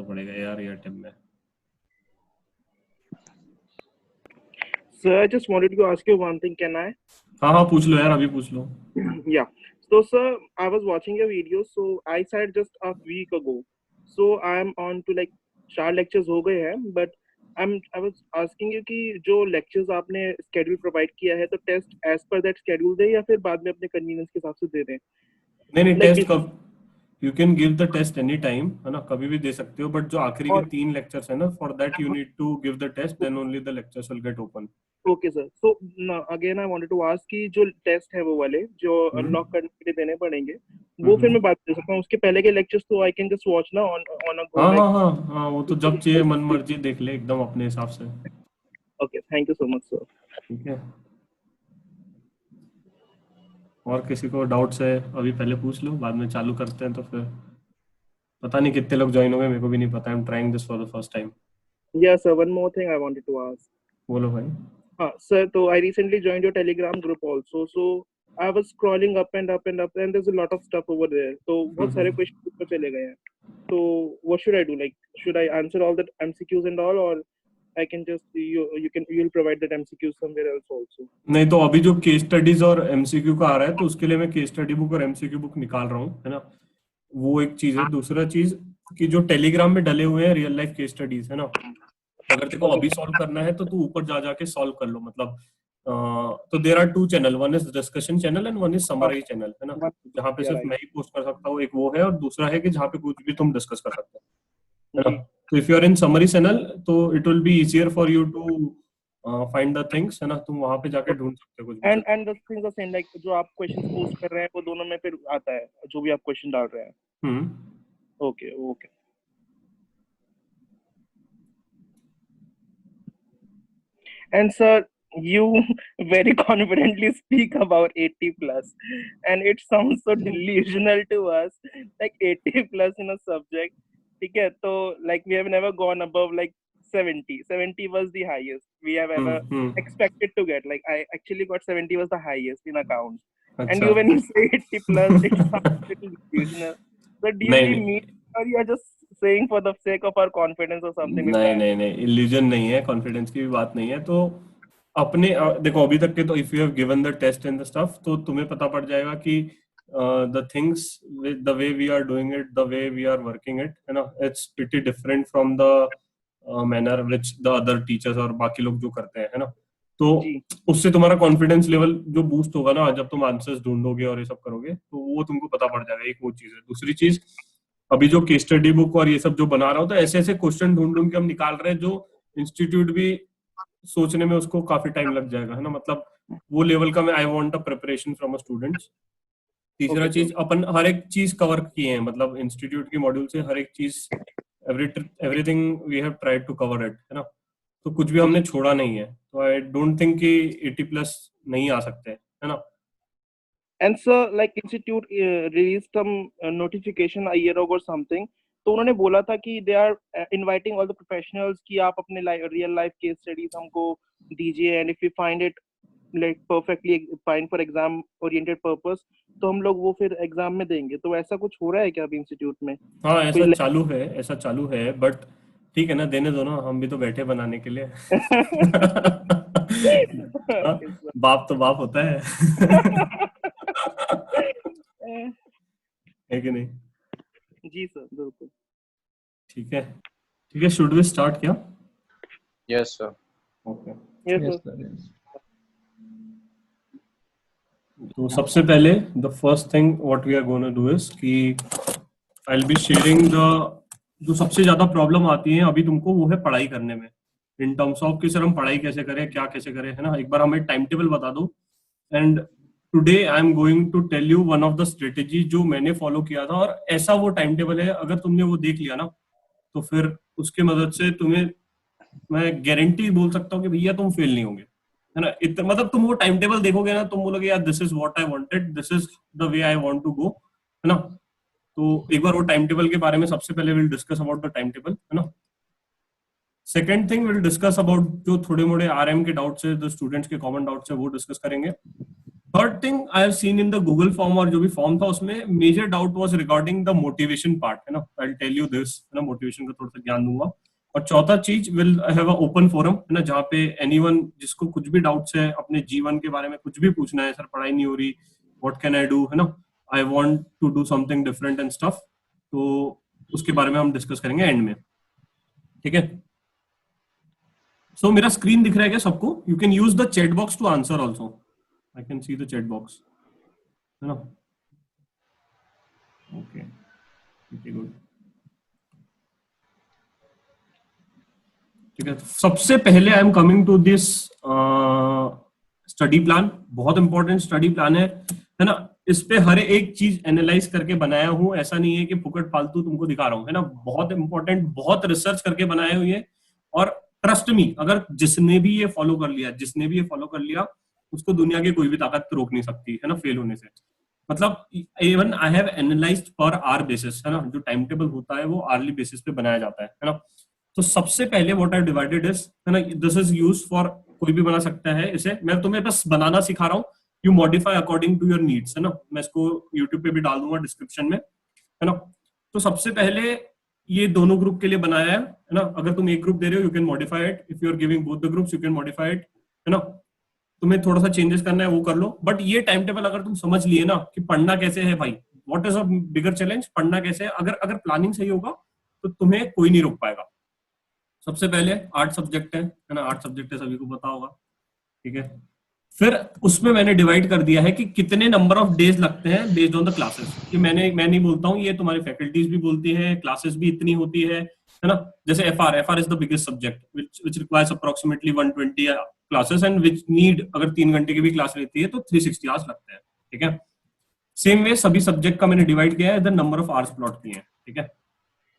पड़ेगा यार एयरटेल में। Sir, I just wanted to ask you one thing. Can I? हाँ हाँ पूछ लो यार, अभी पूछ लो। Yeah. So, sir, I was watching your video. So, I said just a week ago. So, I'm on to like 4 lectures हो गए हैं, but I was asking you कि जो lectures आपने schedule provide किया है, तो test as per that schedule दे या फिर बाद में अपने convenience के हिसाब से दे दें? नहीं नहीं, Like टेस्ट कब, you can give the test any time, है ना, कभी भी दे सकते हो, बट जो आखिरी के और 3 लेक्चर्स है ना, for that you need to give the test, then only the lectures will get open. Okay sir, so again I wanted to ask कि जो टेस्ट है वो वाले जो अनलॉक करने के लिए देने पड़ेंगे, वो फिर मैं बात कर सकता हूँ उसके पहले के लेक्चर्स, तो आई कैन जस्ट वॉच ना ऑन अ गो हाँ हाँ लाइक। हाँ हाँ, वो तो जब चाहिए मन मर्जी देख ले एकदम अपने हिसाब से। Okay, thank you so much sir. ठीक है, और किसी को डाउट्स है अभी पहले पूछ लो, बाद में चालू करते हैं। तो फिर पता नहीं कितने लोग ज्वाइन हो गए, मेरे को भी नहीं पता, I am trying this for the first time. या sir, one more thing I wanted to ask. बोलो भाई। हाँ सर, तो I recently joined your Telegram group also, so I was scrolling up and up and up and there is a lot of stuff over there, तो बहुत सारे question ऊपर चले गए हैं। तो what should I do, like should I answer all the MCQs and all, और I can just you'll provide that MCQ somewhere else also. नहीं तो अभी जो केस स्टडीज और एमसीक्यू का आ रहा है, तो उसके लिए मैं केस स्टडी बुक और एमसीक्यू बुक निकाल रहा हूँ, है ना। वो एक चीज है। दूसरा चीज कि जो टेलीग्राम में डले हुए हैं रियल लाइफ केस स्टडीज, है ना, अगर तेको Okay. अभी सॉल्व करना है तो तू ऊपर जा जाके सॉल्व कर लो। मतलब तो there are 2 channel, one is discussion channel and one is summary channel, है ना, One, जहाँ पे yeah, सिर्फ right. मैं ही पोस्ट कर सकता हूँ, एक वो है, और दूसरा है कि जहाँ पे कुछ भी तुम डिस्कस कर सकते हो, है ना। जी। तो if you are in summary channel, तो it will be easier for you to find the things, है ना, तुम वहां पे जाके ढूंढ सकते हो कुछ भी। And the things are saying like जो आप क्वेश्चंस पोस्ट कर रहे हैं वो दोनों में फिर आता है जो भी आप क्वेश्चन डाल रहे हैं। Hmm. Okay okay. And sir, you very confidently speak about 80 plus, and it sounds so delusional to us, like 80 plus in a subject. Okay, so like we have never gone above like 70. 70 was the highest we have ever hmm. expected to get. Like I actually got 70 was the highest in accounts. And अच्छा। you when you say 80 plus, it sounds a little delusional. So do you नहीं really नहीं mean, or you are just saying for the sake of our confidence or something like नहीं that? नहीं नहीं, illusion नहीं है, confidence की भी बात नहीं है। तो अपने देखो अभी तक के, तो if you have given the test and the stuff, तो तुम्हें पता पड़ जाएगा कि the things, the way we are doing it, the way we are working it, है ना, it's pretty different from the manner which the other teachers और बाकी लोग जो करते हैं, है ना। तो जी। उससे तुम्हारा कॉन्फिडेंस लेवल जो बूस्ट होगा ना, जब तुम आंसर्स ढूंढोगे और ये सब करोगे, तो वो तुमको पता पड़ जाएगा। एक वो चीज है। दूसरी चीज, अभी जो केस स्टडी बुक और ये सब जो बना रहा हूँ, तो ऐसे ऐसे क्वेश्चन ढूंढ ढूंढ के हम निकाल रहे हैं जो इंस्टीट्यूट भी सोचने में उसको काफी टाइम लग जाएगा, है ना। मतलब वो लेवल का मैं I want a preparation from a students. तीसरा Okay, sir. चीज, अपन हर एक चीज कवर किए हैं, मतलब इंस्टीट्यूट के मॉड्यूल से हर एक चीज, everything we have tried to cover it, है ना। तो कुछ भी हमने छोड़ा नहीं है। तो आई डोंट थिंक कि 80 प्लस नहीं आ सकते, है ना। And so, like institute released some notification a year ago or something. तो उन्होंने बोला था कि they are inviting all the professionals कि आप अपने real life case studies हमको दीजिए, and if we find it like perfectly fine for exam oriented purpose, तो हम लोग वो फिर एग्जाम में देंगे। तो ऐसा कुछ हो रहा है क्या अभी इंस्टीट्यूट में? हाँ कोई ऐसा चालू है, ऐसा चालू है, बट ठीक है ना, देने दो ना, हम भी तो बैठे बनाने के लिए। हाँ, Okay, sir. बाप तो बाप होता है। है कि नहीं। जी सर, बिल्कुल। ठीक है, ठीक है, शुड वी स्टार्ट क्या। Yes, sir. Okay. Yes, Yes, sir. sir. Yes. तो सबसे पहले the first thing what we are gonna do is कि I will be sharing the, जो सबसे ज्यादा प्रॉब्लम आती है अभी तुमको, वो है पढ़ाई करने में, इन टर्म्स ऑफ कि सर हम पढ़ाई कैसे करें, क्या कैसे करें, है ना। एक बार हमें टाइम टेबल बता दो। And today I am going to tell you one of the strategy जो मैंने फॉलो किया था, और ऐसा वो टाइम टेबल है, अगर तुमने वो देख लिया ना, तो फिर उसके मदद से तुम्हें मैं गारंटी बोल सकता हूँ कि भैया तुम फेल नहीं होंगे, है ना। इतना मतलब तुम वो टाइम टेबल देखोगे ना, तुम बोलोगे यार this is what I wanted, this is the way I want to go, है ना। तो एक बार वो टाइम टेबल के बारे में सबसे पहले will discuss about the time table, है ना। Second thing will discuss about जो थोड़े मोड़े आरएम के डाउट्स है, जो स्टूडेंट्स के कॉमन डाउट्स है, वो डिस्कस करेंगे। Third thing I have seen in the Google form, और जो भी फॉर्म था उसमें major doubt was regarding the motivation part, है ना. I will tell you this, है ना, मोटिवेशन का थोड़ा सा ज्ञान दूंगा. और चौथा चीज, will have a open forum, है ना, जहाँ पे एनीवन जिसको कुछ भी डाउट्स है अपने जीवन के बारे में, कुछ भी पूछना है, सर पढ़ाई नहीं हो रही, व्हाट कैन आई डू, है ना, I want to do something different and stuff, तो उसके बारे में हम डिस्कस करेंगे एंड में. ठीक है. सो मेरा स्क्रीन दिख रहा है क्या सबको? You can use the chat box to answer also. I can see the chat box, है ना. Okay, good. ठीक है. सबसे पहले I am coming to this study plan. बहुत इंपॉर्टेंट स्टडी प्लान है ना. इस पे हर एक चीज एनालाइज करके बनाया हूं, ऐसा नहीं है कि फुकट फालतू तुमको दिखा रहा हूं, है ना. बहुत इंपॉर्टेंट, बहुत रिसर्च करके बनाए हुए हैं. और ट्रस्ट मी, अगर जिसने भी ये फॉलो कर लिया उसको दुनिया की कोई भी ताकत रोक नहीं सकती, है ना, फेल होने से. मतलब even I have analysed per hour basis, है ना. जो टाइम टेबल होता है वो आर्ली बेसिस पे बनाया जाता है ना. तो सबसे पहले व्हाट आई डिवाइडेड इज, है ना, दिस इज यूज फॉर, कोई भी बना सकता है इसे. मैं तुम्हें बस बनाना सिखा रहा हूँ. You modify according to your needs, है ना. मैं इसको यूट्यूब पे भी डाल दूंगा डिस्क्रिप्शन में, है ना. तो सबसे पहले ये दोनों ग्रुप के लिए बनाया है ना. अगर तुम एक ग्रुप दे रहे हो, you can modify it. If you are giving both the groups, you can modify it, है ना. तुम्हें थोड़ा सा चेंजेस करना है वो कर लो. बट ये टाइम टेबल अगर तुम समझ लिए ना कि पढ़ना कैसे है भाई, what is a bigger challenge, पढ़ना कैसे है, अगर प्लानिंग सही होगा तो तुम्हें कोई नहीं रोक पाएगा. सबसे पहले 8 सब्जेक्ट है ना. 8 सब्जेक्ट है, सभी को पता होगा. ठीक है. फिर उसमें मैंने डिवाइड कर दिया है कि कितने नंबर ऑफ डेज लगते हैं बेस्ड ऑन द क्लासेस. कि मैं नहीं बोलता हूँ, ये तुम्हारी फैकल्टीज भी बोलती है, क्लासेस भी इतनी होती है ना. जैसे FR is the biggest subject which requires approximately 120 classes and which need, अगर 3 घंटे की भी क्लास रहती है तो 360 आवर्स लगते हैं. ठीक है. सेम वे सभी सब्जेक्ट का मैंने डिवाइड किया है, the number of hours plot किए हैं. ठीक है.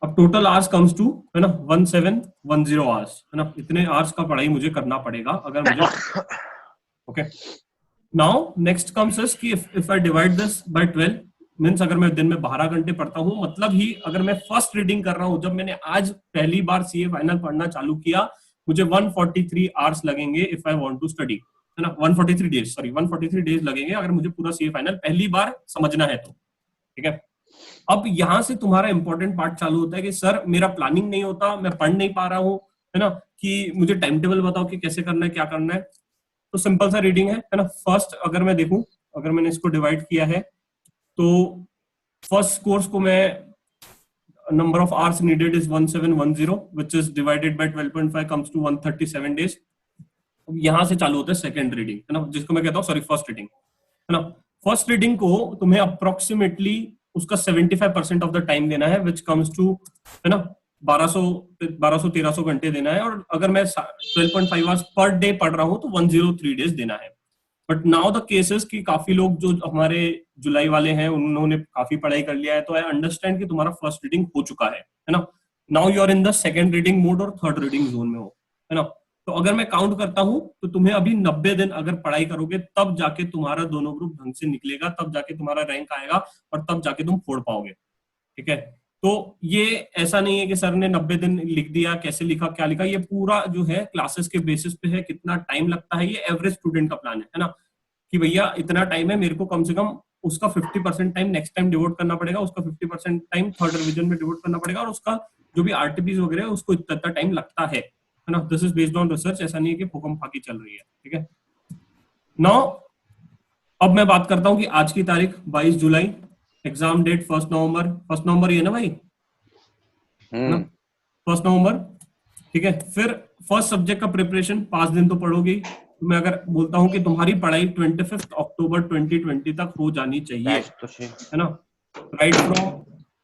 अब टोटल आवर्स कम्स टू, है ना, 1710 आवर्स, है ना. इतने आवर्स का पढ़ाई मुझे करना पड़ेगा अगर मुझे. Okay. Now next comes is कि if I divide this by 12 means, अगर मैं दिन में 12 घंटे पढ़ता हूं, मतलब ही अगर मैं फर्स्ट रीडिंग कर रहा हूं, जब मैंने आज पहली बार सीए फाइनल पढ़ना चालू किया, मुझे 143 आवर्स लगेंगे if I want to study, है ना. 143 डेज, सॉरी 143 डेज लगेंगे अगर मुझे पूरा सीए फाइनल पहली बार समझना है तो. ठीक है. अब यहां से तुम्हारा इंपॉर्टेंट पार्ट चालू होता है कि सर मेरा प्लानिंग नहीं होता, मैं पढ़ नहीं पा रहा हूँ, है ना, कि मुझे टाइम टेबल बताओ कि कैसे करना है, क्या करना है. तो सिंपल सा रीडिंग है ना. फर्स्ट अगर मैं देखूं, अगर मैंने इसको डिवाइड किया है तो फर्स्ट कोर्स को मैं number of hours needed is 1710 which is divided by 12.5 comes to 137 days. यहां से चालू होता है सेकंड रीडिंग, है ना, जिसको मैं कहता हूं, सॉरी, फर्स्ट रीडिंग, है ना. फर्स्ट रीडिंग को तुम्हें अप्रोक्सीमेटली उसका 75% ऑफ द टाइम देना है विच कम्स टू, है ना, 1200-1300 घंटे देना है. और अगर मैं 12.5 आवर्स पर डे पढ़ रहा हूं तो 103 डेज देना है. बट नाउ द केसेस कि काफी लोग जो हमारे जुलाई वाले हैं उन्होंने काफी पढ़ाई कर लिया है, तो आई अंडरस्टैंड कि तुम्हारा फर्स्ट रीडिंग हो चुका है ना. Now you are in the second reading mode और थर्ड रीडिंग जोन में हो, है ना. तो अगर मैं काउंट करता हूं तो तुम्हें अभी 90 दिन अगर पढ़ाई करोगे तब जाके तुम्हारा दोनों ग्रुप ढंग से निकलेगा, तब जाके तुम्हारा रैंक आएगा और तब जाके तुम फोड़ पाओगे. ठीक है. तो ये ऐसा नहीं है कि सर ने 90 दिन लिख दिया, कैसे लिखा, क्या लिखा, ये पूरा जो है क्लासेस के बेसिस पे है, कितना टाइम लगता है, ये एवरेज स्टूडेंट का प्लान है ना. कि भैया इतना टाइम है, मेरे को कम से कम उसका 50% टाइम नेक्स्ट टाइम डिवोट करना पड़ेगा, उसका 50% टाइम थर्ड रिवीजन में डिवोट करना पड़ेगा, और उसका जो भी आरटीपीज वगैरह है उसको इतना टाइम लगता है ना. This is based on research, ऐसा नहीं है कि फुकम फाकी चल रही है. ठीक है. नाउ अब मैं बात करता हूं कि आज की तारीख 22 जुलाई, एग्जाम डेट 1 नवंबर. 1 नवंबर ये ना भाई, 1 नवंबर. ठीक है. फिर फर्स्ट सब्जेक्ट का प्रिपरेशन 5 दिन तो पढ़ोगी. तो मैं अगर बोलता हूं कि तुम्हारी पढ़ाई 25 अक्टूबर 2020 तक हो जानी चाहिए, है ना. Right from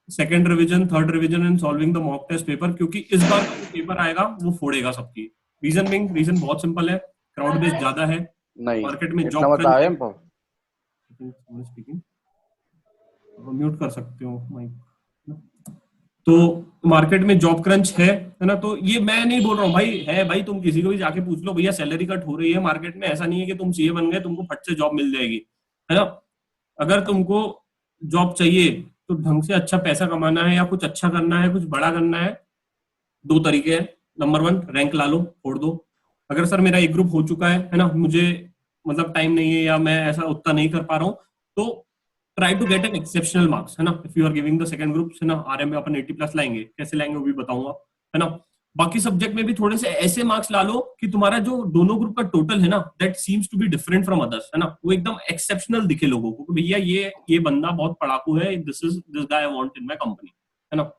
second revision, third revision and solving the mock test paper, क्योंकि इस बार का जो पेपर आएगा वो फोड़ेगा सबकी. रीजन बहुत सिंपल है, क्राउड बेस ज्यादा है, मार्केट में जॉब स्पीकिंग म्यूट कर सकते हो माइक. तो मार्केट में जॉब क्रंच है ना. तो ये मैं नहीं बोल रहा हूँ भाई, है भाई, तुम किसी को भी जाके पूछ लो, भैया सैलरी कट हो रही है मार्केट में, ऐसा नहीं है कि तुम सीए बन गए तुमको फट से जॉब मिल जाएगी, है ना. अगर तुमको जॉब चाहिए तो ढंग से अच्छा पैसा कमाना है या कुछ अच्छा करना है, कुछ बड़ा करना है, 2 तरीके हैं. नंबर 1, रैंक ला लो, फोड़ दो. अगर सर मेरा एक ग्रुप हो चुका है ना, मुझे मतलब टाइम नहीं है या मैं ऐसा उतना नहीं कर पा रहा हूँ, तो try to get an exceptional marks, है ना। If you are giving the second group, है ना, आरएम में अपन 80+ लाएंगे, कैसे लाएंगे वो भी बताऊंगा, है ना। बाकी सब्जेक्ट में भी थोड़े से ऐसे मार्क्स ला लो कि तुम्हारा जो दोनों ग्रुप का टोटल है ना, that seems to be different from others, है ना, वो एकदम एक्सेप्शनल दिखे लोगों को कि भैया ये बंदा बहुत पढ़ाकू है, this guy I want in my company, है ना।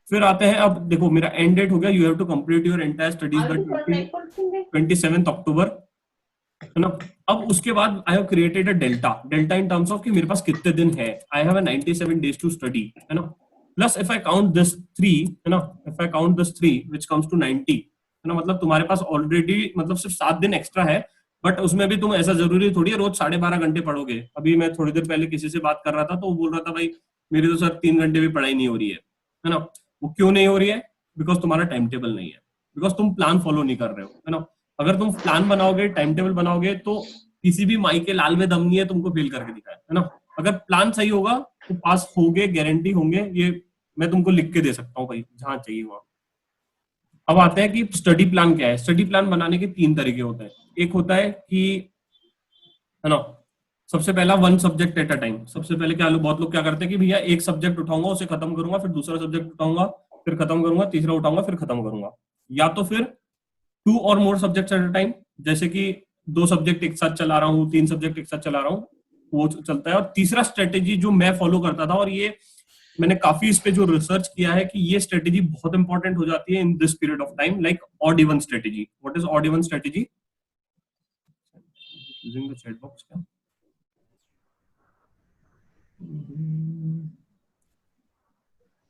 फिर आते हैं, अब देखो मेरा एंड डेट हो गया, you have to complete your entire studies by 27 October, है ना। अब उसके बाद I have created a delta in terms of कि मेरे पास कितने दिन है, I have 97 days to study, है ना। Plus if I count this 3, है ना, if I count this 3 which comes to 90, है ना, मतलब तुम्हारे पास ऑलरेडी मतलब सिर्फ 7 दिन एक्स्ट्रा है। बट उसमें भी तुम ऐसा जरूरी थोड़ी है रोज 12.5 घंटे पढ़ोगे। अभी मैं थोड़ी देर पहले किसी से बात कर रहा था तो वो बोल रहा था भाई मेरी तो सर 3 घंटे भी पढ़ाई नहीं हो रही है ना। वो क्यों नहीं हो रही है? बिकॉज तुम्हारा टाइम टेबल नहीं है, बिकॉज तुम प्लान फॉलो नहीं कर रहे हो, है ना। अगर तुम प्लान बनाओगे, टाइम टेबल बनाओगे, तो किसी भी माई के लाल में दम नहीं है तुमको फेल करके दिखाए, है ना। अगर प्लान सही होगा तो पास होगे, गारंटी होंगे, ये मैं तुमको लिख के दे सकता हूँ भाई, जहां चाहिए वहां। अब आते हैं कि स्टडी प्लान क्या है। स्टडी प्लान बनाने के 3 तरीके होते हैं। एक होता है कि, है ना, सबसे पहला 1 सब्जेक्ट एट अ टाइम। सबसे पहले क्या लोग, बहुत लोग क्या करते हैं कि भैया एक सब्जेक्ट उठाऊंगा, उसे खत्म करूंगा, फिर दूसरा सब्जेक्ट उठाऊंगा, फिर खत्म करूंगा, तीसरा उठाऊंगा, फिर खत्म करूंगा। या तो फिर 2 और मोर सब्जेक्ट्स एट अ टाइम, जैसे कि 2 सब्जेक्ट एक साथ चला रहा हूँ, 3 सब्जेक्ट एक साथ चला रहा हूँ, वो चलता है। और तीसरा स्ट्रेटेजी जो मैं फॉलो करता था, और ये मैंने काफी इस पे जो रिसर्च किया है कि ये स्ट्रेटेजी बहुत इंपॉर्टेंट हो जाती है in this period of time, like odd even strategy. What is odd even strategy? Using the chat box क्या?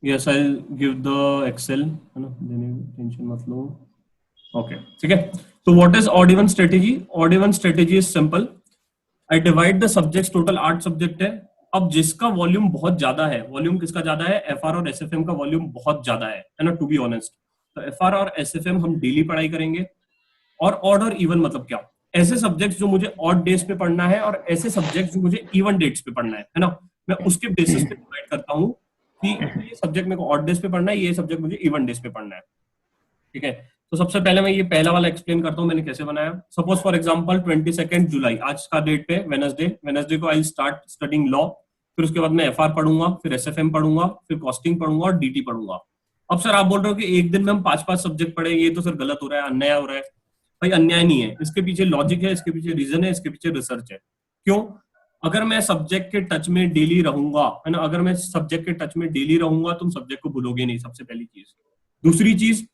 Yes, I will give the excel, है ना, देने टेंशन मत लो। ओके, ठीक है। तो what is odd even strategy? Odd even strategy is simple. I divide the subjects, total 8 subject है। अब जिसका वॉल्यूम बहुत ज्यादा है, वॉल्यूम किसका ज्यादा है? एफआर और एसएफएम का वॉल्यूम बहुत ज्यादा है ना, टू बी ऑनेस्ट। तो एफआर और एसएफएम हम डेली पढ़ाई करेंगे। और ऑड और इवन मतलब क्या? ऐसे सब्जेक्ट्स जो मुझे ऑड डेज पे पढ़ना है और ऐसे सब्जेक्ट्स जो मुझे इवन डेट्स पे पढ़ना है ना, मैं उसके बेसिस पे डिवाइड करता हूँ कि ये सब्जेक्ट मेरे को ऑड डेज पे पढ़ना है, ये सब्जेक्ट मुझे इवन डेज पे पढ़ना है, ठीक है। तो सबसे पहले मैं ये पहला वाला एक्सप्लेन करता हूँ मैंने कैसे बनाया। सपोज फॉर एग्जांपल 22 जुलाई आज का डेट पे, वेनसडे को आई स्टार्ट स्टडिंग लॉ। फिर उसके बाद मैं एफआर पढ़ूंगा, फिर एसएफएम पढ़ूंगा, फिर कॉस्टिंग पढ़ूंगा और डीटी पढ़ूंगा। अब सर आप बोल रहे हो कि एक दिन में हम 5-5 सब्जेक्ट पढ़े, ये तो सर गलत हो रहा है, अन्याय हो रहा है। भाई अन्याय नहीं है, इसके पीछे लॉजिक है, इसके पीछे रीजन है, इसके पीछे रिसर्च है। क्यों? अगर मैं सब्जेक्ट के टच में डेली रहूंगा, है ना, अगर मैं सब्जेक्ट के टच में डेली रहूंगा, तुम सब्जेक्ट को भूलोगे नहीं, सबसे पहली चीज। दूसरी चीज,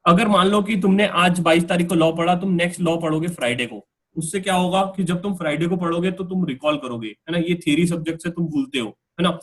अगर मान लो कि तुमने आज 22 तारीख को लॉ पढ़ा, तुम नेक्स्ट लॉ पढ़ोगे फ्राइडे को, उससे क्या होगा कि जब तुम फ्राइडे को पढ़ोगे तो तुम रिकॉल करोगे, है ना। ये थियरी सब्जेक्ट से तुम भूलते हो, है ना।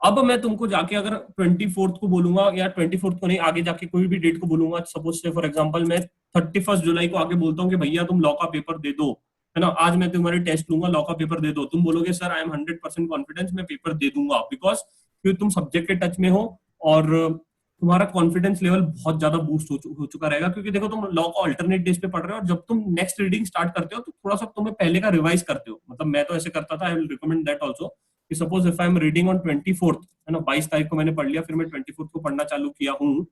अब मैं तुमको जाके अगर 24 को बोलूंगा, या 24 को नहीं, आगे जाके कोई भी डेट को बोलूंगा, सपोज से फॉर एग्जांपल मैं 31 जुलाई को आके बोलता हूँ कि भैया तुम लॉ का पेपर दे दो, है ना, आज मैं तुम्हारे टेस्ट लूंगा, लॉ का पेपर दे दो। तुम बोलोगे सर आई एम 100% कॉन्फिडेंस, मैं पेपर दे दूंगा, बिकॉज क्योंकि तुम सब्जेक्ट के टच में हो और तुम्हारा कॉन्फिडेंस लेवल बहुत ज्यादा बूस्ट हो चुका रहेगा। क्योंकि देखो तुम लॉ को अल्टरनेट डेज पे पढ़ रहे हो, और जब तुम नेक्स्ट रीडिंग स्टार्ट करते हो तो थोड़ा सा तुम्हें पहले का रिवाइज करते हो। मतलब मैं तो ऐसे करता था, I will recommend that also, कि suppose if I am reading on 24th, है ना, 22 तारीख को मैंने पढ़ लिया, फिर मैं 24th को पढ़ना चालू किया हूँ,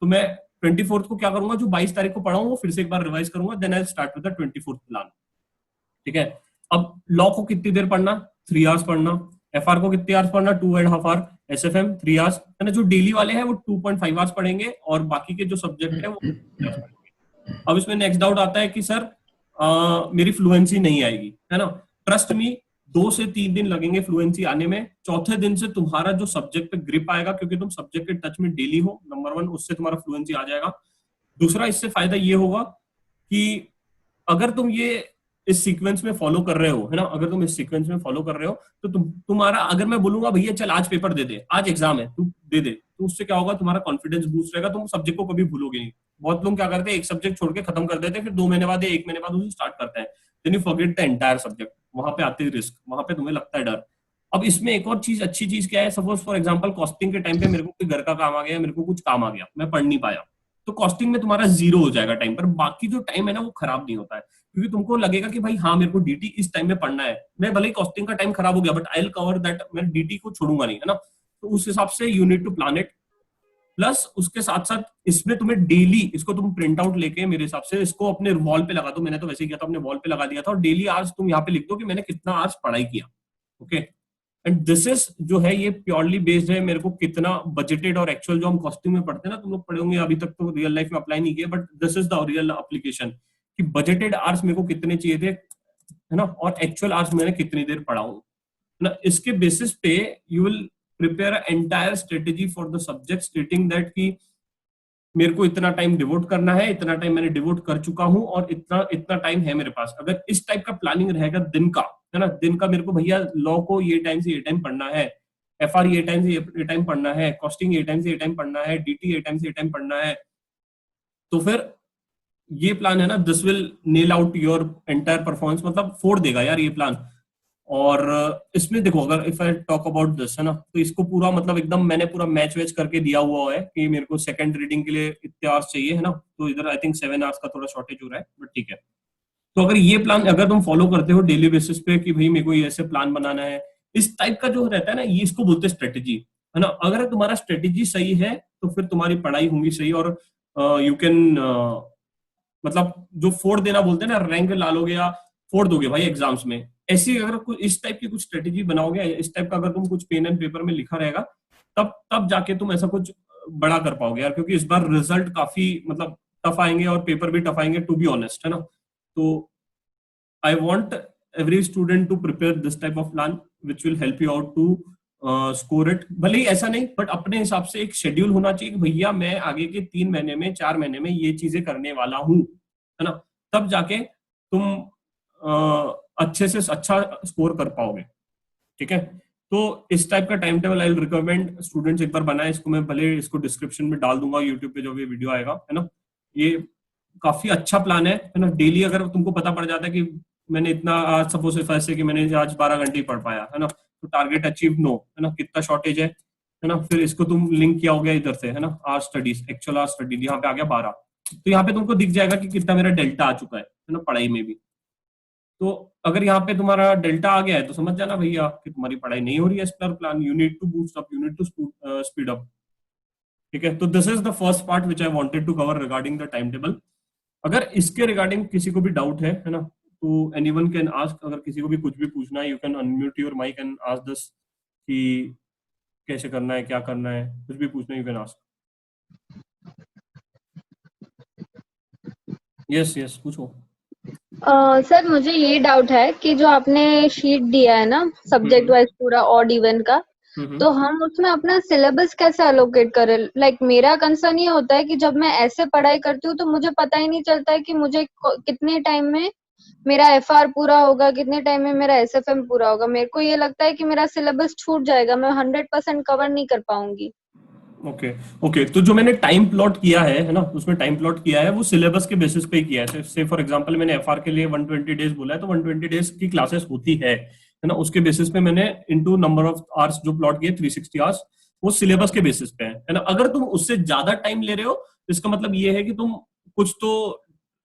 तो मैं 24th को क्या करूंगा, जो 22 तारीख को पढ़ा हूँ वो फिर से एक बार रिवाइज करूंगा, then I start with the 24th plan, ठीक है। अब लॉ को कितनी देर पढ़ना? 3 आवर्स पढ़ना। एफआर को कितने आवर्स पढ़ना? 2.5 आवर। एसएफएम 3 आवर्स, है ना। जो डेली वाले हैं वो 2.5 आवर्स पढ़ेंगे, और बाकी के जो सब्जेक्ट है वो 3 hours पढ़ेंगे। अब इसमें नेक्स्ट डाउट आता है कि सर मेरी फ्लुएंसी नहीं आएगी, है ना। ट्रस्ट मी, 2 से 3 दिन लगेंगे फ्लुएंसी आने में। चौथे दिन से तुम्हारा जो सब्जेक्ट पे ग्रिप आएगा, क्योंकि तुम सब्जेक्ट के टच में डेली हो, नंबर 1, उससे तुम्हारा फ्लुएंसी आ जाएगा। दूसरा, इससे फायदा ये होगा कि अगर तुम ये इस सीक्वेंस में फॉलो कर रहे हो, है ना, अगर तुम इस सीक्वेंस में फॉलो कर रहे हो, तो तुम्हारा, अगर मैं बोलूंगा भैया चल आज पेपर दे दे, आज एग्जाम है, तू दे दे, तो उससे क्या होगा, तुम्हारा कॉन्फिडेंस बूस्ट रहेगा, तुम सब्जेक्ट को कभी भूलोगे नहीं। बहुत लोग क्या करते हैं, एक सब्जेक्ट छोड़ के खत्म कर देते हैं, फिर 2 महीने बाद या 1 महीने बाद उसे स्टार्ट करते हैं, then you forget the entire subject. वहां पे आती है रिस्क, वहां पे तुम्हें लगता है डर। अब इसमें एक और चीज, अच्छी चीज क्या है, सपोज फॉर एग्जाम्पल कॉस्टिंग के टाइम पे मेरे को कोई घर का काम आ गया, मेरे को कुछ काम आ गया, मैं पढ़ नहीं पाया, तो कॉस्टिंग में तुम्हारा 0 हो जाएगा टाइम पर। बाकी जो टाइम है ना वो खराब नहीं होता है, क्योंकि तुमको लगेगा कि भाई हाँ मेरे को डीटी इस टाइम में पढ़ना है, मैं भले ही कॉस्टिंग का टाइम खराब हो गया but I will cover that, मैं डीटी को छोड़ूंगा नहीं, है ना। तो उस हिसाब से you need to plan it. Plus उसके साथ साथ इसमें तुम्हें डेली इसको तुम प्रिंट आउट लेके मेरे हिसाब से इसको अपने वॉल पे लगा दो, मैंने तो वैसे ही किया था, अपने वॉल पे लगा दिया था, और डेली आवर्स तुम यहाँ पे लिख दो कि मैंने कितना आवर्स पढ़ाई किया. ओके, एंड दिस इज जो है ये प्योरली बेस्ड है मेरे को कितना बजटेड और एक्चुअल जो हम कॉस्ट्यूम में पढ़ते हैं ना, तुम लोग पढ़े होंगे, अभी तक तो रियल लाइफ में अप्लाई नहीं किया, but this is the real application कि बजटेड आवर्स मेरे को कितने चाहिए थे, है ना, और एक्चुअल आवर्स मैंने कितनी देर पढ़ा हूं ना. इसके बेसिस पे you will prepare entire strategy for the subject stating that कि मेरे को इतना टाइम डिवोट करना है, इतना टाइम मैंने डिवोट कर चुका हूं, और इतना इतना टाइम है मेरे पास. अगर इस टाइप का प्लानिंग रहेगा दिन का, है ना, दिन का मेरे को भैया लॉ को ये टाइम से ये टाइम पढ़ना है, एफआर ये टाइम से ये टाइम पढ़ना है, कॉस्टिंग ये टाइम से ये टाइम पढ़ना है, डीटी ये टाइम से ये टाइम पढ़ना है, तो फिर ये प्लान है ना, this will nail out your entire performance, मतलब फोड़ देगा यार ये प्लान. और इसमें देखो, अगर if I talk about this, है ना, तो इसको पूरा मतलब एकदम मैंने पूरा मैच वैच करके दिया हुआ है कि मेरे को सेकंड रीडिंग के लिए इतने आवर्स चाहिए, है ना, तो इधर आई थिंक 7 आवर्स का थोड़ा शॉर्टेज हो रहा है, बट ठीक है. तो अगर ये प्लान अगर तुम फॉलो करते हो डेली बेसिस पे कि भाई मेरे को ये ऐसे प्लान बनाना है, इस टाइप का जो रहता है ना, ये इसको बोलते हैं स्ट्रेटेजी, है ना. अगर तुम्हारा स्ट्रेटेजी सही है तो फिर तुम्हारी पढ़ाई होंगी सही, और यू कैन मतलब जो फोड़ देना बोलते हैं ना, रैंक ला लोगे या फोड़ दोगे भाई एग्जाम्स में. ऐसी अगर कुछ इस टाइप की कुछ स्ट्रेटेजी बनाओगे, इस टाइप का अगर तुम कुछ पेन एंड पेपर में लिखा रहेगा, तब जाके तुम ऐसा कुछ बड़ा कर पाओगे यार, क्योंकि इस बार रिजल्ट काफी मतलब टफ आएंगे और पेपर भी टफ आएंगे, टू बी ऑनेस्ट, है ना. तो I want every student to prepare this type of plan which will help you out to score it. भले ही ऐसा नहीं, बट अपने हिसाब से एक शेड्यूल होना चाहिए कि भैया मैं आगे के 3 महीने में 4 महीने में ये चीजें करने वाला हूँ, है ना. तब जाके तुम अच्छे से अच्छा स्कोर कर पाओगे. ठीक है, तो इस टाइप का time table I recommend students एक बार बनाए. इसको मैं भले इसको डिस्क्रिप्शन में डाल दूंगा यूट्यूब पे, जो भी वीडियो आएगा, है ना. ये काफी अच्छा प्लान है ना. डेली अगर तुमको पता पड़ जाता है कि मैंने इतना आज सपोज ऐसे कि मैंने आज 12 घंटे ही पढ़ पाया, है ना, तो टारगेट अचीव नो, है ना, कितना शॉर्टेज है ना. फिर इसको तुम लिंक किया हो गया इधर से, है ना, hour studies, actual hour studies, यहाँ पे आ गया 12, तो यहाँ पे तुमको दिख जाएगा कि कितना मेरा डेल्टा आ चुका है ना, पढ़ाई में भी. तो अगर यहाँ पे तुम्हारा डेल्टा आ गया है तो समझ जाना भैया कि तुम्हारी पढ़ाई नहीं हो रही है as per plan. You need to boost up, you need to speed up. ठीक है, तो this is the first part which I wanted to cover regarding the time table. अगर इसके रिगार्डिंग किसी को भी डाउट है ना, तो एनीवन कैन आस्क. अगर किसी को भी कुछ भी पूछना है, you can unmute your mic and ask this कि कैसे करना है, क्या करना है, कुछ भी पूछना, you can ask. Yes yes, पूछो. सर मुझे ये डाउट है कि जो आपने शीट दिया है ना सब्जेक्ट वाइज पूरा ऑड इवन का, तो हम उसमें अपना सिलेबस कैसे अलोकेट करें? लाइक मेरा कंसर्न ये होता है कि जब मैं ऐसे पढ़ाई करती हूँ तो मुझे पता ही नहीं चलता है कि मुझे कितने टाइम में मेरा एफआर पूरा होगा, कितने टाइम में मेरा एसएफएम पूरा होगा. मेरे को ये लगता है कि मेरा सिलेबस छूट जाएगा, मैं 100% कवर नहीं कर पाऊंगी. ओके ओके, तो जो मैंने टाइम प्लॉट किया है ना, उसमें टाइम प्लॉट किया है वो सिलेबस के बेसिस पे ही किया है. से फॉर एग्जांपल मैंने एफआर के लिए 120 डेज बोला है, तो 120 डेज की क्लासेस होती है ना, उसके बेसिस पे मैंने इनटू नंबर ऑफ आवर्स जो प्लॉट किए 360 आवर्स, वो सिलेबस के बेसिस पे है ना. अगर तुम उससे ज्यादा टाइम ले रहे हो तो इसका मतलब ये है कि तुम कुछ तो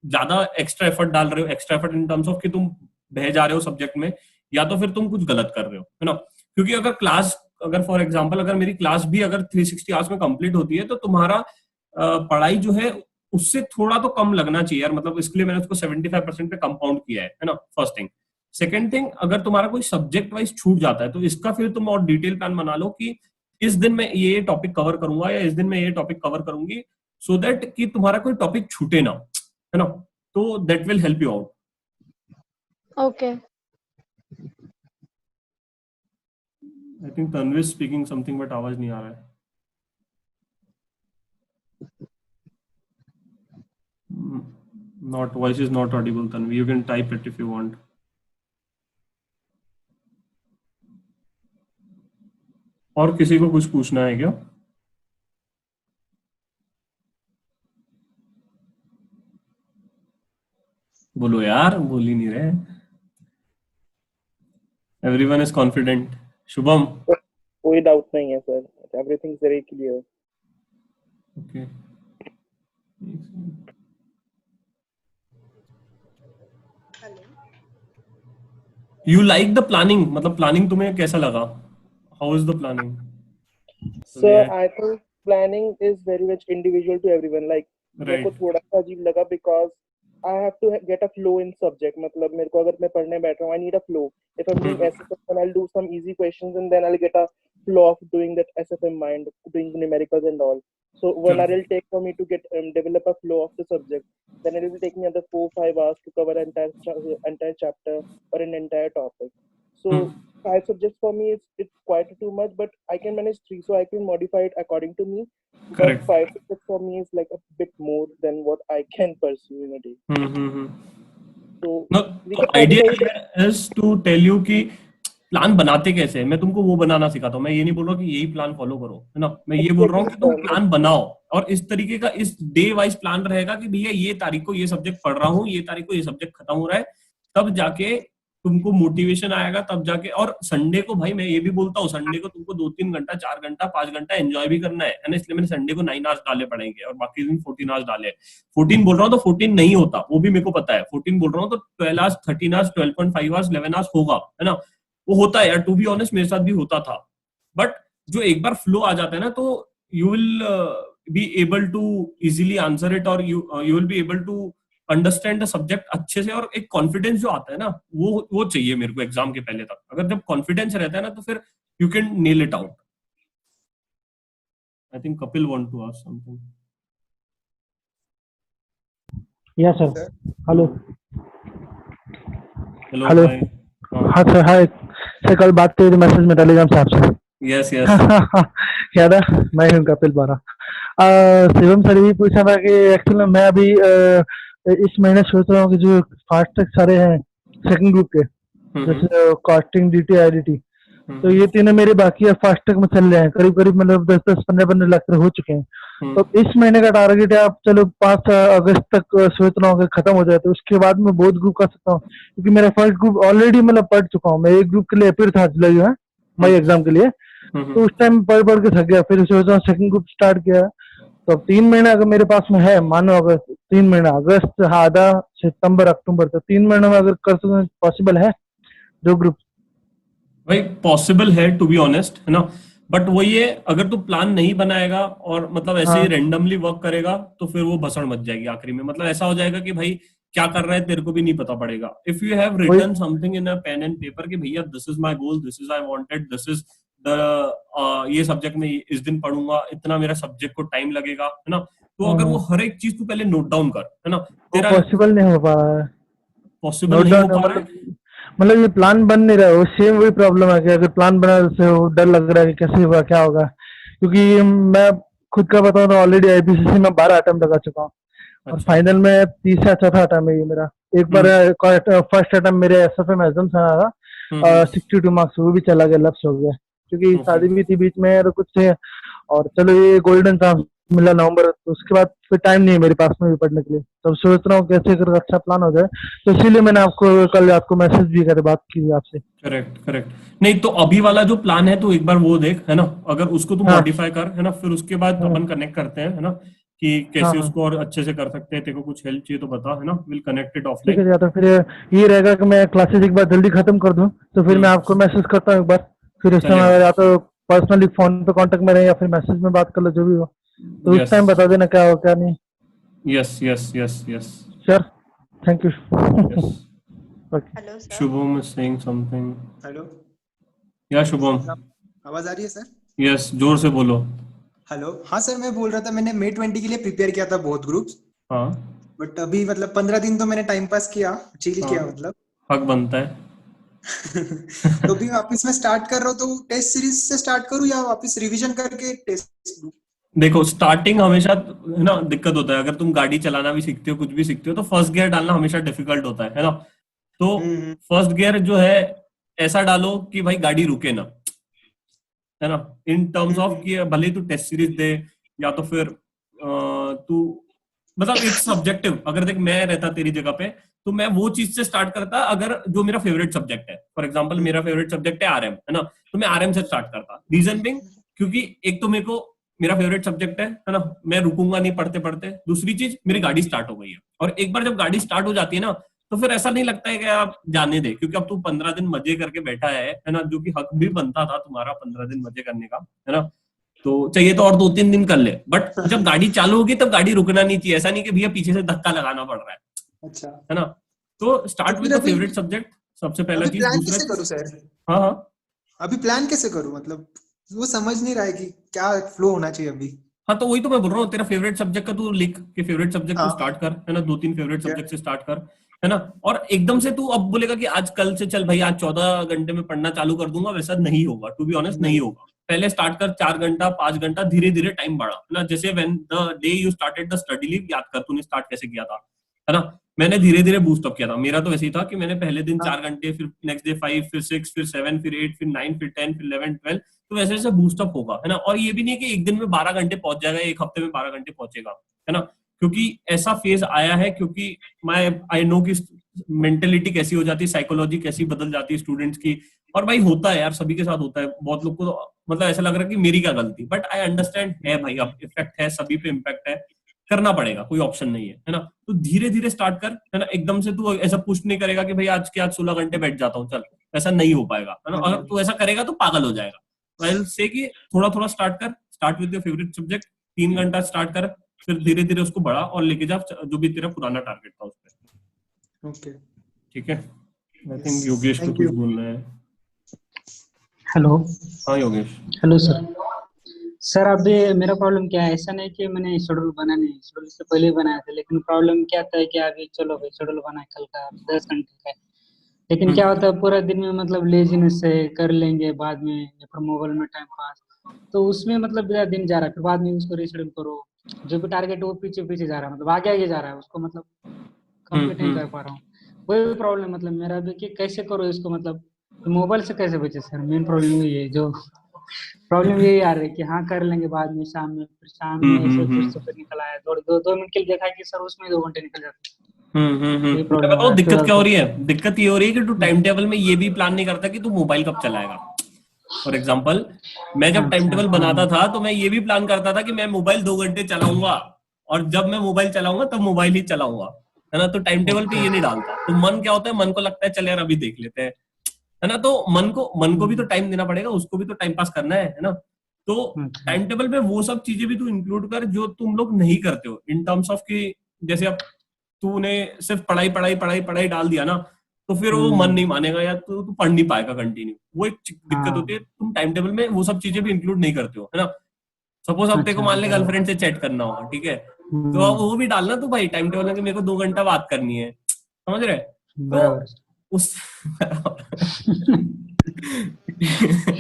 ज्यादा एक्स्ट्रा एफर्ट डाल रहे हो, extra effort in terms of कि तुम बह जा रहे हो सब्जेक्ट में, या तो फिर तुम कुछ गलत कर रहे हो, है ना. क्योंकि अगर क्लास, अगर फॉर एग्जांपल अगर मेरी क्लास भी अगर 360 आवर्स में कंप्लीट होती है, तो तुम्हारा पढ़ाई जो है उससे थोड़ा तो कम लगना चाहिए यार. मतलब इसके लिए मैंने उसको 75% पे कंपाउंड किया है ना, फर्स्ट थिंग. सेकंड थिंग, अगर तुम्हारा कोई सब्जेक्ट वाइज छूट जाता है तो इसका फिर तुम और डिटेल प्लान बना लो कि इस दिन मैं ये टॉपिक कवर करूंगा या इस दिन मैं ये टॉपिक कवर करूंगी, सो दैट कि तुम्हारा कोई टॉपिक छूटे ना, है ना. तो that will help you out. Okay. I think Tanvi speaking something, but आवाज नहीं आ रहा है. Not, voice is not audible, Tanvi. You can type it if you want. और किसी को कुछ पूछना है क्या? बोलो यार, बोल ही नहीं रहे. Everyone is confident. शुभम. कोई डाउट नहीं है sir, everything is very clear. Okay. You like the planning? मतलब प्लानिंग तुम्हें कैसा लगा? How is the planning? Sir, I think planning is very much individual to everyone. Like मेरे को right. थोड़ा सा अजीब लगा because I have to get a flow in subject. मतलब मेरे को अगर मैं पढ़ने बैठ रहा हूँ, I need a flow. If I'm doing SFM, then I'll do some easy questions and then I'll get a flow of doing that SFM mind, doing numericals and all. So 1 hour will take for me to get develop a flow of the subject. Then it will take me another 4-5 hours to cover an entire chapter or an entire topic. So 5 subjects for me it's quite too much, but I can manage 3, so I can modify it according to me. Correct. But 5 subjects for me is like a bit more than what I can pursue in a day. So No, we तो can idea modify it. here is to tell you कि plan बनाते कैसे हैं। मैं तुमको वो बनाना सिखाता हूँ। मैं ये नहीं बोल रहा कि यही प्लान फॉलो करो, है ना। मैं ये बोल रहा हूँ कि तुम प्लान बनाओ और इस तरीके का इस डे वाइज प्लान रहेगा कि भैया ये तारीख को ये सब्जेक्ट पढ़ रहा हूँ, ये तारीख को ये सब्जेक्ट खत्म हो रहा है, तब जाके तुमको मोटिवेशन आएगा, तब जाके। और संडे को भाई मैं ये भी बोलता हूँ, संडे को तुमको 2-3 घंटा 4 घंटा 5 घंटा एंजॉय भी करना है ना। इसलिए मैंने संडे को 9 आवर्स डाले पड़ेंगे और बाकी दिन 14 आवर्स डाले। 14 बोल रहा हूँ तो 14 नहीं होता, वो भी मेरे को पता है। 14 बोल रहा हूँ तो 12 आवर्स 13 आवर्स 12.5 आवर्स 11 आवर्स होगा, है ना। वो होता है यार, टू बी ऑनेस्ट मेरे साथ भी होता था। बट जो एक बार फ्लो आ जाता है ना, तो you will be able to easily answer it और you will be able to understand the subject अच्छे से। और एक कॉन्फिडेंस जो आता है ना, वो चाहिए मेरे को एग्जाम के पहले तक। अगर जब कॉन्फिडेंस रहता है ना, तो फिर you can nail it out. I think Kapil want to ask something. Yes sir. Hello hello hello. भाई। हाँ सर, हाय सर। कल बात करी थी मैसेज में टेलीग्राम से आपसे। यस यस याद है, मैं हूँ कपिल बारा। शिवम सर भी पूछा था कि एक्चुअली मैं अभी इस महीने सोच रहा हूँ कि जो फास्ट ट्रैक सारे हैं सेकंड ग्रुप के, जैसे कॉस्टिंग, डीटी, आईडीटी, तो ये तीनों मेरे बाकी है, फास्ट ट्रैक में चल रहे हैं। करीब करीब मतलब 10-10, 15-15 लाख हो चुके हैं। तो इस महीने का टारगेट है, आप चलो 5 अगस्त तक सोच रहा हूँ कि खत्म हो जाए, तो उसके बाद मैं बोथ ग्रुप कर सकता हूँ। क्योंकि मेरा फर्स्ट ग्रुप ऑलरेडी मतलब पढ़ चुका हूँ। मैं एक ग्रुप के लिए अपियर था जुलाई में मई एग्जाम के लिए, तो उस टाइम पढ़ के थक गया। फिर सोच रहा हूँ सेकंड ग्रुप स्टार्ट किया। तो अब 3 महीना अगर मेरे पास में है, मानो अगर 3 महीना, अगस्त, आधा सितंबर, अक्टूबर, तो 3 महीनों में अगर कर सकूँ, पॉसिबल है जो ग्रुप? भाई पॉसिबल है टू बी ऑनेस्ट, है ना। बट वो ये, अगर तू प्लान नहीं बनाएगा और मतलब ऐसे ही रेंडमली वर्क करेगा, तो फिर वो भसड़ मच जाएगी आखिरी में। मतलब ऐसा हो जाएगा कि भाई क्या कर रहा है तेरे को भी नहीं पता पड़ेगा। If you have written something in a pen and paper कि भैया this is my goal, this is I wanted, this is the ये सब्जेक्ट में इस दिन पढ़ूंगा, इतना मेरा सब्जेक्ट को टाइम लगेगा, है ना। तो अगर वो हर एक चीज तू पहले नोट डाउन कर, है ना। तेरा पॉसिबल नहीं हो पा रहा है। पॉसिबल नहीं हो पा रहा है, मतलब ये प्लान बन नहीं रहा है। सेम वही प्रॉब्लम है कि अगर प्लान बना से डर लग रहा है कि कैसे होगा, क्या होगा। क्योंकि मैं खुद का बताऊं तो ऑलरेडी आईपीसीसी में 12 अटेम्प्ट लगा चुका हूँ। और फाइनल में 3 या 4था अटेम्प्ट है ये मेरा। एक बार फर्स्ट अटेम्प्ट मेरे एसएफएम एग्जाम से आया था, 62 मार्क्स, वो भी चला गया, लप्स हो गया। क्योंकि शादी भी थी बीच में और कुछ थे, और चलो ये गोल्डन चांस मिला नवंबर, तो उसके बाद फिर टाइम नहीं है मेरे पास में भी पढ़ने के लिए। तो सोच रहा हूँ कैसे अगर अच्छा प्लान हो जाए, तो इसीलिए मैंने कल आपको मैसेज भी कर बात की आपसे। करेक्ट। नहीं तो अभी वाला जो प्लान है तो एक बार वो देख, है ना। अगर उसको तू मॉडिफाई कर, है ना, फिर उसके बाद अपन कनेक्ट करते हैं, है ना, कि कैसे उसको और अच्छे से कर सकते हैं। तेरे को कुछ हेल्प चाहिए तो बता, है ना, विल कनेक्ट इट ऑफलाइन। ठीक है, तो फिर ये रहेगा कि मैं क्लासेस एक बार जल्दी खत्म कर दूं, तो फिर मैं आपको मैसेज करता हूँ एक बार। फिर उस समय या तो पर्सनली फोन पे कांटेक्ट में रहे या फिर मैसेज में बात कर लो, जो भी हो। तो उस टाइम बता देना क्या हो क्या नहीं। Yes sure, thank you. Hello sir. Shubham is saying something. Hello. या शुभम, आवाज आ रही है सर? यस, जोर से बोलो। हेलो। हाँ सर, मैं बोल रहा था मैंने May 20 के लिए प्रिपेयर किया था बहुत ग्रुप्स। हाँ। बट अभी मतलब 15 दिन तो मैंने टाइम पास किया, चिल किया मतलब। हक बनता है। तो भी वापस मैं स्टार्ट कर रहा हूँ, तो टेस्ट सीरीज से स्टार्ट करूँ या वापस रिवीजन करके टेस्ट दूँ? देखो स्टार्टिंग हमेशा, है ना, दिक्कत होता है। अगर तुम गाड़ी चलाना भी सीखते हो, कुछ भी सीखते हो, तो फर्स्ट गियर डालना हमेशा डिफिकल्ट होता है ना। तो फर्स्ट गियर जो है ऐसा डालो कि भाई गाड़ी रुके ना, है ना। इन टर्म्स ऑफ कि भले तू टेस्ट सीरीज दे या तो फिर तू, मतलब इट्स सब्जेक्टिव। अगर देख मैं रहता तेरी जगह पे, तो मैं वो चीज से स्टार्ट करता अगर जो मेरा फेवरेट सब्जेक्ट है। फॉर एग्जांपल मेरा फेवरेट सब्जेक्ट है आरएम, है ना, तो मैं आरएम से स्टार्ट करता। रीजन बिंग, क्योंकि एक तो मेरे को मेरा फेवरेट सब्जेक्ट है ना, मैं रुकूंगा नहीं पढ़ते पढ़ते। दूसरी चीज, मेरी गाड़ी स्टार्ट हो गई है, और एक बार जब गाड़ी स्टार्ट हो जाती है ना, तो फिर ऐसा नहीं लगता है कि आप जाने दे, क्योंकि अब तू 15 दिन मजे करके बैठा है ना, जो कि हक भी बनता था तुम्हारा 15 दिन मजे करने का, है ना। तो चाहिए तो और 2-3 दिन कर ले, बट जब गाड़ी चालू होगी तब गाड़ी रुकना नहीं चाहिए, ऐसा नहीं कि भैया पीछे से धक्का लगाना पड़ रहा है, अच्छा, है ना। तो स्टार्ट तो विद फिर द अभी फेवरेट सब्जेक्ट, सबसे पहला अभी चीज। प्लान दूसरा, कैसे करूं सर? हाँ हाँ अभी प्लान कैसे करूं, मतलब वो समझ नहीं रहा है कि क्या फ्लो होना चाहिए अभी। हाँ, तो वही तो मैं बोल रहा हूँ, तेरा फेवरेट सब्जेक्ट का तू लिख के फेवरेट सब्जेक्ट हाँ को स्टार्ट कर, है ना, 2-3 फेवरेट ठीक है। सब्जेक्ट से स्टार्ट कर, है ना। और एकदम से तू अब बोलेगा कि आज कल से चल भाई आज 14 घंटे में पढ़ना चालू कर दूंगा, वैसा नहीं होगा, टू बी ऑनेस्ट नहीं होगा। पहले स्टार्ट कर 4 घंटा 5 घंटा, धीरे धीरे टाइम बढ़ा, है ना। जैसे when the day you started the study leave, याद कर तूने स्टार्ट कैसे किया था, है ना। मैंने धीरे धीरे बूस्ट अप किया था, मेरा तो वैसे ही था कि मैंने पहले दिन 4 घंटे, फिर नेक्स्ट डे 5, फिर 6, फिर 7, फिर 8, फिर 9, फिर 10, फिर 11, 12, तो वैसे वैसे बूस्ट अप होगा, है ना। और ये भी नहीं कि एक दिन में 12 घंटे पहुंच जाएगा, एक हफ्ते में 12 घंटे पहुंचेगा, है ना। क्योंकि ऐसा फेज आया है, क्योंकि आई नो कि मेंटेलिटी कैसी हो जाती है, साइकोलॉजी कैसी बदल जाती है स्टूडेंट्स की। और भाई होता है यार, सभी के साथ होता है, बहुत लोग को तो मतलब ऐसा लग रहा है कि मेरी क्या गलती, बट आई अंडरस्टैंड है भाई, अब इफेक्ट है, सभी पे इम्पैक्ट है, करना पड़ेगा, कोई ऑप्शन नहीं है ना। तो धीरे धीरे स्टार्ट कर, है ना। एकदम से तू ऐसा पुश नहीं करेगा कि भाई आज के आज 16 घंटे बैठ जाता हूँ, चल, ऐसा नहीं हो पाएगा, है ना। अगर तू ऐसा करेगा तो पागल हो जाएगा। आई से कि थोड़ा थोड़ा स्टार्ट कर, start with your favourite subject, 3 घंटा स्टार्ट कर, फिर धीरे धीरे उसको बढ़ा और लेके जा जो भी तेरा पुराना टारगेट था उस पर। ओके, ठीक है। आई थिंक योगेश को कुछ बोलना है। हेलो। हाँ योगेश। Hello sir. सर अभी मेरा प्रॉब्लम क्या है, ऐसा नहीं कि मैंने शेड्यूल बना नहीं, शेड्यूल से पहले ही बनाया था, लेकिन प्रॉब्लम क्या था कि अभी चलो भाई शेड्यूल बना कल का 10 घंटे का, लेकिन क्या होता है पूरा दिन में मतलब लेजीनेस से कर लेंगे बाद में, या फिर मोबाइल में टाइम पास, तो उसमें मतलब मेरा दिन जा रहा है, फिर बाद में उसको रीशेड्यूल करो, जो भी टारगेट वो पीछे पीछे जा रहा है, मतलब आगे आगे जा रहा है, उसको मतलब कंप्लीट नहीं कर पा रहा हूँ। वही प्रॉब्लम मतलब मेरा भी कि कैसे करो इसको, मतलब मोबाइल से कैसे बचे सर, मेन प्रॉब्लम यही है, जो प्रॉब्लम यही आ रही है कि हाँ कर लेंगे बाद में, शाम में, फिर शाम में ऐसे फिर से निकल आया, दो मिनट के लिए देखा कि सर उसमें 2 घंटे निकल जाते हैं। बताओ दिक्कत क्या हो रही है। दिक्कत ये हो रही है कि तू टाइम टेबल में ये भी प्लान नहीं करता कि तू मोबाइल कब चलाएगा। फॉर एग्जाम्पल, मैं जब टाइम टेबल बनाता था तो मैं ये भी प्लान करता था कि मैं मोबाइल 2 घंटे चलाऊंगा, और जब मैं मोबाइल चलाऊंगा तब मोबाइल ही चलाऊंगा, है ना। तो टाइम टेबल पे ये नहीं डालता। तो मन क्या होता है, मन को लगता है चल यार अभी देख लेते हैं, है ना। तो मन को भी तो टाइम देना पड़ेगा, उसको भी तो टाइम पास करना है ना। तो टाइम टेबल में वो सब चीजें भी तू इंक्लूड कर जो तुम लोग नहीं करते हो, इन टर्म्स ऑफ कि जैसे अब तूने सिर्फ पढ़ाई पढ़ाई पढ़ाई पढ़ाई डाल दिया ना, तो फिर वो मन नहीं मानेगा, या तो तू पढ़ नहीं पाएगा कंटिन्यू। वो एक दिक्कत होती है, तुम टाइम टेबल में वो सब चीजें भी इंक्लूड नहीं करते हो, है ना। सपोज अब तेरे को मान ले गर्लफ्रेंड से चैट करना होगा, ठीक है, तो अब वो भी डालना तू भाई टाइम टेबल में कि मेरे को 2 घंटा बात करनी है, समझ रहे। तो उस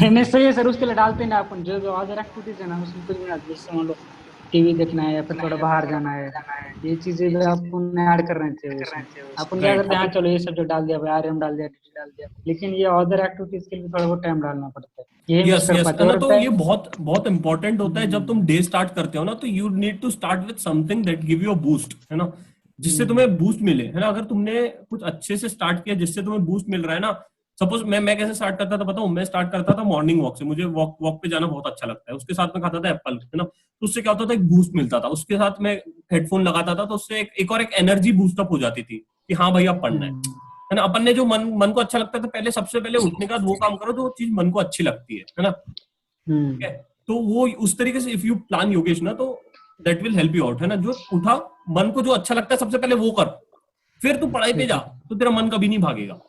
नहीं सही है सर, उसके लिए डालते हैं ना अपन, जो अदर एक्टिविटीज है ना उसमें कुछ भी डालते हैं, जैसे मान लो टीवी देखना है या फिर थोड़ा बाहर जाना है, ये चीजें भी अपन ऐड करना चाहिए उसमें। अपन क्या करते हैं, हाँ चलो ये सब्जेक्ट डाल दिया भाई, आरएम डाल दिया, डीटी डाल दिया, लेकिन ये अदर एक्टिविटीज के लिए थोड़ा बहुत टाइम डालना पड़ता है, यही मिस कर पाते हैं। तो ये बहुत बहुत इंपॉर्टेंट होता है जब तुम डे स्टार्ट करते हो ना, तो you need to start with something that give you a boost, है ना, जिससे तुम्हें बूस्ट मिले, है ना। अगर तुमने कुछ अच्छे से स्टार्ट किया जिससे तुम्हें बूस्ट मिल रहा है ना, सपोज मैं कैसे स्टार्ट करता था बताऊं, मैं स्टार्ट करता था मॉर्निंग वॉक से, मुझे वॉक पे जाना बहुत अच्छा लगता है, उसके साथ में खाता था एप्पल, है ना। तो उससे क्या होता था, एक बूस्ट मिलता था, उसके साथ में हेडफोन लगाता था, तो उससे एक और एक एनर्जी बूस्ट अप हो जाती थी कि हाँ भाई अब पढ़ना है ना। अपन ने जो मन को अच्छा लगता था, पहले सबसे पहले उठने का वो काम करो जो चीज मन को अच्छी लगती है ना। तो वो उस तरीके से इफ यू प्लान योगेश ना, तो that will help you out, है ना। जो उठा मन को जो अच्छा लगता है सबसे पहले वो कर, फिर तू पढ़ाई पे जा, तो तेरा मन कभी नहीं भागेगा।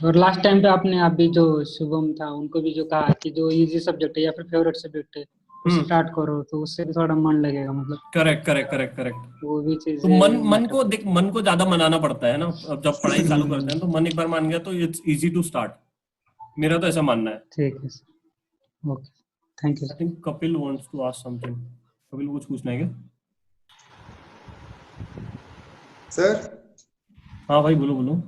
और लास्ट टाइम पे आपने अभी जो शुभम था उनको भी जो कहा कि जो इजी सब्जेक्ट है या फिर फेवरेट सब्जेक्ट है स्टार्ट करो, तो उससे भी थोड़ा मन लगेगा, मतलब करेक्ट। वो भी चीज तो मन को ज्यादा मनाना पड़ता है ना। अब जब पढ़ाई चालू करते हैं तो मन एक बार मान गया तो इट्स इजी टू स्टार्ट, मेरा तो ऐसा मानना है। ठीक है, okay, thank you. I think Kapil wants to ask something. Kapil कुछ पूछना है क्या? सर। हाँ भाई बोलो।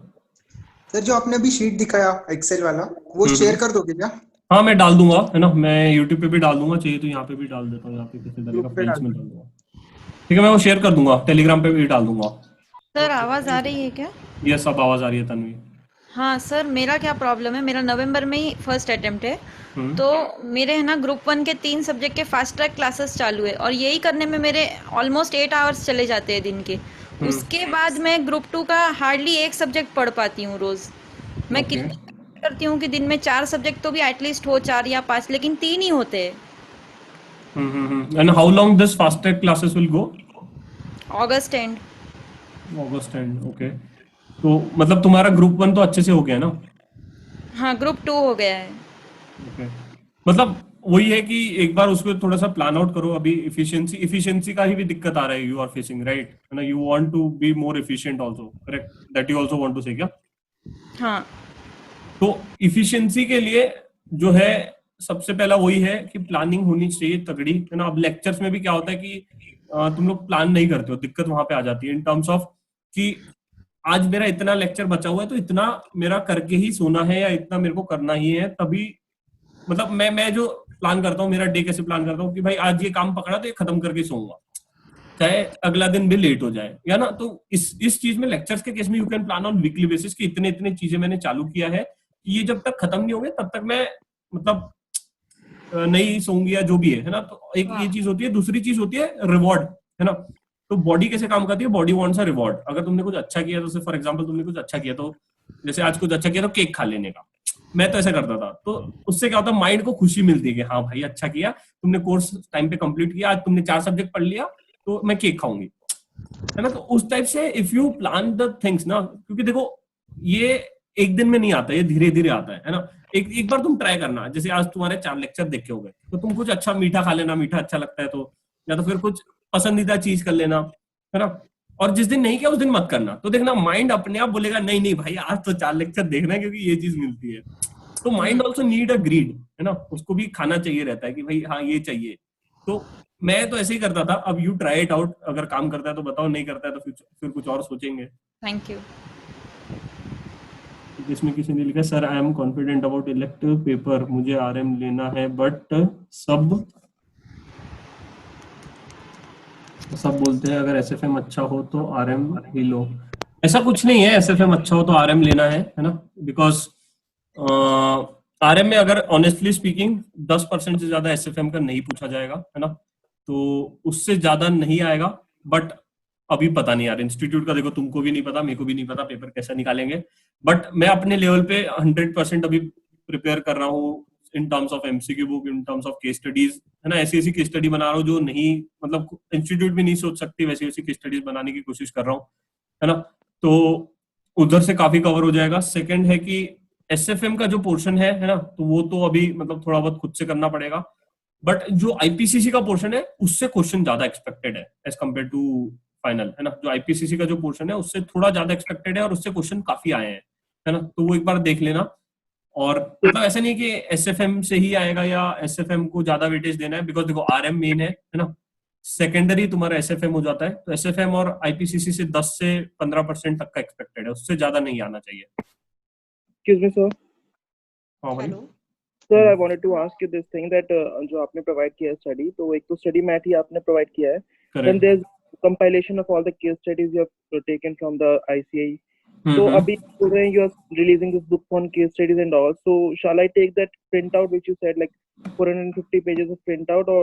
सर जो आपने अभी शीट दिखाया एक्सेल वाला, वो शेयर कर दोगे क्या? हाँ मैं डाल दूंगा, है ना, मैं YouTube पे भी डाल दूंगा, चाहिए तो यहाँ पे भी डाल देता हूँ, यहाँ पे किसी तरह का फाइल्स में डाल दूंगा, ठीक है। मैं वो शेयर कर दूंगा, टेलीग्राम पे भी डाल दूंगा। सर आवाज आ रही है क्या? यस, अब आवाज आ रही है तन्वी। हाँ सर, मेरा क्या प्रॉब्लम है, मेरा नवंबर में ही फर्स्ट अटेम्प्ट है, तो मेरे है ना ग्रुप 1 के 3 सब्जेक्ट के फास्ट ट्रैक क्लासेस चालू है, और यही करने में मेरे ऑलमोस्ट 8 आवर्स चले जाते हैं दिन के। उसके बाद मैं ग्रुप 2 का हार्डली एक सब्जेक्ट पढ़ पाती हूँ रोज। मैं करती हूँ कि दिन में 4 सब्जेक्ट तो भी एटलीस्ट हो, 4 या 5, लेकिन 3 ही होते हैं। And how long this fast track classes will go? August and. August end, okay. तो मतलब तुम्हारा ग्रुप 1 तो अच्छे से हो गया ना? हाँ, ग्रुप 2 हो गया है। Okay. मतलब वही है कि एक बार उसको थोड़ा सा प्लान आउट करो। अभी इफिशिएंसी का ही भी दिक्कत आ रहा है, यू आर फेसिंग, राइट? है ना? You want to be more efficient also, correct? That you also want to say, क्या? हाँ। तो इफिशिएंसी के लिए जो है सबसे पहला वही है कि प्लानिंग होनी चाहिए तगड़ी, है ना? अब लेक्चर्स में भी क्या होता है कि तुम लोग प्लान नहीं करते हो, दिक्कत वहां पे आ जाती है इन टर्म्स ऑफ कि आज मेरा इतना लेक्चर बचा हुआ है तो इतना मेरा करके ही सोना है या इतना मेरे को करना ही है, तभी मतलब मैं जो प्लान करता हूँ, मेरा डे कैसे प्लान करता हूँ कि भाई आज ये काम पकड़ा तो ये खत्म करके सोऊंगा, चाहे अगला दिन भी लेट हो जाए, या ना? तो इस चीज में लेक्चर्स के केस में you can plan on weekly basis कि इतने इतने चीजें मैंने चालू किया है, ये जब तक खत्म नहीं होंगे तब तक मैं मतलब नहीं सोऊंगी या जो भी है ना? तो एक ये चीज होती है। दूसरी चीज होती है रिवॉर्ड, है ना? तो बॉडी कैसे काम करती है? Body wants a reward. अगर तुमने कुछ अच्छा किया, तो फॉर एग्जांपल तुमने कुछ अच्छा किया, तो जैसे आज कुछ अच्छा किया तो केक खा लेने का, मैं तो ऐसा करता था। तो उससे क्या होता है, माइंड को खुशी मिलती है कि हाँ भाई अच्छा किया, तुमने कोर्स टाइम पे कंप्लीट किया, आज तुमने 4 सब्जेक्ट पढ़ लिया तो मैं केक खाऊंगी, है ना? तो उस टाइप से if you plan the things ना, क्योंकि देखो ये एक दिन में नहीं आता, ये धीरे धीरे आता है ना? एक बार तुम ट्राई करना, जैसे आज तुम्हारे 4 लेक्चर देखे हो गए, तो तुम कुछ अच्छा मीठा खा लेना, मीठा अच्छा लगता है तो, या तो फिर कुछ पसंदीदा चीज कर लेना, है ना? और जिस दिन नहीं किया उस दिन मत करना, तो देखना माइंड अपने आप बोलेगा नहीं नहीं भाई आज तो 4 लेक्चर देखना है क्योंकि ये चीज मिलती है। तो mind also need a greed, है ना? उसको भी खाना चाहिए रहता है कि भाई हाँ ये चाहिए। तो मैं तो ऐसे ही करता था। अब यू ट्राई इट आउट, अगर काम करता है तो बताओ, नहीं करता है तो फिर कुछ और सोचेंगे। Thank you. इसमें किसी ने लिखा sir I am confident about elective paper, मुझे आरएम लेना है बट सब बोलते हैं अगर एसएफएम अच्छा हो तो आरएम ही लो। ऐसा कुछ नहीं है, एसएफएम अच्छा हो तो आरएम लेना है ना? बिकॉज आरएम में अगर ऑनेस्टली स्पीकिंग 10% से ज्यादा एसएफएम का नहीं पूछा जाएगा, है ना? तो उससे ज्यादा नहीं आएगा। बट अभी पता नहीं यार, इंस्टीट्यूट का देखो, तुमको भी नहीं पता, मेरे को भी नहीं पता पेपर कैसा निकालेंगे। बट मैं अपने लेवल पे 100% अभी प्रिपेयर कर रहा हूँ इन terms of MCQ book, in terms of case studies, है ना? ऐसी केस स्टडी बना रहा हूँ जो नहीं, मतलब इंस्टीट्यूट भी नहीं सोच सकती, वैसी केस स्टडीज बनाने की कोशिश कर रहा हूँ, है ना? तो उधर से काफी कवर हो जाएगा। सेकंड है कि एसएफएम का जो पोर्शन है ना, तो वो तो अभी मतलब थोड़ा बहुत खुद से करना पड़ेगा। बट जो आईपीसीसी का पोर्शन है उससे क्वेश्चन ज्यादा एक्सपेक्टेड है एज कम्पेयर टू फाइनल, है ना? जो आईपीसीसी का जो पोर्शन है उससे थोड़ा ज्यादा एक्सपेक्टेड है और उससे क्वेश्चन काफी आए हैं, है ना? तो वो एक बार देख लेना। और मतलब ऐसा नहीं कि एसएफएम से ही आएगा या एसएफएम को ज्यादा वेटेज देना है, बिकॉज देखो आरएम मेन है ना? सेकेंडरी तुम्हारा एसएफएम हो जाता है, तो एसएफएम और आईपीसीसी से 10 से 15% तक का एक्सपेक्टेड है, उससे ज्यादा नहीं आना चाहिए। Excuse me, sir. हाँ भाई। Sir, I wanted to ask you this thing that जो आपने प्रोवाइड किया है स्टडी, तो एक तो स्टडी मैट ही आपने प्रोवाइड किया है, then there's compilation of all the case studies you have taken from the ICAE. So अभी बोल रहे हैं you are releasing this book on case studies and all. So shall I take that printout which you said like 450 pages of printout or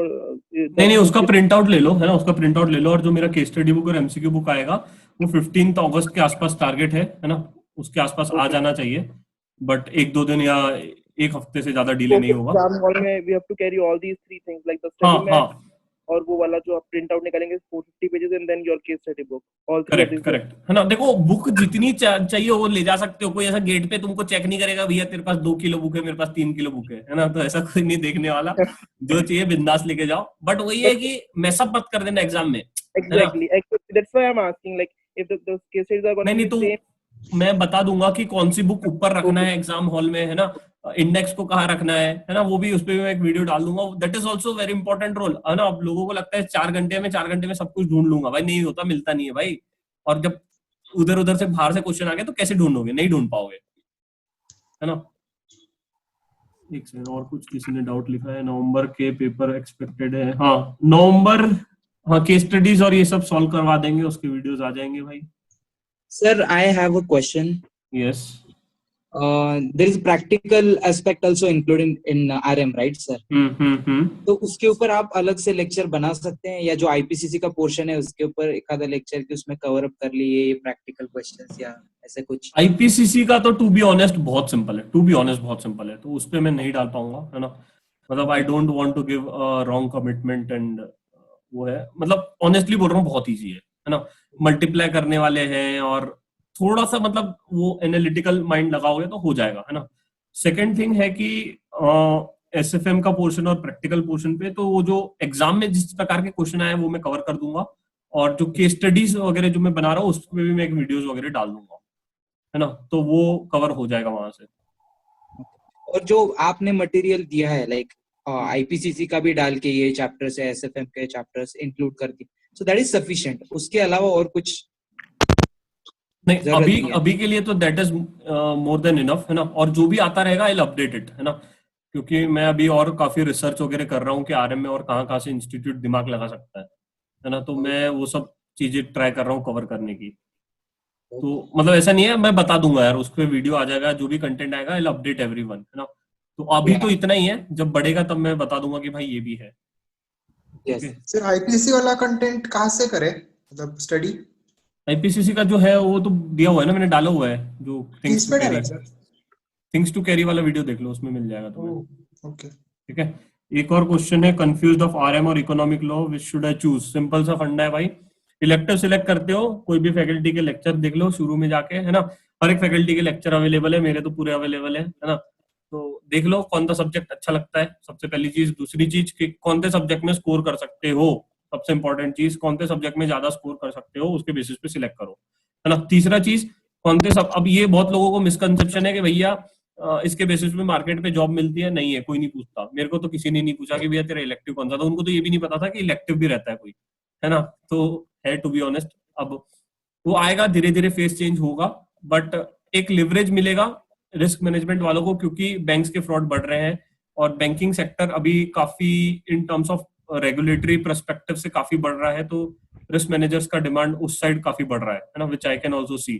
नहीं उसका print out ले लो, है ना? उसका प्रिंट आउट ले लो। और जो मेरा केस स्टडी बुक और एमसीक्यू बुक आएगा वो 15 अगस्त के आसपास टारगेट है ना? उसके आसपास आ जाना चाहिए। बट 1-2 दिन या एक हफ्ते से ज्यादा डिले नहीं होगा। एग्जाम हॉल में we have to carry all these 3 things like the study mat और वो वाला जो आप प्रिंट आउट निकालेंगे 450 pages and then your case study book, all correct, है ना? देखो बुक जितनी चाहिए वो ले जा सकते हो, कोई ऐसा गेट पे तुमको चेक नहीं करेगा भैया तेरे पास 2 किलो बुक है, मेरे पास 3 किलो बुक है ना? तो ऐसा कोई नहीं देखने वाला। जो चाहिए बिंदास लेके जाओ, बट वही है कि मैसअप मत कर देना एग्जाम में। Exactly, that's why I am asking like if the case studies are going to be same. मैं बता दूंगा कि कौन सी बुक ऊपर रखना है एग्जाम हॉल में, है ना? इंडेक्स को कहाँ रखना है ना? वो भी उस पर मैं एक वीडियो डाल दूंगा। That is also very important role, है ना? अब लोगों को लगता है 4 घंटे में सब कुछ ढूंढ लूंगा। भाई नहीं होता, मिलता नहीं है भाई। और जब उधर से बाहर से क्वेश्चन आ गए तो कैसे ढूंढोगे? नहीं ढूंढ पाओगे, है ना? एक सेकंड, और कुछ किसी ने डाउट लिखा है। नवंबर के पेपर एक्सपेक्टेड है। हाँ नवंबर, हाँ केस स्टडीज और ये सब सॉल्व करवा देंगे, उसके वीडियोस आ जाएंगे भाई। Sir, I have a question. Yes. there is practical aspect also included in RM, right sir? तो उसके ऊपर आप अलग से लेक्चर बना सकते हैं, या जो IPCC का पोर्शन है उसके ऊपर एक आधा लेक्चर कि उसमें कवर अप कर लिए ये प्रैक्टिकल क्वेश्चंस या ऐसे कुछ? IPCC का तो टू बी ऑनेस्ट बहुत सिंपल है, तो उस पे मैं नहीं डाल पाऊंगा, है ना। मतलब I don't want to give wrong commitment and वो है, मतलब ऑनेस्टली बोल रहा हूँ बहुत इजी है ना। मल्टीप्लाई करने वाले हैं और थोड़ा सा मतलब वो एनालिटिकल माइंड लगाओगे तो हो जाएगा, है ना। सेकंड थिंग है कि SFM का पोर्शन और प्रैक्टिकल पोर्शन पे तो वो जो एग्जाम में जिस प्रकार के क्वेश्चन आए वो मैं कवर कर दूंगा, और जो केस स्टडीज वगैरह जो मैं बना रहा हूँ उस पे भी मैं एक वीडियोस वगैरह डाल दूंगा, है ना, तो वो कवर हो जाएगा वहां से। और जो आपने मटेरियल दिया है लाइक IPCC का भी डाल के ये चैप्टर्स है, SFM के चैप्टर्स इंक्लूड कर दी, सो दैट इज सफिशिएंट, उसके अलावा और कुछ नहीं? अभी के लिए तो that is more than enough, है ना। और जो भी आता रहेगा आई विल अपडेट इट, है ना, क्योंकि मैं अभी और काफी रिसर्च वगैरह कर रहा हूँ कि RM में और कहाँ से इंस्टीट्यूट दिमाग लगा सकता है ना, तो मैं वो सब चीजें ट्राई कर रहा हूँ कवर करने की। तो मतलब ऐसा नहीं है, मैं बता दूंगा यार, उस पर वीडियो आ जाएगा, जो भी कंटेंट आएगा आई विल अपडेट एवरीवन, है ना। तो अभी तो इतना ही है, जब बढ़ेगा तब मैं बता दूंगा कि भाई ये भी है। सर IPCC वाला कंटेंट कहाँ से करें, मतलब स्टडी? IPCC का जो है वो तो दिया हुआ है ना, मैंने डाला हुआ है, जो थिंग्स टू कैरी वाला वीडियो देख लो, उसमें मिल जाएगा तुम्हें। ओके, ठीक है। एक और क्वेश्चन है, कंफ्यूज्ड ऑफ RM और economic law, which should I choose? Simple सा फंडा है भाई, इलेक्टिव सिलेक्ट करते हो, कोई भी फैकल्टी के लेक्चर देख लो शुरू में जाके, है ना। हर एक फैकल्टी के लेक्चर अवेलेबल है, मेरे तो पूरे अवेलेबल है ना। तो देख लो कौन सा सब्जेक्ट अच्छा लगता है, सबसे पहली चीज। दूसरी चीज कि कौन से सब्जेक्ट में स्कोर कर सकते हो, सबसे इंपॉर्टेंट चीज, कौन से सब्जेक्ट में ज्यादा स्कोर कर सकते हो उसके बेसिस पे सिलेक्ट करो, है ना। तीसरा चीज, कौन से सब, अब ये बहुत लोगों को मिसकंसेप्शन है कि भैया इसके बेसिस पे मार्केट पे जॉब मिलती है, नहीं है, कोई नहीं पूछता। मेरे को तो किसी ने नहीं पूछा कि भैया तेरा इलेक्टिव कौन सा था, उनको तो ये भी नहीं पता था कि इलेक्टिव भी रहता है कोई, है ना। तो है टू बी ऑनेस्ट, अब वो आएगा, धीरे धीरे फेस चेंज होगा, बट एक लिवरेज मिलेगा रिस्क मैनेजमेंट वालों को, क्योंकि बैंक्स के फ्रॉड बढ़ रहे हैं और बैंकिंग सेक्टर अभी काफी इन टर्म्स ऑफ रेगुलेटरी पर्सपेक्टिव से काफी बढ़ रहा है, तो रिस्क मैनेजर्स का डिमांड उस साइड काफी बढ़ रहा है ना, विच आई कैन ऑल्सो सी।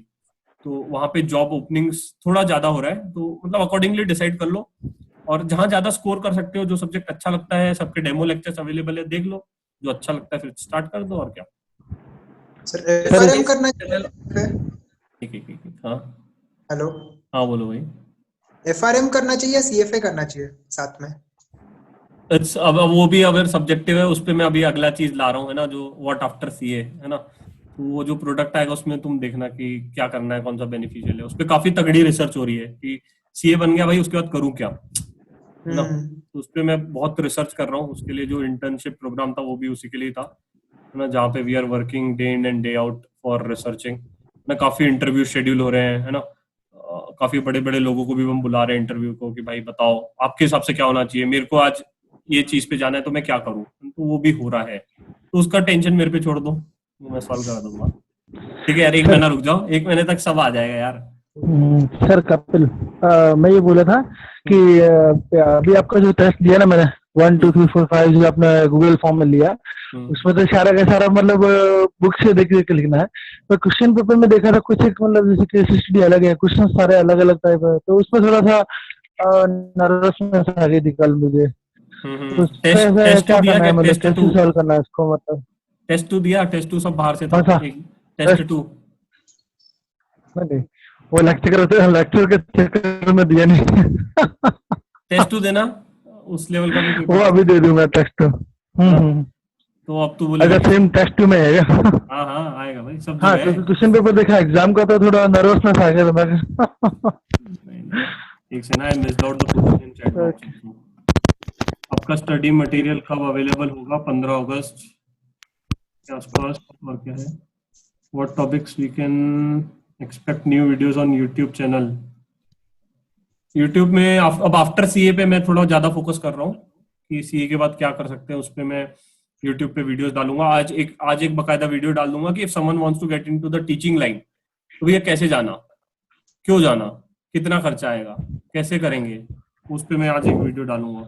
तो वहां पे जॉब ओपनिंग्स थोड़ा ज्यादा हो रहा है, तो मतलब अकॉर्डिंगली डिसाइड कर लो, और जहां ज्यादा स्कोर कर सकते हो, जो सब्जेक्ट अच्छा लगता है, सबके डेमो लेक्चर्स अवेलेबल है, देख लो, जो अच्छा लगता है फिर स्टार्ट कर दो, और क्या। सर FRM करना चाहिए? ठीक, हाँ हेलो, हाँ बोलो भाई। FRM करना चाहिए, CFA करना चाहिए साथ में? अब वो भी अगर सब्जेक्टिव है, उस पे मैं अभी अगला चीज ला रहा हूँ, है ना, जो व्हाट आफ्टर CA, है ना। तो वो जो प्रोडक्ट आएगा उसमें तुम देखना कि क्या करना है, कौन सा बेनिफिशियल है, उस पे काफी तगड़ी रिसर्च हो रही है कि CA बन गया भाई, उसके बाद करूँ क्या, है ना। तो उस पे मैं बहुत रिसर्च कर रहा हूँ, उसके लिए जो इंटर्नशिप प्रोग्राम था वो भी उसी के लिए था, है ना, जहाँ पे we are working day in and day out for researching ना। काफी इंटरव्यू शेड्यूल हो रहे हैं, है ना। काफी बड़े बड़े लोगों को भी हम बुला रहे हैं इंटरव्यू को कि भाई बताओ आपके हिसाब से क्या होना चाहिए, मेरे को आज ये चीज पे जाना है तो मैं क्या करूं, तो वो भी हो रहा है, तो उसका टेंशन मेरे पे छोड़ दो, मैं सॉल्व करा दूंगा। ठीक है यार, 1 महीना रुक जाओ, 1 महीने तक सब आ जाएगा यार। सर कपिल, मैं ये बोला था कि अभी आपका जो टेस्ट दिया ना मैंने 1 2 3 4 5 जो आपने गूगल फॉर्म में लिया, उसमें तो सारा का सारा मतलब बुक से देख के लिखना है, पर क्वेश्चन पेपर में देखा था कुछ एक मतलब जैसे केस स्टडी अलग है, क्वेश्चन सारे अलग अलग टाइप है, तो उसमें थोड़ा सा नर्वसनेस आ गई थी कल मुझे। तो टेस्ट क्या दिया करना है, क्या? मतलब कैसे सॉल्व करना है इसको, मतलब टेस्ट 2 दिया? टेस्ट 2 सब बाहर से था, टेस्ट 2 नहीं, वो लेक्चर के चक्कर में दिया नहीं। टेस्ट 2 देना, उस लेवल का भी वो अभी दे दूंगा टेस्ट 2। तो अब तू बोले अगर सेम टेस्ट में है। हाँ आएगा भाई सब। हाँ, क्योंकि क्वेश्चन पेपर देखा एग्जाम का तो थोड़ा नर्वसनेस आ गया था। एक से ना, I missed out the question chat box. आपका स्टडी मटेरियल कब अवेलेबल होगा? 15 अगस्त के आसपास। और क्या है, what topics we can expect new videos on YouTube channel? YouTube में अब आफ्टर CA पे मैं थोड़ा ज्यादा फोकस कर रहा हूँ कि CA के बाद क्या कर सकते हैं, उस पे मैं यूट्यूब पे वीडियोस डालूंगा। आज एक बकायदा वीडियो डाल दूंगा कि if someone wants to get into the teaching line, तो भैया कैसे जाना, क्यों जाना, कितना खर्चा आएगा, कैसे करेंगे, उस पे मैं आज एक वीडियो डालूंगा।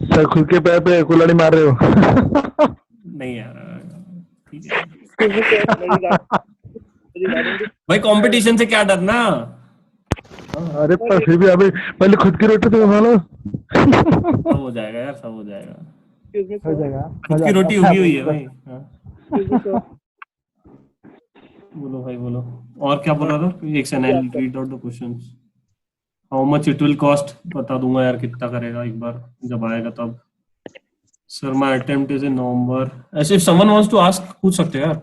सर खुद के पैर पे कुल्हाड़ी मार रहे हो। नहीं यार, ठीक है भाई, कंपटीशन से क्या डरना। अरे पर फिर भी अभी पहले खुद की रोटी तो बना लो। सब हो जाएगा यार, सब हो जाएगा, Excuse me, हो sir. जाएगा, खुद मजा की आता रोटी है। उगी हुई है भाई। हाँ, Excuse me, sir. बोलो भाई बोलो, और क्या बोल रहा था? एक second, I will read out the questions. How much it will cost, बता दूंगा यार कितना करेगा एक बार जब आएगा तब। Sir my attempt is in November, ऐसे if someone wants to ask पूछ सकते हैं यार,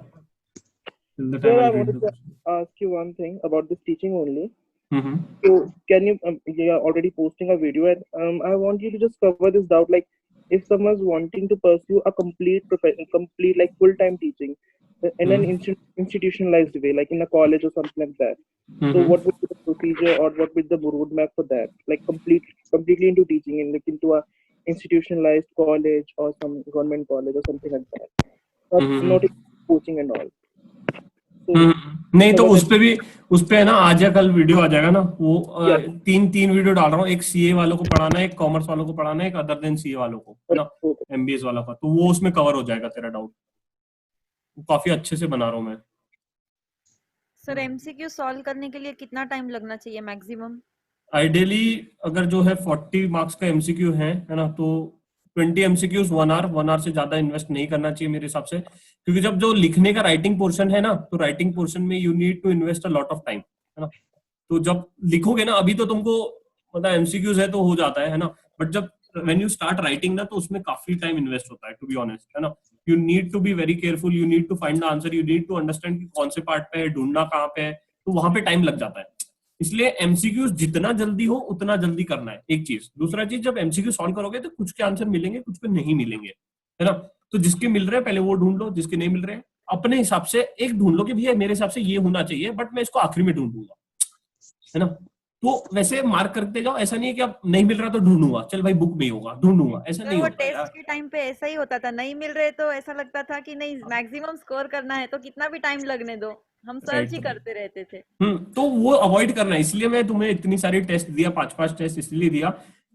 till the Sir, time I I'll read wanted the to question. ask you one thing about this teaching only. Mm-hmm. So, can you? You are already posting a video, and I want you to just cover this doubt. Like, if someone's wanting to pursue a complete like full-time teaching in an institutionalized way, like in a college or something like that. So, what would be the procedure, or what would be the roadmap for that? Like, completely into teaching, and like into a institutionalized college or some government college or something like that. Not coaching and all. So, नहीं तो cover उस that. पे भी, उस पे है ना आज या कल वीडियो आ जाएगा ना वो। Yeah. तीन वीडियो डाल रहा हूँ, एक सीए वालों को पढ़ाना है, एक कॉमर्स वालों को पढ़ाना है, एक अदर देन सीए वालों को, है ना, Okay. एमबीएस वाला का, तो वो उसमें कवर हो जाएगा तेरा डाउट। काफी अच्छे से बना रहा हूँ मैं। सर एमसीक्यू सॉल्व करने के लिए कितना टाइम लगना चाहिए मैक्सिमम? आइडियली अगर जो है 40 मार्क्स का एमसीक्यू है ना, तो 20 एमसीक्यूज 1 आवर से ज्यादा इन्वेस्ट नहीं करना चाहिए मेरे हिसाब से, क्योंकि जब जो लिखने का राइटिंग पोर्शन है ना, तो राइटिंग पोर्शन में you need to invest a lot of time, है ना। तो जब लिखोगे ना, अभी तो तुमको मतलब एमसीक्यूज है तो हो जाता है ना, बट जब व्हेन यू स्टार्ट राइटिंग ना, तो उसमें काफी टाइम इन्वेस्ट होता है, टू बी ऑनेस्ट, है ना। You need to be very careful, you need to find the answer, you need to understand कि कौन से पार्ट पे है, ढूंढना कहाँ पे है, तो वहां पे टाइम लग जाता है। इसलिए एमसीक्यूज जितना जल्दी हो उतना जल्दी करना है, एक चीज। दूसरा चीज, जब एमसीक्यू सॉल्व करोगे तो कुछ के आंसर मिलेंगे, कुछ के नहीं मिलेंगे, है ना। तो जिसके मिल रहे हैं पहले वो ढूंढ लो, जिसके नहीं मिल रहे हैं अपने हिसाब से एक ढूंढ लो कि भैया मेरे हिसाब से ये होना चाहिए, बट मैं इसको आखिरी में ढूंढूंगा, है ना। तो वैसे मार्क करते जाओ, ऐसा नहीं है कि अब नहीं मिल रहा तो ढूंढूंगा, चल भाई बुक में ही होगा, ढूंढूंगा, ऐसा सर नहीं वो होता यार। टेस्ट के टाइम पे ऐसा ही होता था, नहीं मिल रहे तो ऐसा लगता था कि नहीं मैक्सिमम स्कोर करना है तो कितना भी टाइम लगने दो, हम सर्च ही करते रहते थे। तो वो अवॉइड करना है, इसलिए मैं तुम्हें इतनी सारी टेस्ट दिया, 5 टेस्ट इसलिए दिया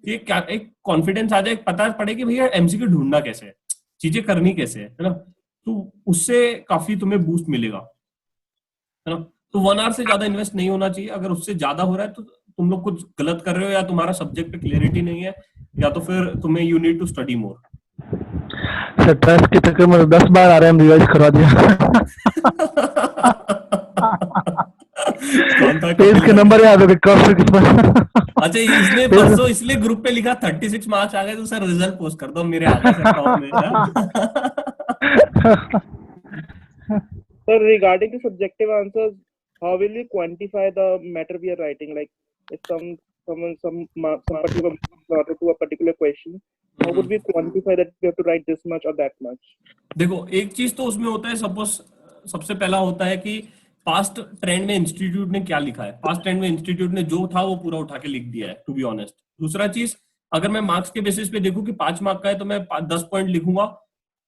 कि क्या एक कॉन्फिडेंस आ जाए, पता पड़े कि भैया एमसीक्यू ढूंढना कैसे है, चीजें करनी कैसे है ना। तो उससे काफी तुम्हें बूस्ट मिलेगा, है ना। तो 1 आवर से ज्यादा इन्वेस्ट नहीं होना चाहिए, अगर उससे ज्यादा हो रहा है तो तुम लोग कुछ गलत कर रहे हो, या तुम्हारा सब्जेक्ट पे क्लियरिटी नहीं है, या तो फिर तुम्हें you need to study more. Sir test के चक्कर में 10 बार आरएम रिवाइज करवा दिया। कौन था पेज के नंबर याद हो गए, कब किस पर। अच्छा, इसने परसों इसलिए ग्रुप पे लिखा 36 मार्क्स आ गए, तो सर रिजल्ट पोस्ट कर दो, मेरे आ गए सर टॉप में। Sir, regarding the subjective answers, how will you quantify the matter we are writing? Like, if some particular answer to a particular question, how would we quantify that we have to write this much or that much? देखो, एक चीज तो उसमें होता है, suppose सबसे पहला होता है कि पास्ट ट्रेंड में इंस्टीट्यूट ने क्या लिखा है, पास्ट ट्रेंड में इंस्टीट्यूट ने जो था वो पूरा उठा के लिख दिया है, टू बी ऑनेस्ट। दूसरा चीज, अगर मैं मार्क्स के बेसिस पे देखूं कि 5 मार्क का है तो मैं 10 पॉइंट लिखूंगा,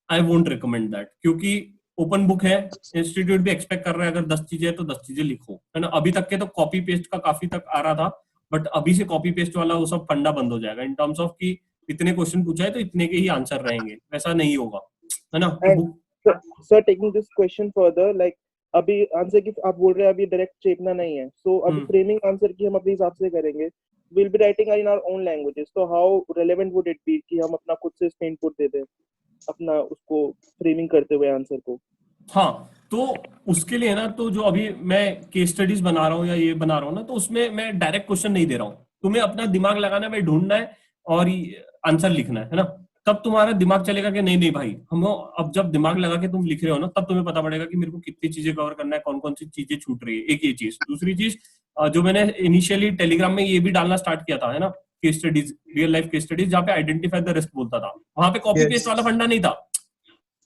आई वोंट रिकमेंड दैट, क्योंकि ओपन बुक है, इंस्टीट्यूट भी एक्सपेक्ट कर रहा है अगर 10 चीजें है तो 10 चीजें लिखो, है ना। अभी तक के तो कॉपी पेस्ट का काफी तक आ रहा था, बट अभी से कॉपी पेस्ट वाला वो सब फंडा बंद हो जाएगा, इन टर्म्स ऑफ कि इतने क्वेश्चन पूछा है तो इतने के ही आंसर रहेंगे, वैसा नहीं होगा, है ना। Sir, taking this question further, like अभी आंसर की आप बोल रहे हैं अभी डायरेक्ट चेपना नहीं है, so अभी फ्रेमिंग आंसर की हम अपने हिसाब से करेंगे, we'll be writing in our own languages, so how relevant would it be कि हम अपना खुद से इसमें इनपुट दे दें अपना उसको फ्रेमिंग करते हुए आंसर को। हाँ, तो उसके लिए ना, तो जो अभी मैं केस स्टडीज बना रहा हूँ या ये बना रहा हूँ ना, तो उसमें मैं डायरेक्ट क्वेश्चन नहीं दे रहा हूँ, तुम्हें अपना दिमाग लगाना है, भाई ढूंढना है और आंसर लिखना है ना। तब तुम्हारा दिमाग चलेगा कि नहीं नहीं भाई, हम अब जब दिमाग लगा के तुम लिख रहे हो ना, तब तुम्हें पता पड़ेगा कि मेरे को कितनी चीजें कवर करना है, कौन कौन सी चीजें छूट रही है, एक ये चीज। दूसरी चीज, जो मैंने इनिशियली टेलीग्राम में ये भी डालना स्टार्ट किया था, है ना, case studies, real life case studies, जहाँ पे आइडेंटिफाई द रिस्क बोलता था, वहां पे कॉपी पेस्ट वाला फंडा नहीं था,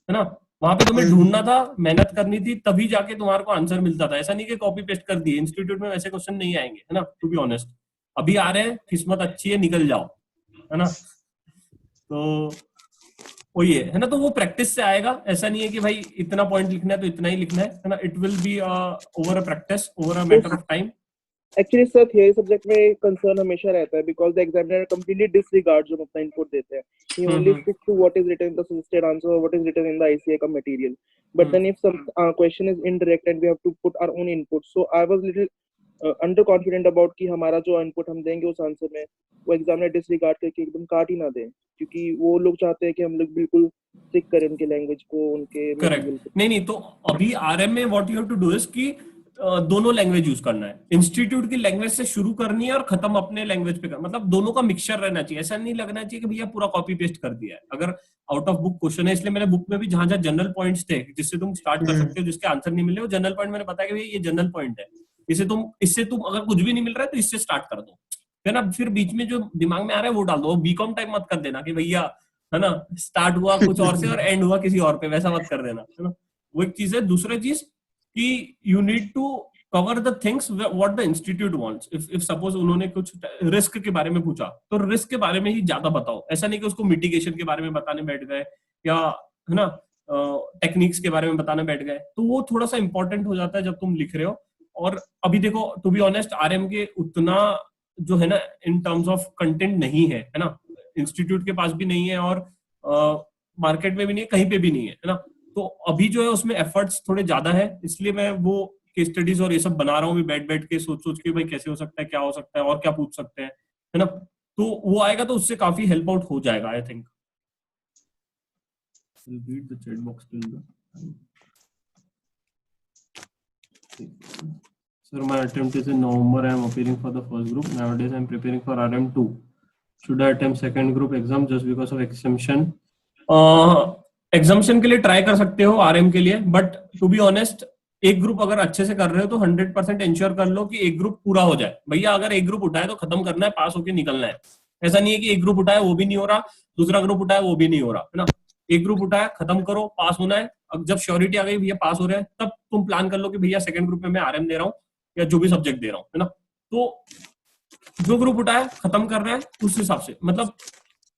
है ना। वहां पे तुम्हें ढूंढना था, मेहनत करनी थी, तभी जाके तुम्हारे को आंसर मिलता था, ऐसा नहीं कि कॉपी पेस्ट कर दिए। इंस्टीट्यूट में वैसे क्वेश्चन नहीं आएंगे, है ना, टू बी ऑनेस्ट। अभी आ रहे हैं, किस्मत अच्छी है, निकल जाओ, है ना। तो वही है ना, तो वो प्रैक्टिस से आएगा, ऐसा नहीं है कि भाई इतना पॉइंट लिखना है तो इतना ही लिखना है ना। It will be over a practice, over a matter of time. Actually sir theory subject में कंसर्न हमेशा रहता है because the examiner completely disregard जो अपना इनपुट देते हैं, he only stick to what is written in the suggested answer और what is written in the ICA का material, but then if some question is indirect and we have to put our own input, so I was little under confident about कि हमारा जो input हम देंगे उस answer में वो examiner disregard करके एकदम काट ही ना दे, क्योंकि वो लोग चाहते हैं कि हम लोग बिल्कुल स्टिक करें उनके लैंग्वेज को, उनके करेक्ट। नहीं तो अभी आरएम में what you have to do is कि दोनों लैंग्वेज यूज करना है। इंस्टीट्यूट की लैंग्वेज से शुरू करनी है और खत्म अपने लैंग्वेज पे करना, मतलब दोनों का मिक्सचर रहना चाहिए। ऐसा नहीं लगना चाहिए कि भैया पूरा कॉपी पेस्ट कर दिया है। अगर आउट ऑफ बुक क्वेश्चन है, इसलिए मैंने बुक में भी जहां जहां जनरल पॉइंट्स थे जिससे तुम स्टार्ट कर सकते हो, जिसके आंसर नहीं मिले, वो जनरल पॉइंट मैंने बताया कि भैया ये जनरल पॉइंट है, इससे तुम अगर कुछ भी नहीं मिल रहा है तो इससे स्टार्ट कर दो, है ना। फिर बीच में जो दिमाग में आ रहा है वो डाल दो। बीकॉम टाइप मत कर देना कि भैया, है ना, स्टार्ट हुआ कुछ और से और एंड हुआ किसी और पे, वैसा मत कर देना, है ना। वो एक चीज है। दूसरा चीज कि you need to cover the things what the institute wants. If suppose उन्होंने कुछ रिस्क के बारे में पूछा तो रिस्क के बारे में ही ज्यादा बताओ। ऐसा नहीं कि उसको मिटिगेशन के बारे में बताने बैठ गए या, है ना, टेक्निक्स के बारे में बताने बैठ गए, तो वो थोड़ा सा इंपॉर्टेंट हो जाता है जब तुम लिख रहे हो। और अभी देखो, टू बी ऑनेस्ट, आरएम के उतना जो है ना इन टर्म्स ऑफ कंटेंट नहीं है, है ना। इंस्टीट्यूट के पास भी नहीं है और मार्केट में भी नहीं है, कहीं पे भी नहीं है, है ना। तो अभी जो है उसमें एफर्ट्स थोड़े ज्यादा है, इसलिए मैं वो केस स्टडीज और ये सब बना रहा हूँ बैठ बैठ के, सोच सोच के भाई कैसे हो सकता है, क्या हो सकता है और क्या पूछ सकते हैं, है ना। तो वो आएगा तो उससे काफी हेल्प आउट हो जाएगा, I think. read the chat box till the Sir, my attempt is in November. I am appearing for the first group. Nowadays, I am preparing for RM2. Should I attempt second group exam just because of exemption? Exemption के लिए try कर सकते हो RM के लिए, but to be honest एक group अगर अच्छे से कर रहे हो तो 100% इंश्योर कर लो कि एक ग्रुप पूरा हो जाए। भैया अगर एक ग्रुप उठाए तो खत्म करना है, पास होके निकलना है। ऐसा नहीं है कि एक ग्रुप उठाए वो भी नहीं हो रहा, दूसरा ग्रुप उठाए वो भी नहीं हो रहा, है ना। एक ग्रुप उठाया, खत्म करो, पास होना है। अब जब श्योरिटी आ गई भैया पास हो रहा है, तब तुम प्लान कर लो कि भैया सेकंड ग्रुप में मैं आरएम दे रहा हूँ या जो भी सब्जेक्ट दे रहा हूँ, है ना। तो जो ग्रुप उठाया खत्म कर रहा है उस हिसाब से, मतलब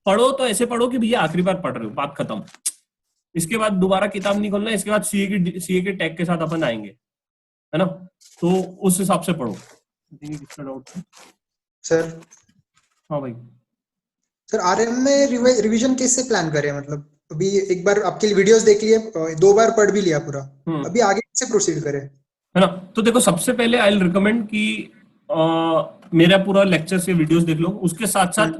पढ़ो तो ऐसे पढ़ो कि भैया आखिरी बार पढ़ रहे हो, बात खत्म। इसके बाद दोबारा किताब नहीं खोलना, इसके बाद सीए के टैग के साथ अपन आएंगे, है ना। तो उस हिसाब से पढ़ो। सर हाँ भाई सर, आरएम में रिवीजन कैसे प्लान करें? मतलब अभी एक बार आपके वीडियोस देख लिए, 2 बार पढ़ भी लिया पूरा, अभी आगे कैसे प्रोसीड करें, है ना। तो देखो, सबसे पहले आई विल रिकमेंड कि मेरा पूरा लेक्चर से वीडियोस देख लो, उसके साथ साथ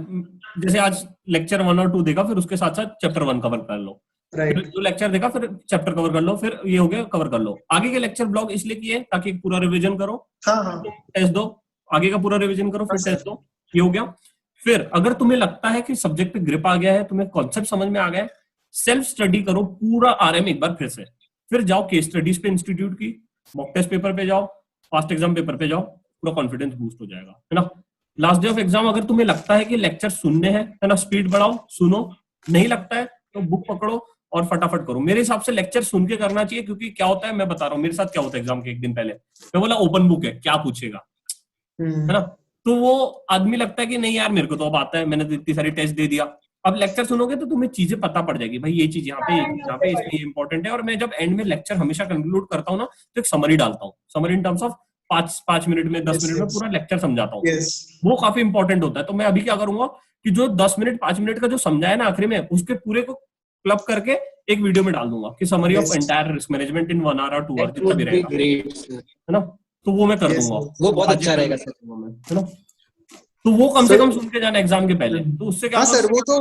जैसे आज लेक्चर 1 और 2 देखा, फिर उसके साथ साथ चैप्टर 1 कवर कर लो। फिर जो लेक्चर देखा फिर चैप्टर कवर कर लो, फिर ये हो गया कवर कर लो। आगे के लेक्चर ब्लॉग इसलिए किए ताकि पूरा रिवीजन करो, टेस्ट दो, आगे का पूरा रिवीजन करो, फिर टेस्ट दो, ये हो गया। फिर अगर तुम्हें लगता है कि सब्जेक्ट पे ग्रिप आ गया है, तुम्हें कॉन्सेप्ट समझ में आ गया है, सेल्फ स्टडी करो पूरा आरएम एक बार फिर से। फिर जाओ केस स्टडीज पे इंस्टीट्यूट की, मॉक टेस्ट पेपर पे जाओ, फास्ट एग्जाम पेपर पे जाओ, पूरा कॉन्फिडेंस बूस्ट हो जाएगा, है ना। लास्ट डे ऑफ एग्जाम अगर तुम्हें लगता है कि लेक्चर सुनने हैं, है ना, स्पीड बढ़ाओ, सुनो। नहीं लगता है तो बुक पकड़ो और फटाफट करो। मेरे हिसाब से लेक्चर सुन के करना चाहिए, क्योंकि क्या होता है मैं बता रहा हूँ, मेरे साथ क्या होता है एग्जाम के एक दिन पहले मैं बोला ओपन बुक है, क्या पूछेगा, है ना। तो वो आदमी लगता है कि नहीं यार मेरे को तो अब आता है, मैंने तो इतनी सारी टेस्ट दे दिया। अब लेक्चर सुनोगे तो तुम्हें चीजें पता पड़ जाएगी, भाई ये चीज यहाँ पे इसमें इंपॉर्टेंट है। और मैं जब एंड में लेक्चर हमेशा कंक्लूड करता हूँ ना, तो एक समरी डालता हूँ, summary in terms of 5 minute में 10 मिनट में पूरा लेक्चर समझाता हूँ। वो काफी इंपॉर्टेंट होता है। तो मैं अभी क्या करूंगा कि जो 10 मिनट 5 मिनट का जो समझाया ना आखिरी में, उसके पूरे को क्लब करके एक वीडियो में डाल दूंगा कि summary of entire risk management in 1 hour 2 hour, जितना भी रहेगा, है ना। तो वो मैं कर दूंगा, वो बहुत अच्छा रहेगा सर, है ना। तो वो कम से कम सुन के जाना एग्जाम के पहले, तो उससे क्या। हाँ सर, वो तो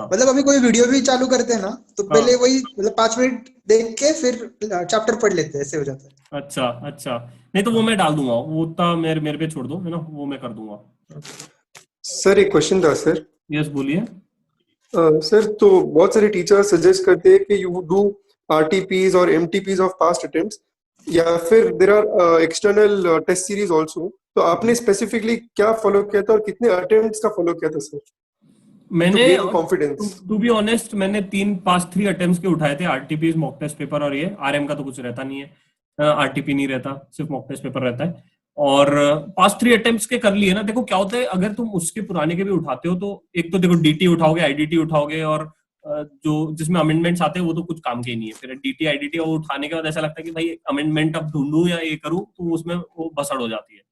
मतलब अभी कोई वीडियो भी चालू करते हैं ना, तो पहले वही मतलब 5 मिनट देख के फिर चैप्टर पढ़ लेते हैं, ऐसे हो जाता है। अच्छा, नहीं तो वो मैं डाल दूंगा, वो उतना मेरे पे छोड़ दो, है ना, वो मैं कर दूंगा। सर एक क्वेश्चन था सर। यस बोलिए। सर तो बहुत सारे टीचर्स सजेस्ट करते हैं कि यू डू आरटीपीज और एमटीपीज ऑफ पास्ट अटेम्प्ट्स, या फिर there are external test series also. तो आपने स्पेसिफिकली क्या फॉलो किया था और कितने अटेम्प्ट्स का फॉलो किया था सर? मैंने कॉन्फिडेंस, टू बी ऑनेस्ट, मैंने 3 अटेम्प्ट्स के उठाए थे, आरटीपीज, मॉक टेस्ट पेपर, और ये आरएम का तो कुछ रहता नहीं है, आरटीपी नहीं रहता, सिर्फ मॉक टेस्ट पेपर रहता है। और पास्ट 3 अटेम्प्ट्स के कर लिए ना। देखो क्या होता है, अगर तुम उसके पुराने के भी उठाते हो तो एक तो देखो डीटी उठाओगे, आईडीटी उठाओगे, और जो जिसमें अमेंडमेंट्स आते हैं वो तो कुछ काम के ही नहीं है। फिर डीटी आईडीटी और उठाने के बाद ऐसा लगता है कि भाई अमेंडमेंट अब ढूंढूं या ये करूं, तो उसमें वो बसड़ हो जाती है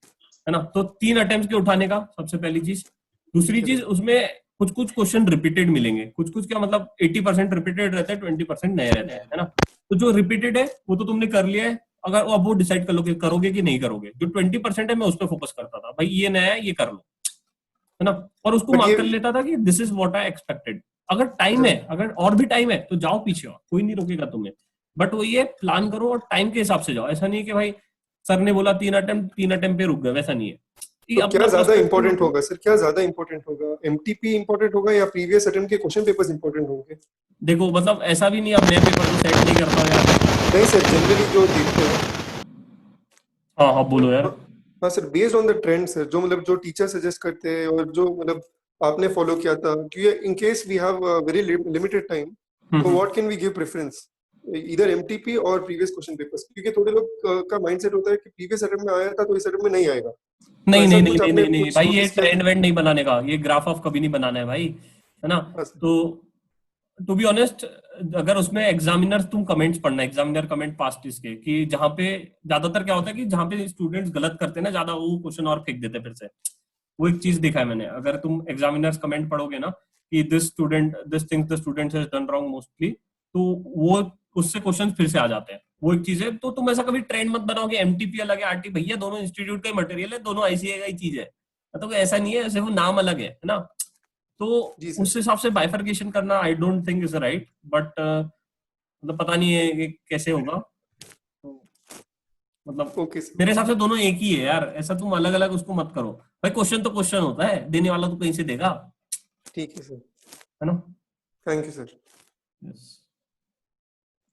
ना। तो 3 अटेम्प्ट्स के उठाने का सबसे पहली चीज। दूसरी चीज, उसमें कुछ क्वेश्चन रिपीटेड मिलेंगे, कुछ क्या मतलब 80% रिपीटेड रहता है, 20% नए रहते हैं, है ना। तो जो रिपीटेड है वो तो तुमने कर लिया है, अगर अब वो डिसाइड कर लो कि करोगे कि नहीं करोगे। जो 20% है मैं उस पर फोकस करता था, भाई ये नया है ये कर लो, है ना, और उसको मार्क कर लेता था कि this is what I expected. अगर टाइम है, अगर और भी टाइम है तो जाओ पीछे, और कोई नहीं रोकेगा तुम्हें, बट वो ये प्लान करो और टाइम के हिसाब से जाओ। ऐसा नहीं है कि भाई सर ने बोला 3 अटेम्प्ट पे रुक गए, वैसा नहीं है। तो क्या ज्यादा इंपॉर्टेंट होगा सर, क्या ज्यादा इंपॉर्टेंट होगा, एमटीपी इंपॉर्टेंट होगा या प्रीवियस अटेम्प्ट के क्वेश्चन पेपर्स इंपॉर्टेंट होंगे? देखो मतलब ऐसा भी नहीं, अब नया पेपर तो सेट नहीं करता यार। नहीं सर, जनरली जो देखते हैं। हाँ बोलो यार। हाँ sir, based on the trend sir, जो मतलब जो टीचर सजेस्ट करते हैं और जो मतलब आपने फॉलो किया था, क्योंकि in case we have very limited time, तो what can we give preference, इधर एमटीपी और प्रीवियस क्वेश्चन पेपर्स? क्योंकि थोड़े लोग का माइंडसेट होता है कि प्रीवियस अटेम्प्ट में आया था तो इस अटेम्प्ट में नहीं आएगा। नहीं भाई, ये ट्रेंड वेंड नहीं बनाने का, ये ग्राफ ऑफ कभी नहीं बनाना है भाई, है ना। तो टू बी ऑनेस्ट, अगर उसमें एग्जामिनर तुम कमेंट्स पढ़ना, एग्जामिनर कमेंट पास्ट इसके, कि जहाँ पे ज्यादातर क्या होता है कि जहाँ पे स्टूडेंट्स गलत करते हैं ना ज्यादा, वो क्वेश्चन और फेंक देते फिर से। वो एक चीज देखा है मैंने, अगर तुम एग्जामिनर्स कमेंट पढ़ोगे ना कि this things the student has done wrong mostly, तो वो उससे क्वेश्चन फिर से आ जाते हैं। वो एक चीज है। तो तुम ऐसा कभी ट्रेंड मत बनाओ कि एमटीपी अलग है आरटी, भैया दोनों इंस्टीट्यूट का ही मटेरियल है, दोनों आईसीए का ही चीज है, तो ऐसा नहीं है, सिर्फ नाम अलग है ना। तो उस हिसाब से बाइफर्केशन करना I don't think is right, but मतलब पता नहीं है कि कैसे होगा। मतलब मेरे हिसाब से दोनों एक ही है यार, ऐसा तुम अलग अलग उसको मत करो भाई। क्वेश्चन तो क्वेश्चन होता है, देने वाला तो कहीं से देगा। ठीक है सर, है ना। Thank you sir.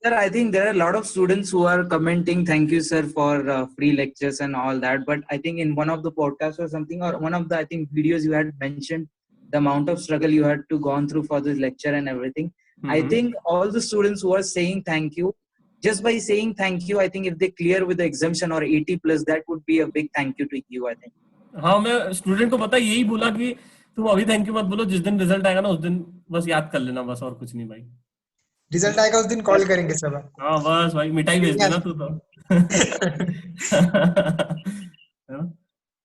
Sir, I think there are a lot of students who are commenting, thank you sir for free lectures and all that. But I think in one of the podcasts or something, or one of the, I think, videos, you had mentioned the amount of struggle you had to gone through for this lecture and everything. I think all the students who are saying thank you, just by saying thank you, I think if they clear with the exemption or 80 plus, that would be a big thank you to you, I think. हाँ, मैं student को पता यही बोला कि तुम अभी thank you मत बोलो, जिस दिन रिजल्ट आएगा ना उस दिन बस याद कर लेना, बस और कुछ नहीं भाई। रिजल्ट आएगा उस दिन कॉल करेंगे सब। हाँ बस भाई, मिठाई भेज देना तू तो।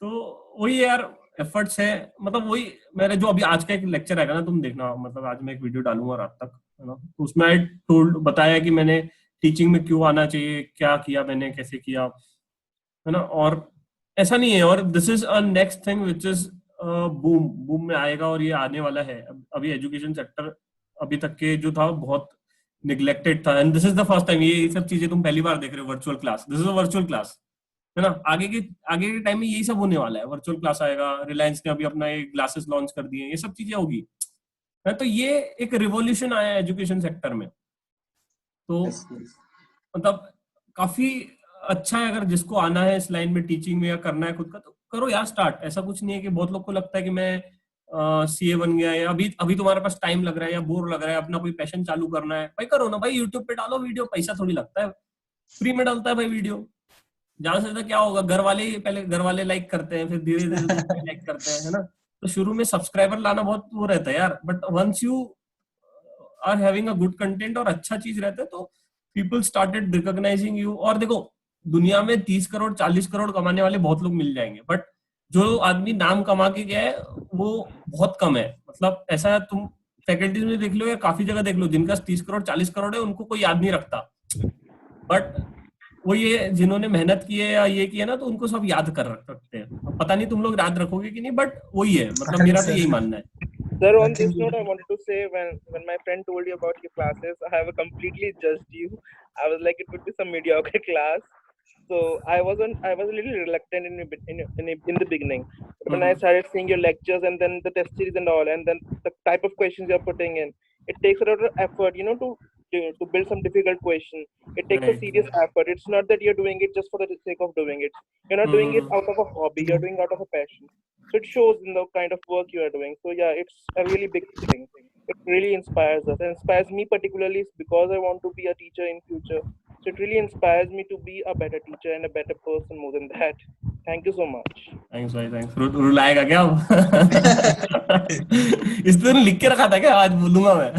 तो वही यार एफर्ट्स है, मतलब वही मेरे जो अभी आज का एक लेक्चर आएगा ना, तुम देखना, मतलब आज मैं एक वीडियो डालूंगा रात तक, है ना। तो उसमें आई टोल्ड, बताया कि मैंने टीचिंग में क्यों आना चाहिए, क्या किया मैंने, कैसे किया, है ना। और ऐसा नहीं है, और this is a next thing which is boom में आएगा, और ये आने वाला है। अभी एजुकेशन सेक्टर अभी तक के जो था बहुत निग्लेक्टेड था, and this is the first time. ये सब चीजें तुम पहली बार देख रहे हो, virtual class, this is a virtual class, है ना। आगे के टाइम में यही सब होने वाला है, वर्चुअल क्लास आएगा। रिलायंस ने अभी अपना ये ग्लासेस लॉन्च कर दिए, ये सब चीजें होगी, है। तो ये एक रिवॉल्यूशन आया है एजुकेशन सेक्टर में, तो मतलब काफी अच्छा है। अगर जिसको आना है इस लाइन में, टीचिंग में, या करना है खुद का, तो करो यार स्टार्ट। ऐसा कुछ नहीं है कि बहुत लोग को लगता है कि मैं सीए बन गया, या अभी तुम्हारे पास टाइम लग रहा है या बोर लग रहा है, अपना कोई पैशन चालू करना है, भाई करो ना भाई। यूट्यूब पे डालो वीडियो, पैसा थोड़ी लगता है, फ्री में डालता है भाई वीडियो। ज्यादा से ज्यादा क्या होगा, घर वाले लाइक करते हैं, फिर धीरे धीरे लाइक करते हैं, है ना। तो शुरू में सब्सक्राइबर लाना बहुत वो रहता है यार, but once you are having a good content और अच्छा चीज रहता है, तो पीपल स्टार्टेड रिकॉग्नाइजिंग यू। और देखो, दुनिया में 30 करोड़ 40 करोड़ कमाने वाले बहुत लोग मिल जाएंगे, बट जो आदमी नाम कमा के गया है वो बहुत कम है। मतलब ऐसा तुम फैकल्टीज में देख लो या काफी जगह देख लो, जिनका 30 करोड़ 40 करोड़ है, उनको कोई याद नहीं रखता। बट वो ये जिन्होंने मेहनत की है या ये किया ना, तो उनको सब याद कर सकते हैं। पता नहीं तुम लोग याद रखोगे कि नहीं, बट वही है, मतलब मेरा तो यही मानना है। Sir, on this note, I wanted to say, when my friend told you about your classes, I have completely judged you. I was like, it would be some mediocre class. So I was a little reluctant in the beginning. But when I started seeing your lectures and then the test series and all, and then the type of questions you're putting in, it takes a lot of effort, to build some difficult question. It takes a serious effort. It's not that you're doing it just for the sake of doing it. You're not doing it out of a hobby. You're doing it out of a passion. So it shows in the kind of work you are doing. So yeah, it's a really big thing. It really inspires us. It inspires me particularly because I want to be a teacher in future. So it really inspires me to be a better teacher and a better person more than that. Thank you so much. Thanks भाई, thanks. रुलाएगा क्या? इस तरह लिख के रखा था क्या? आज बोलूँगा मैं.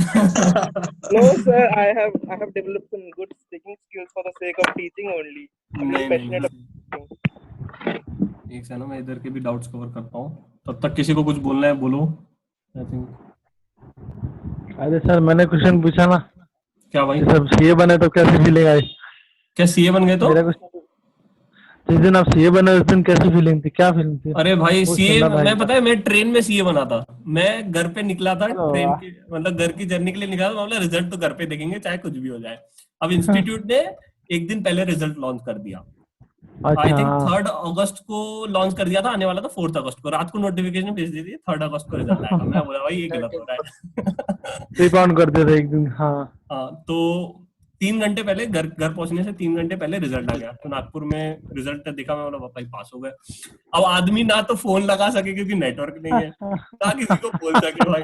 No sir, I have developed some good speaking skills for the sake of teaching only. I'm really passionate about teaching. एक से ना मैं इधर के भी डाउट्स कवर करता हूँ, तब तक किसी को कुछ बोलना है बोलो। I think अरे सर, मैंने क्वेश्चन पूछा ना, क्या भाई? सब सीए बने तो कैसे फीलिंग आई? क्या सीए बन गए तो? जिस दिन आप सीए बने उस दिन कैसी फीलिंग थी, क्या फीलिंग थी? अरे भाई वो सीए, सुनना भाई। मैं पता है मैं ट्रेन में सीए बना था। मैं घर पे निकला था अरे ट्रेन वाह। के, मतलब घर की जर्नी के लिए निकला था। मतलब रिजल्ट तो घर पे देखेंगे चाहे कुछ भी हो जाए। अब इंस्टीट्यूट ने एक दिन पहले रिजल्ट लॉन्च कर दिया। आई अच्छा थिंक हाँ। 3 अगस्त को लॉन्च कर दिया था, आने वाला था 4 अगस्त को। रात को नोटिफिकेशन भेज दी थी 3 अगस्त को रिजल्ट आएगा। मैं बोला भाई ये गलत हो रहा है। प्रीपॉन करते थे एक दिन, हाँ। हाँ, तो 3 घंटे पहले घर पहुंचने से 3 घंटे पहले रिजल्ट आ गया। तो नागपुर में रिजल्ट देखा, मैं बोला भाई पास हो गए। अब आदमी ना तो फोन लगा सके क्योंकि नेटवर्क नहीं है, ना किसी को बोल सके भाई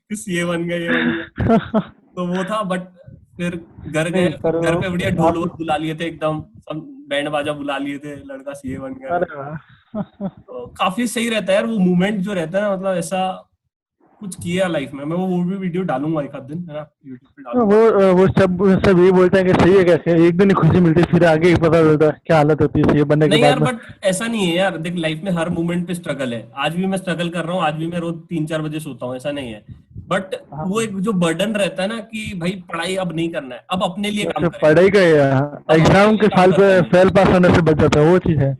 कि ये बन गया, ये बन गया। तो वो था। बट फिर घर गए, नहीं, पर घर पे बढ़िया ढोल आप, वोल बुला लिए थे, एकदम सब बैंड बाजा बुला लिए थे, लड़का सीए बन गया। अरे वाह। तो काफी सही रहता है यार वो मूवमेंट जो रहता है ना, मतलब ऐसा कुछ किया लाइफ में। मैं वो भी वीडियो डालूंगा एक आध दिन, है ना, यूट्यूब पे डालूंगा। वो सब ये बोलते हैं कि सही है, कैसे एक दिन ही खुशी मिलती है, फिर आगे ही पता चलता है क्या हालत होती है सीए बनने के नहीं यार, बाद में। बट ऐसा नहीं है यार, देख लाइफ में हर मोमेंट पे स्ट्रगल है। आज भी मैं स्ट्रगल कर रहा हूँ, आज भी मैं रोज 3-4 बजे सोता हूँ, ऐसा नहीं है। बट वो एक जो बर्डन रहता है ना कि भाई पढ़ाई अब नहीं करना है, अब अपने लिए काम अच्छा, करें। पढ़ाई का अब एग्जाम अपने के लिए काम साल पे करते हैं। फेल पास होने से बच जाता है, वो चीज है।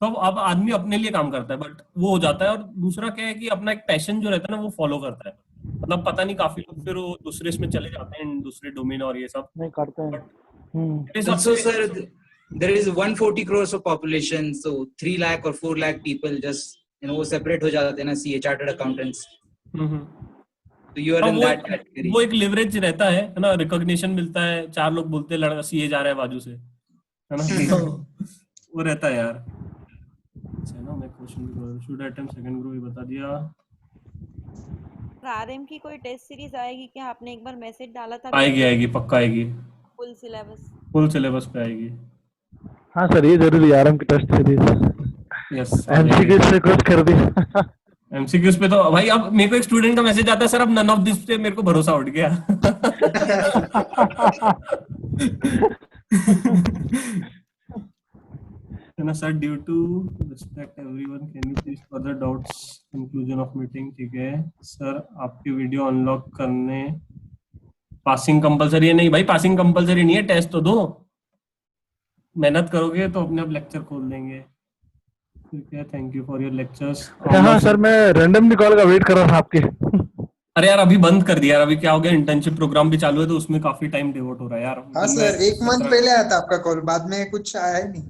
तो अब आदमी अपने लिए काम करता है, बट वो हो जाता है। और दूसरा क्या है कि अपना एक पैशन जो रहता है ना वो फॉलो करता है। मतलब पता नहीं, काफी लोग फिर वो दूसरे इसमें चले जाते हैं, दूसरे डोमेन और ये सब। नहीं करते हैं। मेरे हिसाब Also, से sir, there is 140 crores of population, so 3 lakh or 4 lakh people just separate हो जाते हैं ना CA chartered accountants. So you are हाँ, in that category. वो एक लिवरेज रहता है ना, रिकॉग्निशन मिलता है। 4 लोग बोलते हैं लड़का सीए जा रहा है बाजू से, है ना। तो वो रहता है यार। अच्छा ना, मैं question should attempt second group ये बता दिया। आरएम की कोई टेस्ट सीरीज आएगी क्या? आपने एक बार मैसेज डाला था। आएगी पक्का आएगी, फुल सिलेबस पे आएगी। हाँ सर, ये जरूरी है आरएम की टेस्ट सीरीज। यस, एमसीक्यू से क्रॉस कर दी। एमसीक्यूज पे तो भाई अब मेरे को एक स्टूडेंट का मैसेज आता है, सर अब नन ऑफ दिस पे मेरे को भरोसा उठ गया। Sir due to respect everyone can you please further doubts conclusion of meeting. ठीक है सर, आपके वीडियो अनलॉक करने पासिंग कंपलसरी है? नहीं भाई, पासिंग कंपलसरी नहीं है, टेस्ट तो दो। मेहनत करोगे तो अपने आप लेक्चर खोल देंगे। ठीक है, thank you for your lectures. हाँ सर, मैं रैंडमली कॉल का वेट कर रहा था आपके। अरे यार अभी बंद कर दिया यार, अभी क्या हो गया, इंटर्नशिप प्रोग्राम भी चालू है तो उसमें काफी टाइम डिवोट हो रहा है यार। हाँ सर, 1 मंथ पहले आया था आपका कॉल, बाद में कुछ आया ही नहीं।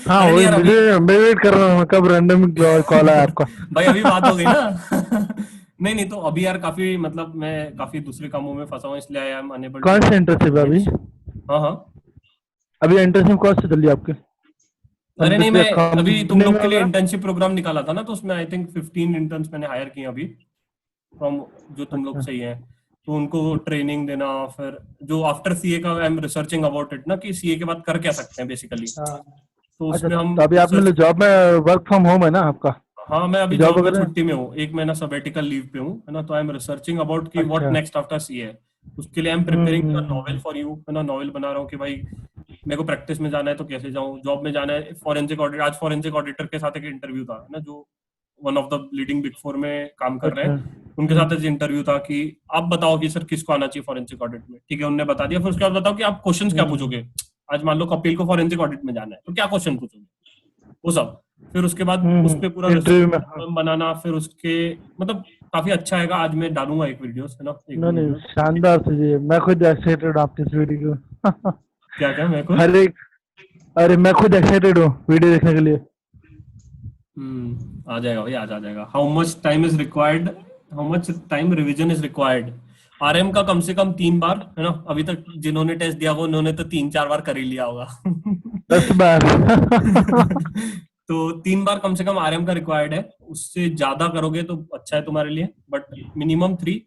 हाँ वही मैं वेट कर रहा हूँ कब रैंडम कॉल आया आपका। भाई अभी बात हो गई ना। नहीं तो अभी यार काफी, मतलब मैं काफी दूसरे कामों में फंसा हूँ, इसलिए आई एम अनेबल। कौन सी इंटर्नशिप है अभी? हाँ अभी इंटर्नशिप कौन सी चल रही है आपकी? अरे नहीं, मैं अभी तुम लोग के लिए इंटर्नशिप प्रोग्राम निकाला था ना, तो उसमें आई थिंक 15 इंटर्न्स मैंने हायर किए अभी फ्रॉम जो तुम लोग सही है, तो उनको ट्रेनिंग देना। फिर जो आफ्टर सीए का I am researching about it ना, कि सीए के बाद कर क्या सकते हैं बेसिकली। तो उसमें हम अभी आप मतलब जॉब में वर्क फ्रॉम होम है ना आपका? हाँ, मैं अभी जॉब में छुट्टी में हूँ, 1 महीना सबेटिकल लीव पे हूँ, है ना। तो आई एम रिसर्चिंग अबाउट कि व्हाट नेक्स्ट आफ्टर सीए। उसके लिए I am preparing novel for you, है ना। नॉवेल बना रहा हूँ कि भाई मेरे को प्रैक्टिस में जाना है तो कैसे जाऊँ, जॉब में जाना है फॉरेंसिक ऑडिटर। आज फॉरेंसिक ऑडिटर के साथ एक इंटरव्यू था, है ना, जो one of the leading big 4 में काम कर रहे हैं, उनके साथ एक इंटरव्यू था कि आप बताओ कि सर किसको आना चाहिए फॉरेंसिक ऑडिट में। ठीक है, उन्होंने बता दिया। फिर उसके बाद बताओ कि आप क्वेश्चन क्या पूछोगे। आज मान लो कपिल को फॉरेंसिक ऑडिट में जाना है तो क्या क्वेश्चन पूछोगे, वो सब। फिर उसके बाद उस पे पूरा बनाना, फिर उसके मतलब काफी अच्छा आएगा। आज मैं डालूंगा एक वीडियो, है ना। नहीं शानदार चीज, मैं खुद एक्साइटेड आपकी इस वीडियो को। क्या मैं खुद अरे मैं खुद एक्साइटेड हूँ वीडियो देखने के लिए। आ जाएगा भाई, आज आ जाएगा। How much time is required, how much time revision is required? RM का कम से कम 3 बार, है ना। अभी तक जिन्होंने टेस्ट दिया वो उन्होंने तो 3-4 बार कर ही लिया होगा। 10 बार। तो 3 बार कम से कम आरएम का रिक्वायर्ड है। उससे ज्यादा करोगे तो अच्छा है तुम्हारे लिए, बट मिनिमम 3,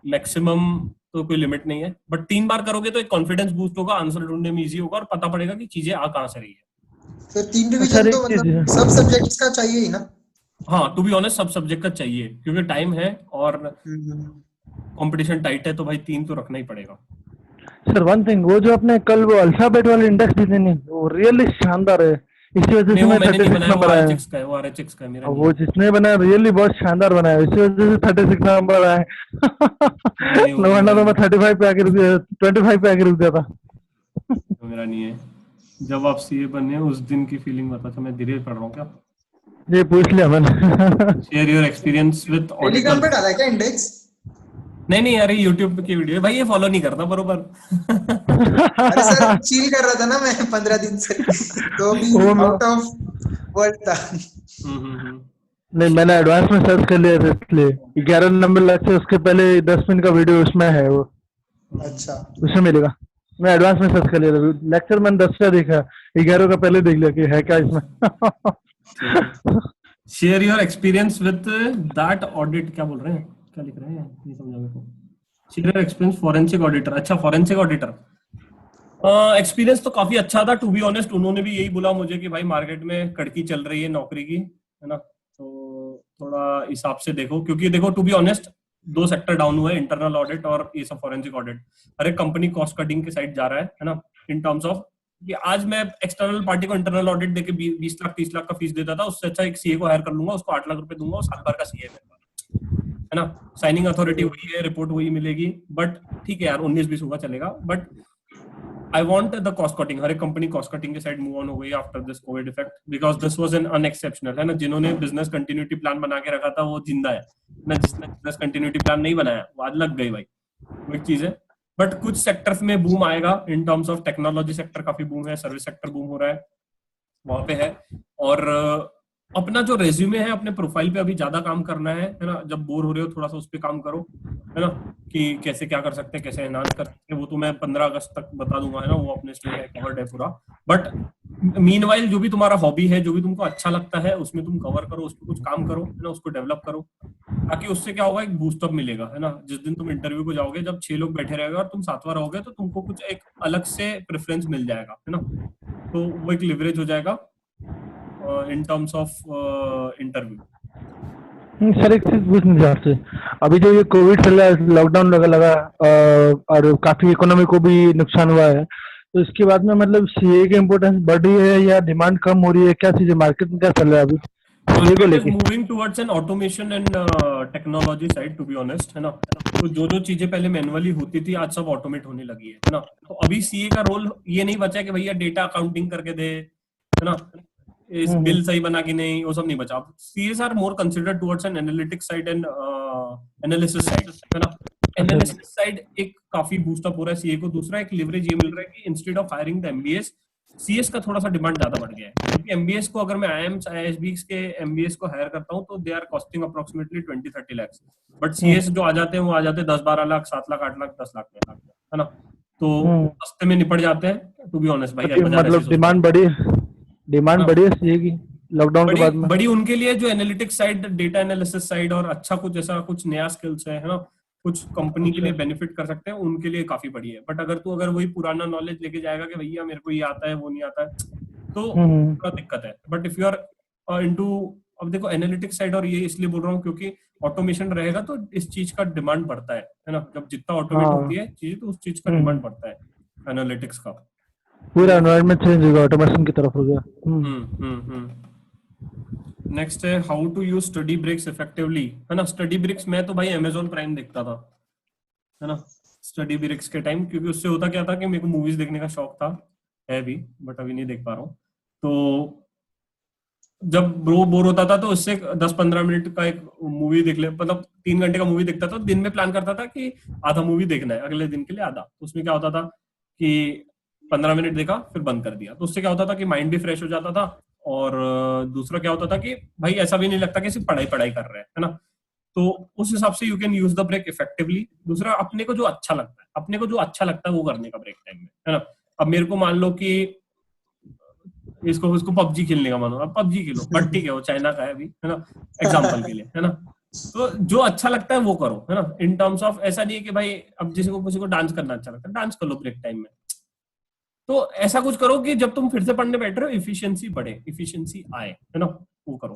मैक्सिमम तो कोई लिमिट नहीं है। बट 3 बार करोगे तो एक कॉन्फिडेंस बूस्ट होगा, आंसर ढूंढने में इजी होगा और पता पड़ेगा कि चीजें आ कहां से रही है। सर 3 रिवीजन तो मतलब सब सब्जेक्ट्स का चाहिए ही ना? हाँ, टू बी ऑनेस्ट सब सब्जेक्ट का चाहिए, क्योंकि टाइम है और कंपटीशन टाइट है, तो भाई 3 तो रखना ही पड़ेगा। सर वन थिंग, वो जो आपने कल वो अल्फाबेट वाले इंडेक्स दी थी, वो रियली शानदार है। इसी वजह से मैं 36 नंबर आया। वो आरएचएक्स का है मेरा। वो जिसने बनाया रियली बहुत शानदार बनाया, इसी वजह से 36 नंबर आए। वरना तो मैं 35 पे आके रुक गया, 25 पे आके रुक गया था। मेरा नहीं है। जब आप सीए बने उस दिन की फीलिंग बता। था मैं धीरे पढ़ रहा हूँ क्या? ये पूछ लिया मैंने। Share your experience with Telegram पे डाला है क्या इंडेक्स? नहीं, अरे यूट्यूब की वीडियो भाई, ये फॉलो नहीं करता बरोबर। अरे सर चिल कर रहा था ना मैं 15 दिन से, तो अभी आउट ऑफ वर्ल्ड था। नहीं, मैंने एडवांस में सर्च कर लिया था, इसलिए 11 नंबर लेक्चर उसके पहले 10 मिनट का वीडियो उसमें है, वो अच्छा उसमें मिलेगा। मैं एडवांस में सर्च कर लिया था, लेक्चर मैंने 10 का देखा, 11 का पहले देख लिया कि है क्या इसमें। Share your experience with that audit, क्या बोल रहे हैं, क्या लिख रहे हैं, नहीं समझा मेरे को। Share your experience forensic auditor, अच्छा फॉरेंसिक ऑडिटर। एक्सपीरियंस तो काफी अच्छा था टू बी ऑनेस्ट। उन्होंने भी यही बोला मुझे कि भाई मार्केट में कड़की चल रही है नौकरी की, है ना, तो थोड़ा हिसाब से देखो, क्योंकि देखो to be honest 2 sector down हुए, इंटरनल ऑडिट और ये सब फॉरेंसिक ऑडिट। हर एक कंपनी कॉस्ट कटिंग के साइड जा रहा है ना, इन टर्म्स ऑफ कि आज मैं एक्सटर्नल पार्टी को इंटरनल ऑडिट देके 20 लाख 30 लाख का फीस देता था, उससे अच्छा एक सीए को हायर कर लूंगा, उसको 8 लाख रुपए दूंगा, वो 7 बार का सीए है ना, साइनिंग अथॉरिटी वही है, रिपोर्ट वही मिलेगी, बट ठीक है यार 19-20 होगा चलेगा, but I want the cost cutting। हर एक कंपनी कॉस्ट कटिंग के साइड मूव ऑन हो गई after this Covid effect, because this was an unexceptional, है ना। जिन्होंने बिजनेस कंटिन्यूटी प्लान बना के रखा था वो जिंदा है ना, जिसने बिजनेस कंटिन्यूटी प्लान नहीं बनाया वो आज लग गई भाई, वो एक चीज है। बट कुछ सेक्टर्स में बूम आएगा, इन टर्म्स ऑफ टेक्नोलॉजी सेक्टर काफी बूम है, सर्विस सेक्टर बूम हो रहा है, वहां पे है। और अपना जो रेज्यूमे है, अपने प्रोफाइल पे अभी ज्यादा काम करना है ना। जब बोर हो रहे हो थोड़ा सा उस पर काम करो, है ना, कि कैसे क्या कर सकते हैं, कैसे एनहांस कर सकते हैं, वो तो मैं 15 अगस्त तक बता दूंगा, है ना, वो अपने स्टोरी कवर्ड है पूरा। बट मीनवाइल जो भी तुम्हारा हॉबी है, जो भी तुमको अच्छा लगता है, उसमें तुम कवर करो, उस पर कुछ काम करो, है ना, उसको डेवलप करो, ताकि उससे क्या होगा, एक बूस्टअप मिलेगा, है ना। जिस दिन तुम इंटरव्यू को जाओगे, जब 6 लोग बैठे रहेंगे और तुम 7वां रहोगे, तो तुमको कुछ एक अलग से प्रेफरेंस मिल जाएगा, है ना, तो वो एक लिवरेज हो जाएगा in terms of interview। Sir एक चीज पूछना चाहते हैं, अभी जो ये कोविड चल रहा है, लॉकडाउन लगा और काफी इकोनॉमी को भी नुकसान हुआ है, तो इसके बाद में मतलब सीए की इम्पोर्टेंस बढ़ रही है या डिमांड कम हो रही है, क्या चीज है मार्केट में, क्या चल रहा है अभी सीए को लेके? Moving towards an automation and technology side, to be honest, है ना। तो जो चीजें पहले मैनुअली होती थी, आज सब ऑटोमेट होने लगी है ना। तो अभी सीए का रोल ये नहीं बचा कि भैया डेटा अकाउंटिंग करके दे, है ना, इस बिल सही बना कि नहीं, वो सब नहीं बचा। CS are more considered towards an analytics side and analysis side, है ना। एनालिसिस साइड एक काफी बूस्टअप हो रहा है सीए को। दूसरा एक लिवरेज ये मिल रहा है कि instead of hiring the MBS, CS का थोड़ा सा डिमांड ज्यादा बढ़ गया है, क्योंकि एमबीएस को अगर मैं आईएम्स आईएसबीस के एमबीएस को हायर करता हूं, तो they are costing approximately 20-30 lakh, but CS जो आ जाते हैं वो आ जाते हैं 10-12 लाख, 7 लाख, 8 लाख, 10 लाख में, है ना। तो सस्ते में निपट जाते हैं, टू बी ऑनेस्ट भाई। मतलब डिमांड बढ़ी है सीए की लॉकडाउन के बाद में। बड़ी उनके लिए जो analytics side, data analysis side और अच्छा कुछ ऐसा कुछ नया स्किल्स है ना, कुछ कंपनी के लिए बेनिफिट कर सकते हैं, उनके लिए काफी बड़ी है। बट अगर वही पुराना नॉलेज लेके जाएगा कि भैया मेरे को ये आता है वो नहीं आता है, तो थोड़ा दिक्कत है। But if you are into, अब देखो एनालिटिक्स साइड, और ये इसलिए बोल रहा हूँ क्योंकि ऑटोमेशन रहेगा तो इस चीज का डिमांड बढ़ता है ना। जब जितना ऑटोमेट होती है चीज, तो उस चीज का डिमांड बढ़ता है एनालिटिक्स का। पूरा एनवायरनमेंट चेंज होगा, ऑटोमेशन की तरफ हो गया। नेक्स्ट है how to use study breaks effectively, है ना। स्टडी ब्रेक्स मैं तो भाई अमेजोन प्राइम देखता था, है ना, स्टडी ब्रेक्स के टाइम, क्योंकि उससे होता क्या था कि मेरे को मूवीज देखने का शौक था, है भी, बट अभी नहीं देख पा रहा हूँ। तो जब बोर होता था तो उससे 10-15 मिनट का एक मूवी देख ले, मतलब 3 घंटे का मूवी देखता था। दिन में प्लान करता था कि आधा मूवी देखना है, अगले दिन के लिए आधा। तो उसमें क्या होता था कि 15 मिनट देखा फिर बंद कर दिया, तो उससे क्या होता था कि माइंड भी फ्रेश हो जाता था, और दूसरा क्या होता था कि भाई ऐसा भी नहीं लगता कि सिर्फ पढ़ाई कर रहे हैं, है ना। तो उस हिसाब से you can use the break effectively. दूसरा, अपने को जो अच्छा लगता है वो करने का ब्रेक टाइम में, है ना। अब मेरे को मान लो कि इसको पबजी खेलने का मन हो, अब पबजी खेलो, बट ठीक है वो चाइना का है अभी, है ना, एग्जाम्पल के लिए, है ना। तो जो अच्छा लगता है वो करो, है ना। इन टर्म्स ऑफ ऐसा नहीं है कि भाई अब किसी को डांस करना अच्छा लगता है, डांस कर लो ब्रेक टाइम में। तो ऐसा कुछ करो कि जब तुम फिर से पढ़ने बैठ रहे हो इफिशिएंसी बढ़े, इफिशिएंसी आए, है ना, वो करो।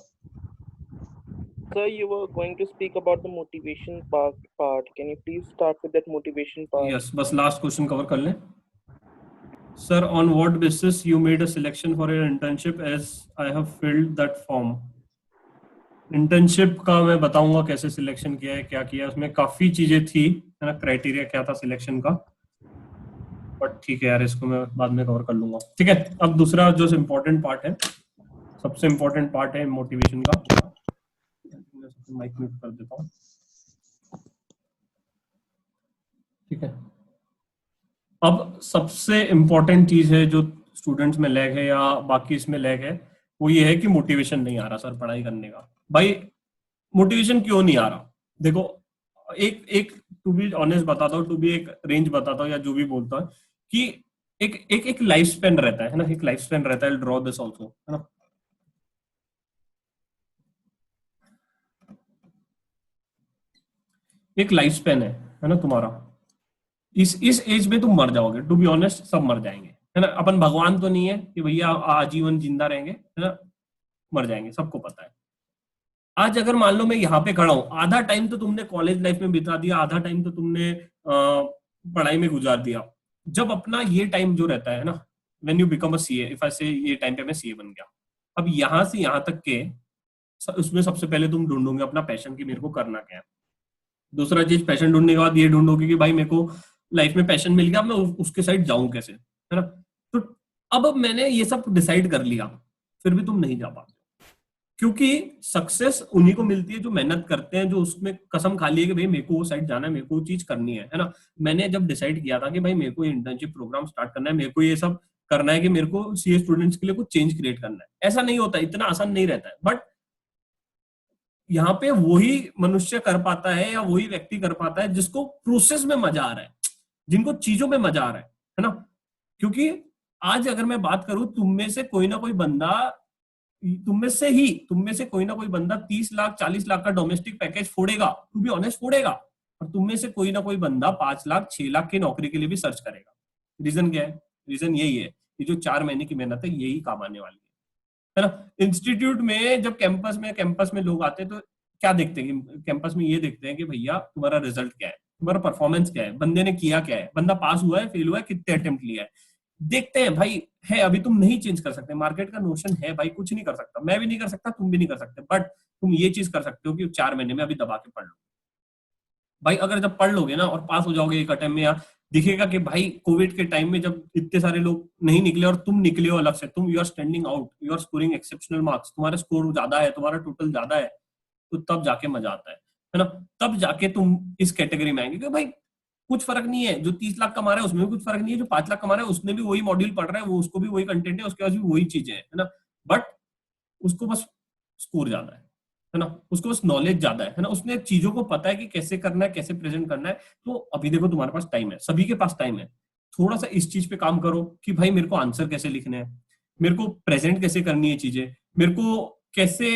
Sir, you were going to speak about the motivation part. Can you please start with that motivation part? Yes, बस लास्ट क्वेश्चन कवर कर लें। Sir, on what basis you made a selection for your internship as I have filled that form? Internship का मैं बताऊंगा कैसे selection किया है, क्या किया, उसमें काफी चीजें थी, है ना। क्राइटेरिया क्या था सिलेक्शन का, बट ठीक है यार, इसको मैं बाद में कवर कर लूंगा। ठीक है, अब दूसरा जो इम्पोर्टेंट पार्ट है, सबसे इम्पोर्टेंट पार्ट है मोटिवेशन का। माइक म्यूट कर देता हूँ। ठीक है, अब सबसे इम्पोर्टेंट चीज है जो स्टूडेंट्स में लैग है या बाकी इसमें लैग है, वो ये है कि मोटिवेशन नहीं आ रहा सर पढ़ाई करने का। भाई मोटिवेशन क्यों नहीं आ रहा? देखो, एक टू बी ऑनेस्ट बताता हूँ, टू बी एक रेंज बताता हूँ या जो भी बोलता है कि एक लाइफ स्पेन रहता है ना, एक लाइफ स्पेन रहता है। ड्रॉ दिस ऑल्सो, है ना। एक लाइफ स्पेन है ना तुम्हारा। इस एज में तुम मर जाओगे, टू बी ऑनेस्ट, सब मर जाएंगे, है ना। अपन भगवान तो नहीं है कि भैया आजीवन जिंदा रहेंगे, है ना, मर जाएंगे, सबको पता है। आज अगर मान लो मैं यहाँ पे खड़ा हूँ, आधा टाइम तो तुमने कॉलेज लाइफ में बिता दिया, आधा टाइम तो तुमने पढ़ाई में गुजार दिया। जब अपना ये टाइम जो रहता है ना, when you become a CA, if I से ये टाइम पे मैं सीए बन गया, अब यहाँ से यहाँ तक के उसमें सबसे पहले तुम ढूंढोगे अपना पैशन की मेरे को करना क्या है। दूसरा चीज, पैशन ढूंढने के बाद ये ढूंढोगे कि भाई मेरे को लाइफ में पैशन मिल गया, मैं उसके साइड जाऊं कैसे, है ना। तो अब मैंने ये सब डिसाइड कर लिया, फिर भी तुम नहीं जा पाते, क्योंकि सक्सेस उन्हीं को मिलती है जो मेहनत करते हैं, जो उसमें कसम खा ली है कि भाई मेरे को वो साइड जाना है, मेरे को वो चीज करनी है ना। मैंने जब डिसाइड किया था कि भाई मेरे को इंटर्नशिप प्रोग्राम स्टार्ट करना है, मेरे को ये सब करना है कि मेरे को सीए स्टूडेंट्स के लिए कुछ चेंज क्रिएट करना है, ऐसा नहीं होता, इतना आसान नहीं रहता है। बट यहाँ पे वही मनुष्य कर पाता है या वही व्यक्ति कर पाता है जिसको प्रोसेस में मजा आ रहा है, जिनको चीजों में मजा आ रहा है ना। क्योंकि आज अगर मैं बात करूं, तुम में से कोई ना कोई बंदा, तुम में से कोई ना कोई बंदा 30 लाख 40 लाख का डोमेस्टिक पैकेज फोड़ेगा, टू बी ऑनेस्ट फोड़ेगा, और तुम में से कोई ना कोई बंदा 5 लाख 6 लाख की नौकरी के लिए भी सर्च करेगा। रीजन क्या है? रीजन यही है कि जो 4 महीने की मेहनत है यही काम आने वाली है ना। इंस्टीट्यूट में जब कैंपस में लोग आते हैं तो क्या देखते हैं? कैंपस में ये देखते हैं कि भैया तुम्हारा रिजल्ट क्या है, तुम्हारा परफॉर्मेंस क्या है, बंदे ने किया क्या है, बंदा पास हुआ है, फेल हुआ है, कितने अटेम्प्ट लिया है, देखते हैं भाई। है, अभी तुम नहीं चेंज कर सकते, मार्केट का नोशन है भाई, कुछ नहीं कर सकता, मैं भी नहीं कर सकता, तुम भी नहीं कर सकते, बट तुम ये चीज कर सकते हो कि 4 महीने में अभी दबा के पढ़ लो भाई। अगर जब पढ़ लोगे ना और पास हो जाओगे एक अटेम्प्ट में, या दिखेगा कि भाई कोविड के टाइम में जब इतने सारे लोग नहीं निकले और तुम निकले हो अलग से, तुम you are standing out, you are scoring exceptional marks, तुम्हारा स्कोर ज्यादा है, तुम्हारा टोटल ज्यादा है, तो तब जाके मजा आता है ना। तब जाके तुम इस कैटेगरी में आएंगे कि भाई कुछ फर्क नहीं है, जो 30 लाख कमा रहा है उसमें भी कुछ फर्क नहीं है, जो 5 लाख कमा रहा है उसने भी वही मॉड्यूल पढ़ रहा है, वो उसको भी वही कंटेंट है, उसके पास भी वही चीजें है ना। बट उसको बस स्कोर ज्यादा है ना, उसको बस नॉलेज ज्यादा है ना, उसने चीजों को पता है कि कैसे करना है, कैसे प्रेजेंट करना है। तो अभी देखो तुम्हारे पास टाइम है, सभी के पास टाइम है, थोड़ा सा इस चीज पे काम करो कि भाई मेरे को आंसर कैसे लिखने हैं, मेरे को प्रेजेंट कैसे करनी है चीजें, मेरे को कैसे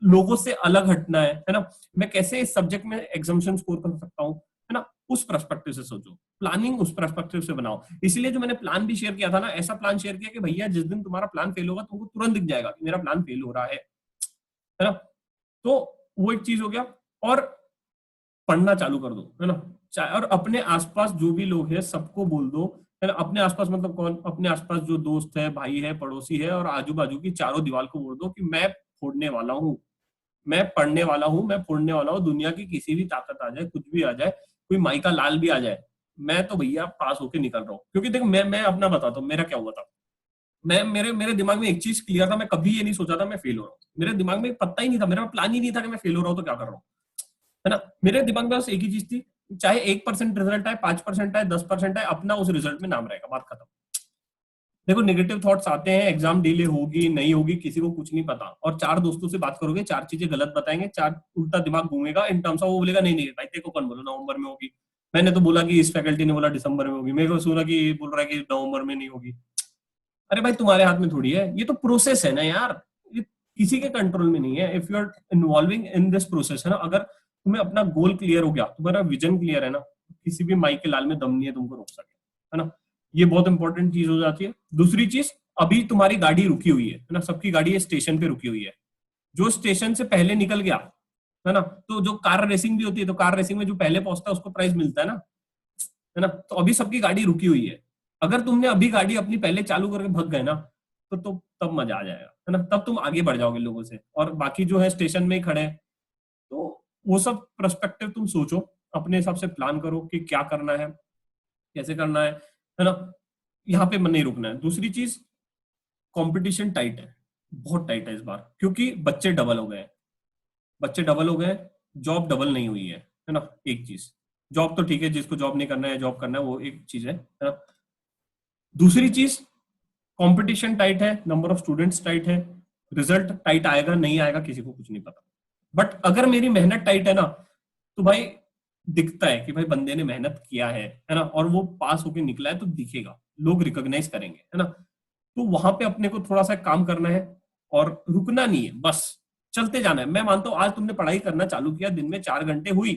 लोगों से अलग हटना है ना, मैं कैसे इस सब्जेक्ट में एग्जामिनेशन स्कोर कर सकता हूँ, है ना। उस पर्सपेक्टिव से सोचो, प्लानिंग उस पर्सपेक्टिव से बनाओ। इसलिए जो मैंने प्लान भी शेयर किया था ना, ऐसा प्लान शेयर किया कि भैया जिस दिन तुम्हारा प्लान फेल होगा तुमको तुरंत दिख जाएगा कि मेरा प्लान फेल हो रहा है ना। तो वो एक चीज हो गया। और पढ़ना चालू कर दो, है ना। और अपने आसपास जो भी लोग हैं सबको बोल दो, है ना। अपने आसपास मतलब कौन? अपने आसपास जो दोस्त है, भाई है, पड़ोसी है, और आजू बाजू की चारों दीवार को बोल दो कि मैं फोड़ने वाला हूँ, मैं पढ़ने वाला हूँ, मैं फोड़ने वाला हूँ। दुनिया की किसी भी ताकत आ जाए, कुछ भी आ जाए, कोई माई का लाल भी आ जाए, मैं तो भैया पास होके निकल रहा हूँ। क्योंकि देखो मैं अपना बताता हूँ मेरा क्या हुआ था। मेरे दिमाग में एक चीज क्लियर था, मैं कभी ये नहीं सोचा था मैं फेल हो रहा हूँ। मेरे दिमाग में पता ही नहीं था, मेरा प्लान ही नहीं था कि मैं फेल हो रहा हूँ तो क्या कर रहा हूँ, है ना। मेरे दिमाग में बस एक ही चीज थी, चाहे 1% रिजल्ट आए, 5% आए, 10% आए, अपना उस रिजल्ट में नाम रहेगा, बात खत्म। देखो नेगेटिव थॉट्स आते हैं, एग्जाम डिले होगी नहीं होगी किसी को कुछ नहीं पता, और 4 दोस्तों से बात करोगे, 4 चीजें गलत बताएंगे, 4 उल्टा दिमाग घूमेगा इन टर्म्स ऑफ, वो बोलेगा नहीं नहीं भाई तेरे को कौन बोला नवंबर में होगी, मैंने तो बोला कि इस फैकल्टी ने बोला दिसंबर में होगी, मेरे को सुना कि बोल रहा है कि नवंबर में नहीं होगी। अरे भाई तुम्हारे हाथ में थोड़ी है, ये तो प्रोसेस है ना यार, ये किसी के कंट्रोल में नहीं है। If you are involving in this process, है ना, अगर तुम्हें अपना गोल क्लियर हो गया, तुम्हारा विजन क्लियर है ना, किसी भी माई के लाल में दम नहीं है तुमको रोक सके, है ना। ये बहुत इंपॉर्टेंट चीज हो जाती है। दूसरी चीज, अभी तुम्हारी गाड़ी रुकी हुई है ना, सबकी गाड़ी स्टेशन पे रुकी हुई है, जो स्टेशन से पहले निकल गया, है ना, तो जो कार रेसिंग भी होती है, तो कार रेसिंग में जो पहले पहुंचता है उसको प्राइज मिलता है ना। तो अभी सबकी गाड़ी रुकी हुई है, अगर तुमने अभी गाड़ी अपनी पहले चालू करके भग गए ना, तो तब मजा आ जाएगा, है ना, तब तुम आगे बढ़ जाओगे लोगों से, और बाकी जो है स्टेशन में ही खड़े हैं। तो वो सब पर्सपेक्टिव तुम सोचो, अपने हिसाब से प्लान करो कि क्या करना है, कैसे करना है ना। यहाँ पे मन नहीं रुकना है। दूसरी चीज, कंपटीशन टाइट है, बहुत टाइट है इस बार, क्योंकि बच्चे डबल हो गए, जॉब डबल नहीं हुई है ना। एक चीज, जॉब तो ठीक है, जिसको जॉब नहीं करना है जॉब करना है, वो एक चीज है ना। दूसरी चीज, कंपटीशन टाइट है, नंबर ऑफ स्टूडेंट्स टाइट है, रिजल्ट टाइट आएगा नहीं आएगा किसी को कुछ नहीं पता। बट अगर मेरी मेहनत टाइट है ना, तो भाई दिखता है कि भाई बंदे ने मेहनत किया है ना, और वो पास होके निकला है तो दिखेगा, लोग रिकॉग्नाइज करेंगे, है ना। तो वहां पे अपने को थोड़ा सा काम करना है और रुकना नहीं है, बस चलते जाना है। मैं मानता हूँ आज तुमने पढ़ाई करना चालू किया, दिन में 4 घंटे हुई,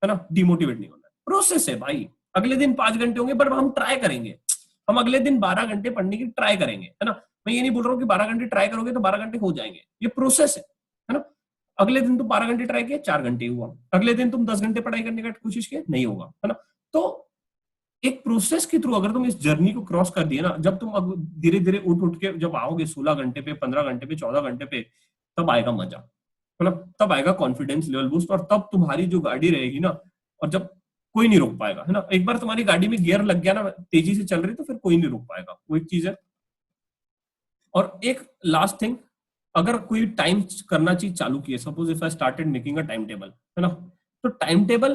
है ना, डिमोटिवेट नहीं होना, प्रोसेस है भाई। अगले दिन 5 घंटे होंगे, पर हम ट्राई करेंगे, हम अगले दिन 12 घंटे पढ़ने की ट्राई करेंगे, है ना। मैं ये नहीं बोल रहा हूँ कि 12 घंटे ट्राई करोगे तो 12 घंटे हो जाएंगे, ये प्रोसेस है ना। अगले दिन तुम 12 घंटे ट्राई किया, 4 घंटे हुआ, अगले दिन तुम 10 घंटे पढ़ाई करने की कोशिश किया, नहीं होगा, है ना। तो एक प्रोसेस के थ्रू अगर तुम इस जर्नी को क्रॉस कर दिए ना, जब तुम धीरे धीरे उठ के जब आओगे 16 घंटे पे, 15 घंटे पे, 14 घंटे पे, तब आएगा मजा, है ना, तब आएगा कॉन्फिडेंस लेवल बूस्ट, और तब तुम्हारी जो गाड़ी रहेगी ना, और जब कोई नहीं रोक पाएगा, है ना। एक बार तुम्हारी गाड़ी में गियर लग गया ना, तेजी से चल रही, तो फिर कोई नहीं रोक पाएगा, वो एक चीज है। और एक लास्ट थिंग, अगर कोई टाइम करना चीज चालू की है, suppose if I started making a time table, है ना, तो टाइम टेबल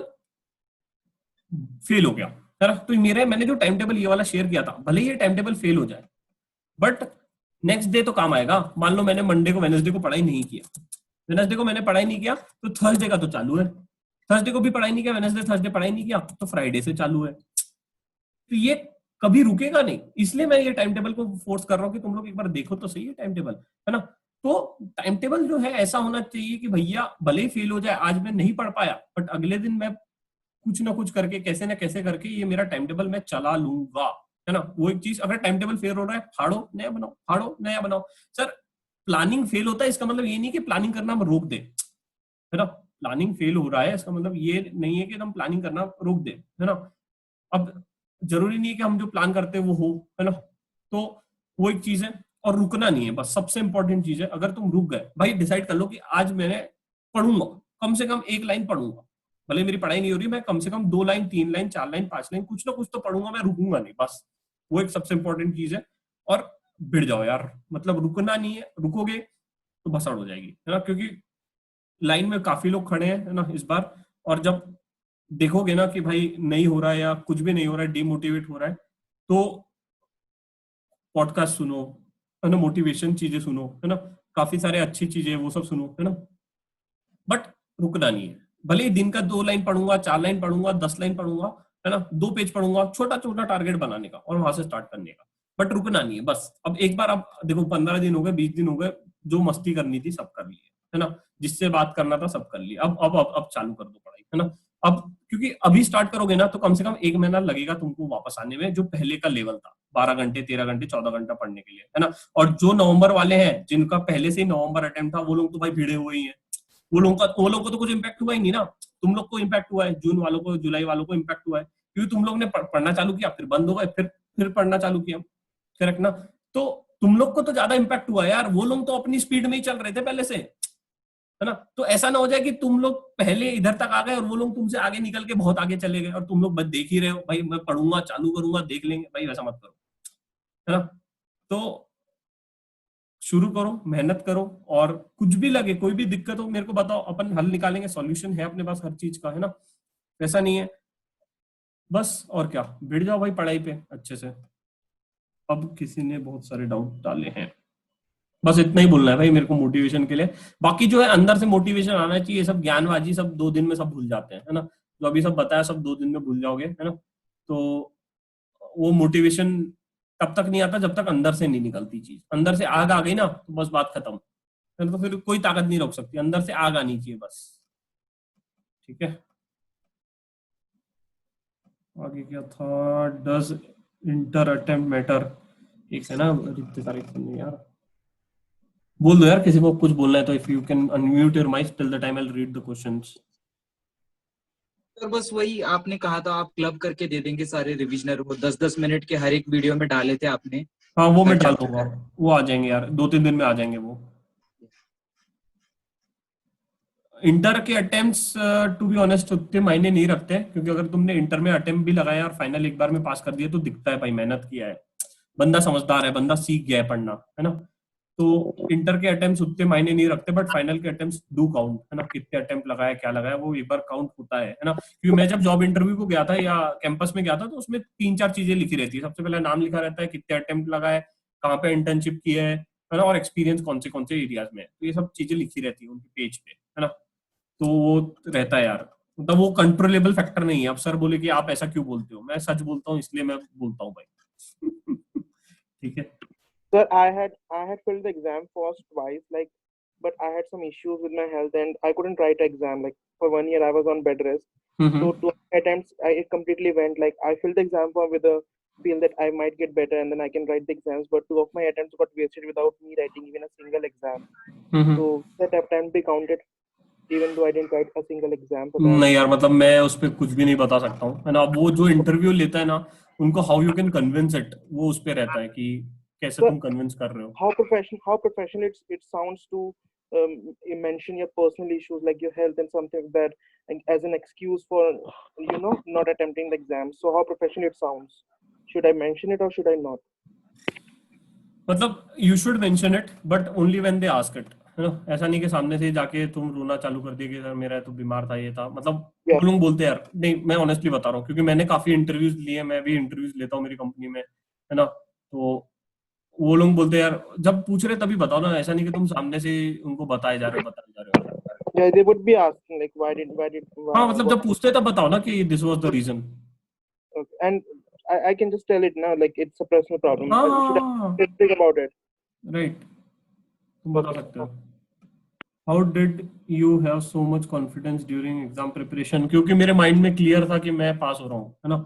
फेल हो गया, है ना, तो मैंने जो टाइम टेबल ये वाला शेयर किया था, भले ये टाइम टेबल फेल हो जाए, बट नेक्स्ट डे तो काम आएगा। मान लो मैंने मंडे को वेडनेसडे को पढ़ाई नहीं किया, वेडनेसडे को मैंने पढ़ाई नहीं किया, तो थर्सडे का तो चालू है, थर्सडे को भी पढ़ाई नहीं किया, वेडनेसडे थर्सडे पढ़ाई नहीं किया, तो फ्राइडे से चालू है। तो ये कभी रुकेगा नहीं, इसलिए मैं ये टाइम टेबल को फोर्स कर रहा हूँ कि तुम लोग एक बार देखो तो सही है टाइम टेबल, है ना। तो टाइम टेबल जो है ऐसा होना चाहिए कि भैया भले ही फेल हो जाए, आज मैं नहीं पढ़ पाया, बट अगले दिन मैं कुछ ना कुछ करके, कैसे ना कैसे करके, ये मेरा टाइम टेबल मैं चला लूंगा, है ना। वो एक चीज, अगर टाइम टेबल फेल हो रहा है, फाड़ो नया बनाओ, फाड़ो नया बनाओ। सर प्लानिंग फेल होता है, इसका मतलब ये नहीं कि प्लानिंग करना हम रोक दे, है ना। प्लानिंग फेल हो रहा है, इसका मतलब ये नहीं है कि हम प्लानिंग करना रोक दे, है ना। अब जरूरी नहीं है कि हम जो प्लान करते हैं वो हो, है ना। तो वो एक चीज है, और रुकना नहीं है, बस सबसे इंपॉर्टेंट चीज है। अगर तुम रुक गए, भाई डिसाइड कर लो कि आज मैंने पढ़ूंगा, कम से कम 1 लाइन पढ़ूंगा, भले मेरी पढ़ाई नहीं हो रही, मैं कम से कम 2 लाइन, 3 लाइन, 4 लाइन, 5 लाइन, कुछ ना कुछ तो पढ़ूंगा, मैं रुकूंगा नहीं, बस वो एक सबसे इंपॉर्टेंट चीज है। और भिड़ जाओ यार, मतलब रुकना नहीं है, रुकोगे तो भसड़ हो जाएगी, है ना। क्योंकि लाइन में काफी लोग खड़े हैं, है ना, इस बार, और जब देखोगे ना कि भाई नहीं हो रहा है या कुछ भी नहीं हो रहा है, डिमोटिवेट हो रहा है, तो पॉडकास्ट सुनो, है ना, मोटिवेशन चीजें सुनो, है ना, काफी सारे अच्छी चीजें वो सब सुनो, है ना। बट रुकना नहीं है, भले ही दिन का 2 लाइन पढ़ूंगा, 4 लाइन पढ़ूंगा, 10 लाइन पढ़ूंगा, है ना, 2 पेज पढ़ूंगा, छोटा छोटा टारगेट बनाने का और वहां से स्टार्ट करने का, बट रुकना नहीं है बस। अब एक बार आप देखो, 15 दिन हो गए, 20 दिन हो गए, जो मस्ती करनी थी सब कर ली है ना, जिससे बात करना था सब कर लिया, अब चालू कर दो पढ़ाई, है ना। अब क्योंकि अभी स्टार्ट करोगे ना, तो कम से कम 1 महीना लगेगा तुमको वापस आने में, जो पहले का लेवल था 12 घंटे, 13 घंटे, 14 घंटा पढ़ने के लिए, है ना। और जो नवंबर वाले हैं, जिनका पहले से ही नवंबर अटेम्प्ट था, वो लोग तो भाई भिड़े हुए ही हैं, वो लोगों को तो कुछ इम्पैक्ट हुआ ही नहीं ना। तुम लोग को इम्पैक्ट हुआ है, जून वालों को, जुलाई वालों को इम्पैक्ट हुआ है, क्योंकि तुम लोग ने पढ़ना चालू किया, फिर बंद हो गए, फिर पढ़ना चालू किया, करेक्ट ना। तो तुम लोग को तो ज्यादा इम्पैक्ट हुआ है यार, वो लोग तो अपनी स्पीड में ही चल रहे थे पहले से, है ना। तो ऐसा ना हो जाए कि तुम लोग पहले इधर तक आ गए और वो लोग तुमसे आगे निकल के बहुत आगे चले गए, और तुम लोग बस देख ही रहे हो, भाई मैं पढ़ूंगा, चालू करूंगा, देख लेंगे, भाई वैसा मत करो, है ना। तो शुरू करो, मेहनत करो, और कुछ भी लगे, कोई भी दिक्कत हो मेरे को बताओ, अपन हल निकालेंगे, सॉल्यूशन है अपने पास हर चीज का, है ना। ऐसा नहीं है बस, और क्या, भिड़ जाओ भाई पढ़ाई पे अच्छे से। अब किसी ने बहुत सारे डाउट डाले हैं, बस इतना ही बोलना है भाई मेरे को मोटिवेशन के लिए। बाकी जो है अंदर से मोटिवेशन आना चाहिए, सब ज्ञानबाजी सब 2 दिन में सब भूल जाते हैं, है ना। जो अभी सब बताया सब 2 दिन में भूल जाओगे, है ना। तो वो मोटिवेशन तब तक नहीं आता जब तक अंदर से नहीं निकलती चीज। अंदर से आग आ गई ना, तो बस बात खत्म, तो फिर कोई ताकत नहीं रोक सकती, अंदर से आग आनी चाहिए बस, ठीक है। आगे क्या था, डज इंटर अटेम्प्ट मैटर, एक है ना, इतने सारे यार, बोल दो यार किसी को कुछ बोलना है तो, if you can unmute your mic till the time I will read the questions. Sir बस वही आपने कहा था, आप क्लब करके दे देंगे सारे रिविजनर, वो 10-10 मिनट के हर एक वीडियो में डाले थे आपने। हाँ वो मैं डाल दूंगा, वो आ जाएंगे यार, 2-3 दिन में आ जाएंगे वो। इंटर के अटेम्प्ट्स टू बी ऑनेस्ट उतने मायने नहीं रखते हैं, क्योंकि अगर तुमने इंटर में अटेम्प्ट भी लगाया और फाइनल एक बार में पास कर दिया तो दिखता है भाई मेहनत किया है, बंदा समझदार है, बंदा सीख गया है पढ़ना, है ना। तो इंटर के अटेम्प्ट्स उतने मायने नहीं रखते, बट फाइनल के अटेम्प्ट्स डू काउंट, है ना। कितने अटेम्प्ट लगाया, क्या लगाया, वो एक बार काउंट होता है ना। क्योंकि मैं जब जॉब इंटरव्यू को गया था या कैंपस में गया था, तो उसमें 3-4 चीजें लिखी रहती है। सबसे पहले नाम लिखा रहता है, कितने अटेम्प्ट लगाए, कहाँ पे इंटर्नशिप की है ना, और एक्सपीरियंस कौन से एरियाज में, तो ये सब चीजें लिखी रहती है उनके पेज पे, है ना। तो वो रहता है यार, मतलब वो कंट्रोलेबल फैक्टर नहीं है। अब सर बोले कि आप ऐसा क्यों बोलते हो, मैं सच बोलता हूँ इसलिए मैं बोलता हूँ भाई। ठीक है Sir, I had filled the exam first twice, like, but I had some issues with my health and I couldn't write the exam. Like for 1 year, I was on bed rest. So 2 attempts, it completely went. Like I filled the exam form with a feel that I might get better and then I can write the exams. But 2 of my attempts got wasted without me writing even a single exam. So that attempt be counted, even though I didn't write a single exam. For that. नहीं यार, मतलब मैं उस पर कुछ भी नहीं बता सकता हूँ, है ना। वो जो इंटरव्यू लेता है ना, उनको how you can convince it, वो उस पे रहता है कि कैसे तुम कन्विंस कर रहे हो। How professional it sounds to you mention your personal issues like your health and something like that, and as an excuse for not attempting the exam. So how professional it sounds. Should I mention it or should I not? मतलब you should mention it, but only when they ask it, है ना। ऐसा नहीं कि सामने से जाके तुम रोना चालू कर दिए कि सर मेरा तो बीमार था, ये था, मतलब वो लोग बोलते हैं यार। नहीं, मैं ऑनेस्टली बता रहा हूँ, क्योंकि मैंने काफी इंटरव्यूज लिए, मैं भी इंटरव्यूज लेता हूँ मेरी कंपनी में, है ना। तो वो लोग बोलते हैं यार, जब पूछ रहे तभी बताओ ना, ऐसा नहीं कि तुम सामने से उनको बताए जा रहे हो। Yeah, they would be asking like why हाँ, मतलब जब पूछते हैं तब बताओ ना कि this was the reason. Okay. And I can just tell it now, like it's a personal problem. Should I think about it? Right. तुम बता सकते हो। How did you have so much confidence during exam preparation? क्योंकि मेरे mind में clear था कि मैं पास हो रहा हूँ, है ना।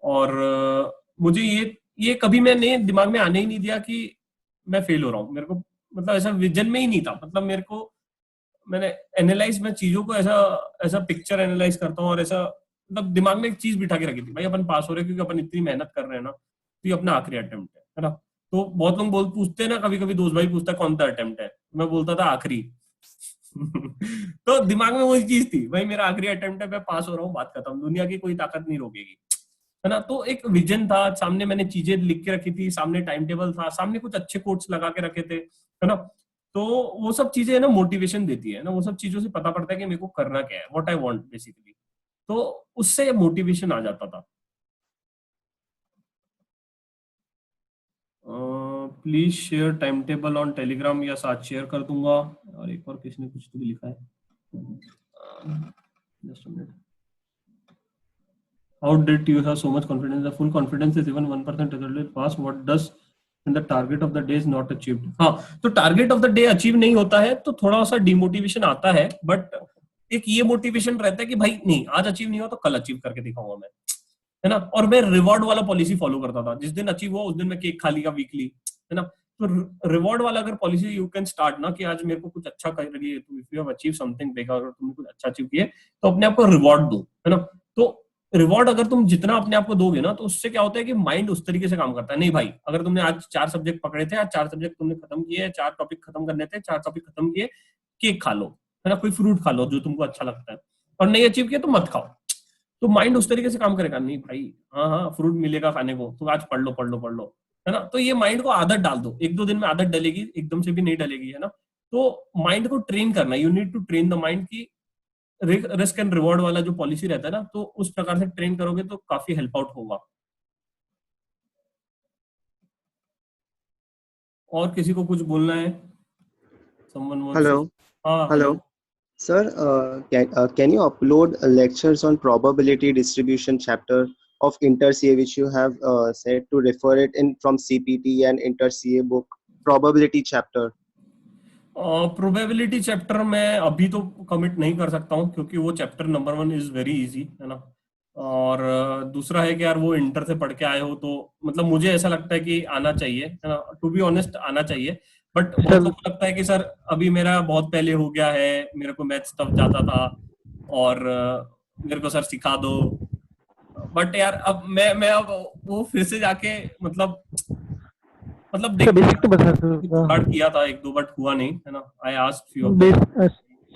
और मुझे ये कभी मैंने दिमाग में आने ही नहीं दिया कि मैं फेल हो रहा हूँ। मेरे को मतलब ऐसा विजन में ही नहीं था। मतलब मेरे को, मैंने एनालाइज, मैं चीजों को ऐसा पिक्चर एनालाइज करता हूँ, और ऐसा मतलब दिमाग में एक चीज बिठा के रखी थी, भाई अपन पास हो रहे हैं क्योंकि अपन इतनी मेहनत कर रहे हैं ना, तो ये अपना आखिरी अटेम्प्ट है ना। तो बहुत लोग पूछते हैं ना, कभी दोस्त भाई पूछता है कौन सा अटेम्प्ट है, मैं बोलता था आखिरी। तो दिमाग में वही चीज थी, भाई मेरा आखिरी अटेम्प्ट है, मैं पास हो रहा हूँ, बात खत्म, दुनिया की कोई ताकत नहीं रोकेगी, है ना। तो एक विजन था सामने, मैंने चीजें लिख के रखी थी, सामने टाइम टेबल था, सामने कुछ अच्छे कोट्स लगा के रखे थे, है ना। तो वो सब चीजें है ना मोटिवेशन देती है ना, वो सब चीजों से पता पड़ता है कि मेरे को करना क्या है, व्हाट आई वांट बेसिकली। तो उससे मोटिवेशन आ जाता था। Please share time table on Telegram, या साथ शेयर कर दूंगा। और एक और किसी ने कुछ तो भी लिखा है, just a minute. How did you have so much confidence? The full confidence is even 1% result will pass. What does when the target of the day is not achieved? हाँ, तो target of the day achieve नहीं होता है तो थोड़ा सा demotivation आता है, बट एक ये मोटिवेशन रहता है कि भाई नहीं, आज अचीव नहीं हुआ तो कल अचीव करके दिखाऊंगा मैं, है ना। और मैं रिवॉर्ड वाला पॉलिसी फॉलो करता था, जिस दिन अचीव हुआ उस दिन मैं केक खा लिया वीकली, है ना। तो रिवॉर्ड वाला अगर पॉलिसी यू कैन स्टार्ट ना, कि आज मेरे को कुछ अच्छा कर रही है, तो if you have achieve something big, अगर तुमने कुछ अच्छा अचीव किया तो अपने आप को रिवॉर्ड दो, है ना। तो रिवॉर्ड अगर तुम जितना अपने आप को दोगे ना, तो उससे क्या होता है कि माइंड उस तरीके से काम करता है। नहीं भाई, अगर तुमने आज 4 सब्जेक्ट पकड़े थे, आज 4 सब्जेक्ट तुमने खत्म किए, 4 टॉपिक खत्म करने थे, 4 टॉपिक खत्म किए, केक खा लो, है ना, कोई फ्रूट खा लो जो तुमको अच्छा लगता है, और नहीं अचीव किया तो मत खाओ। तो माइंड उस तरीके से काम करेगा, नहीं भाई हाँ फ्रूट मिलेगा खाने को, तो आज पढ़ लो, है ना। तो ये माइंड को आदत डाल दो, 1-2 दिन में आदत डलेगी, एकदम से भी नहीं डलेगी, है ना। तो माइंड को ट्रेन करना, you need to train the mind की रिस्क एंड रिवॉर्ड वाला जो पॉलिसी रहता है ना, तो उस प्रकार से ट्रेन करोगे तो काफी हेल्प आउट होगा। और किसी को कुछ बोलना है? Hello. Sir, can you upload lectures on probability distribution chapter of Inter-CA which you have said to refer it in from CPT and Inter-CA book, probability chapter? Probability chapter मैं अभी तो कमिट नहीं कर सकता हूँ, क्योंकि वो chapter number 1 is very easy, है ना। और दूसरा है कि यार वो इंटर से पढ़ के आए हो, तो मतलब मुझे ऐसा लगता है कि आना चाहिए, है ना, टू बी ऑनेस्ट आना चाहिए। बट बहुत लोगों को लगता है कि सर अभी मेरा बहुत पहले हो गया है, मेरे को मैथ्स तब जाता था और मेरे को सर सिखा दो। बट यार अब मैं अब वो फिर से जाके मतलब बेसिक तो बता स्टार्ट किया था 1-2 बट हुआ नहीं, है ना। I asked few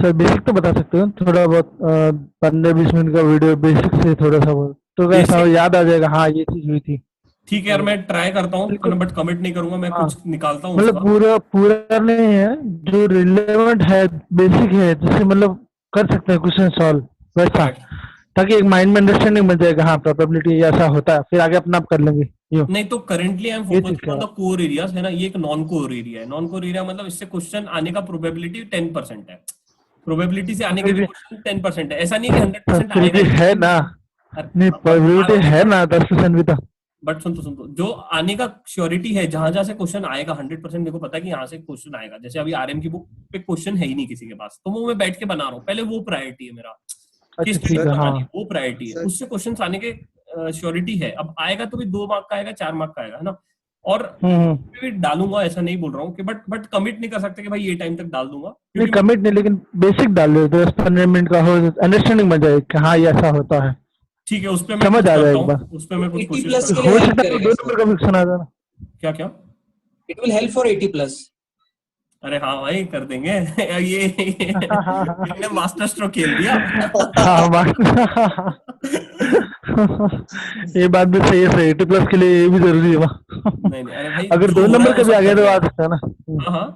sir basic तो बता सकते हो थोड़ा बहुत 15-20 मिनट का वीडियो बेसिक से थोड़ा सा बहुत तो कैसा हो याद आ जाएगा हाँ ये चीज हुई थी। ठीक है यार, मैं ट्राई करता हूँ बिल्कुल। बट कमिट नहीं करूंगा, मैं हाँ। कुछ निकालता हूँ मतलब उसका। पूरा नहीं है, जो रिलेवेंट है बेसिक है जिससे मतलब कर सकते हैं क्वेश्चन सॉल्व वैसा, ताकि एक माइंड में अंडरस्टैंडिंग बन जाएगा हाँ प्रोबेबिलिटी ऐसा होता है, फिर आगे अपना आप कर लेंगे यो। नहीं तो करेंटली आई एम ये चीज फोकसिंग क्या ऑन है? द कोर एरियाज है ना, ये एक नॉन कोर एरिया है। नॉन कोर एरिया मतलब इससे क्वेश्चन आने का प्रोबेबिलिटी 10% है, प्रोबेबिलिटी से आने के फिर भी भी क्वेश्चन 10% है। ऐसा नहीं है कि 100% फिर आएगा भी ही। है ना, नहीं प्रोबेबिलिटी है ना 10% भी तो। बट सुन तो जो आने का श्योरिटी है, जहां जहां से क्वेश्चन आएगा 100% मेरे को पता है कि यहाँ से क्वेश्चन आएगा। जैसे अभी आरएम की बुक पे क्वेश्चन है ही नहीं किसी के पास, तो वो मैं बैठ के बना रहा हूँ, पहले वो प्रायोरिटी है मेरा कि अच्छा स्टडी ठीक है हाँ बनानी है, वो प्रायोरिटी है। सर उससे क्वेश्चन आने के श्योरिटी है। अब आएगा तो भी 2 मार्क का आएगा, 4 मार्क का आएगा, है ना। और हम्म। भी डालूंगा, ऐसा नहीं बोल रहा हूँ कि बट कमिट नहीं कर सकते कि भाई ये टाइम तक डाल दूंगा, नहीं क्योंकि कमिट नहीं, लेकिन बेसिक डाल दो 10-15 मिनट का हो, अंडरस्टैंडिंग बन जाए कि हाँ ये ऐसा होता है, ठीक है उस पर मैं समझ कुछ आ जाए करता एक बार। हूँ, उस पर मैं कुछ 80 कोशिश प्लस करता के हूँ। लिए हो हेल्प सकता है करेगा 2 सर। नंबर का भी सुना देना। क्या क्या? It will help for 80 plus. अरे हाँ भाई कर देंगे। ये मास्टर स्ट्रोक खेल दिया। हाँ ये बात भी सही है, सही 80+ के लिए ये भी जरूरी है नहीं नहीं, अरे भाई अगर जो 2 हो रहा नंबर है का वो भी आ सब गया कर तो रहे आ हैं। सकता है ना। हाँ हाँ।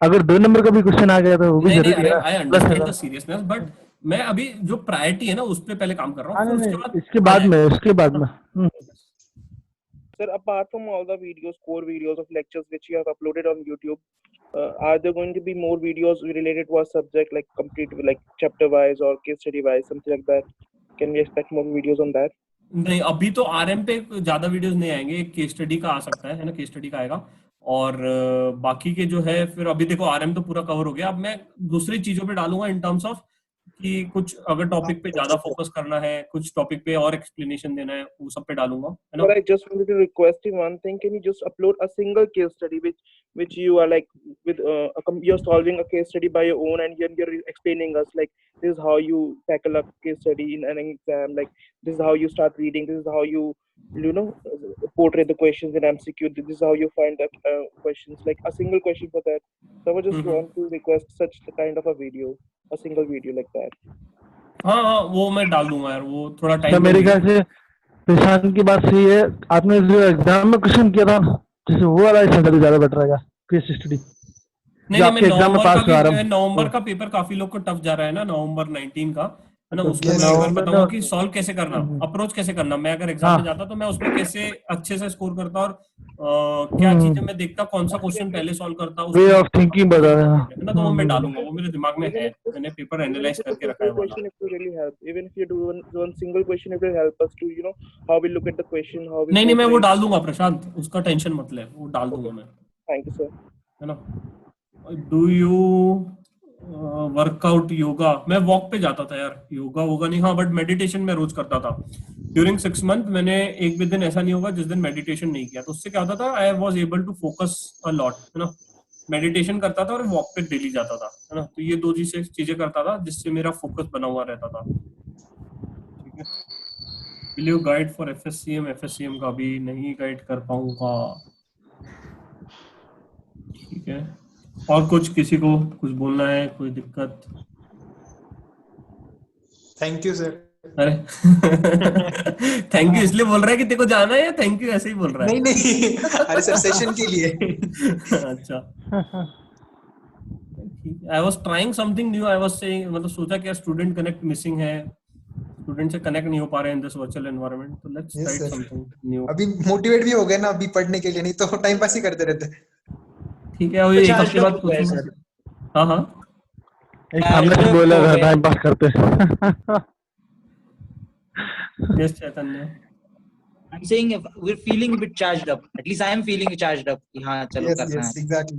अगर 2 नंबर का भी क्वेश्चन आ गया तो वो भी नहीं नहीं, जरूरी अरे है ना, आई प्लस है अंडरस्टैंड ना। द सीरियसनेस, बट मैं अभी जो प्रायोरिटी है ना उस पे पहले काम कर रहा हूँ, हाँ फिर नहीं उसके नहीं बाद इसके आ बाद में, जाएगा। उसके बाद में Sir, apart from all the videos, core videos of lectures which you have uploaded on YouTube, are there going to be more videos related to our subject, like complete, like chapter wise or case study wise, something like that? Can we expect more videos on that? नहीं अभी तो RM पे ज्यादा videos नहीं आएंगे, एक case study का आ सकता है ना, केस स्टडी का आएगा। और बाकी के जो है फिर अभी देखो आरएम तो पूरा कवर हो गया, अब मैं दूसरी चीजों पे डालूंगा इन टर्म्स ऑफ कि कुछ अगर टॉपिक पे ज्यादा फोकस करना है, कुछ टॉपिक पे और एक्सप्लेनेशन देना है, वो सब पे डालूंगा, है ना। But I just wanted to request you one thing. Can you just upload a single case study which you are like with you're solving a case study by your own and you're explaining us like this is how you tackle a case study in an exam, like this is how you start reading, this is how you know portray the questions in MCQ, this is how you find the questions, like a single question for that. So I would just want to request such kind of a video, a single video like that. हाँ हाँ वो मैं डाल दूंगा यार, वो थोड़ा तो टाइम मेरे लगेगा। ख्याल से पेशान की बात सही है, आपने जो एग्जाम में क्वेश्चन किया था ना, जैसे वो वाला इसमें ज्यादा बेटर रहेगा केस स्टडी नहीं जो नहीं, मैं आपके एग्जाम में नवंबर का पास हुआ भी, आराम। नवंबर का पेपर काफी लोग को टफ जा रहा है ना, नवंबर 19 का, है ना। तो उसमें मैं एक बार नवंबर बताऊंगा कि सॉल्व कैसे करना, में अप्रोच कैसे करना। मैं अगर एग्जाम हाँ में जाता तो मैं उसमें कैसे अच्छे से स्कोर करता, और क्या चीजें मैं देखता, कौन सा क्वेश्चन पहले सॉल्व करता, वे उसको ऑफ थिंकिंग बहुत बता रहे इंपॉर्टेंट है ना। तो वो मैं हैं। डालूंगा, वो मेरे दिमाग में है, मैंने paper Even if analyse it's a करके रखा है simple वाला। question, it will really help. Even if you do one single question, it will help us to how we look at the question, how we नहीं नहीं, मैं वो portray. डाल दूंगा प्रशांत, उसका टेंशन मत ले, वो डाल दूंगा मैं, Thank you, sir. है ना। Do you workout yoga? मैं वॉक पे जाता था यार, योगा होगा नहीं, हाँ बट मेडिटेशन मैं रोज करता था ड्यूरिंग 6 मंथ। मैंने एक भी दिन ऐसा नहीं होगा जिस दिन मेडिटेशन नहीं किया। तो उससे क्या होता था, I was able to focus a lot, है ना। मेडिटेशन करता था और वॉक पे डेली जाता था, है ना। तो ये 2 चीजें करता था जिससे मेरा फोकस बना हुआ रहता था। ठीक है, विल यू गाइड फॉर एफएससीएम? एफएससीएम का भी नहीं गाइड कर पाऊंगा। ठीक है, और कुछ किसी को कुछ बोलना है, कोई दिक्कत? Thank you sir. अरे थैंक यू इसलिए बोल रहा है कि तेरे को जाना है, या थैंक यू ऐसे ही बोल रहा है? नहीं अरे सर सेशन के लिए। अच्छा, I was trying something new, I was saying, मतलब सोचा कि स्टूडेंट कनेक्ट मिसिंग है, स्टूडेंट से कनेक्ट नहीं हो पा रहे हैं इन दिस वर्चुअल एनवायरनमेंट, तो लेट्स ट्राई समथिंग न्यू। अभी मोटिवेट भी हो गए ना अभी पढ़ने के लिए, नहीं तो टाइम पास ही करते रहते। ठीक है, एक हफ्ते बाद पूछूंगा। हाँ हाँ, एक सामने से बोला था टाइम पास करते। Yes Chaitanya, I'm saying if we're feeling a bit charged up. At least I am feeling charged up. कि हाँ चलो Yes, करना yes, है। exactly.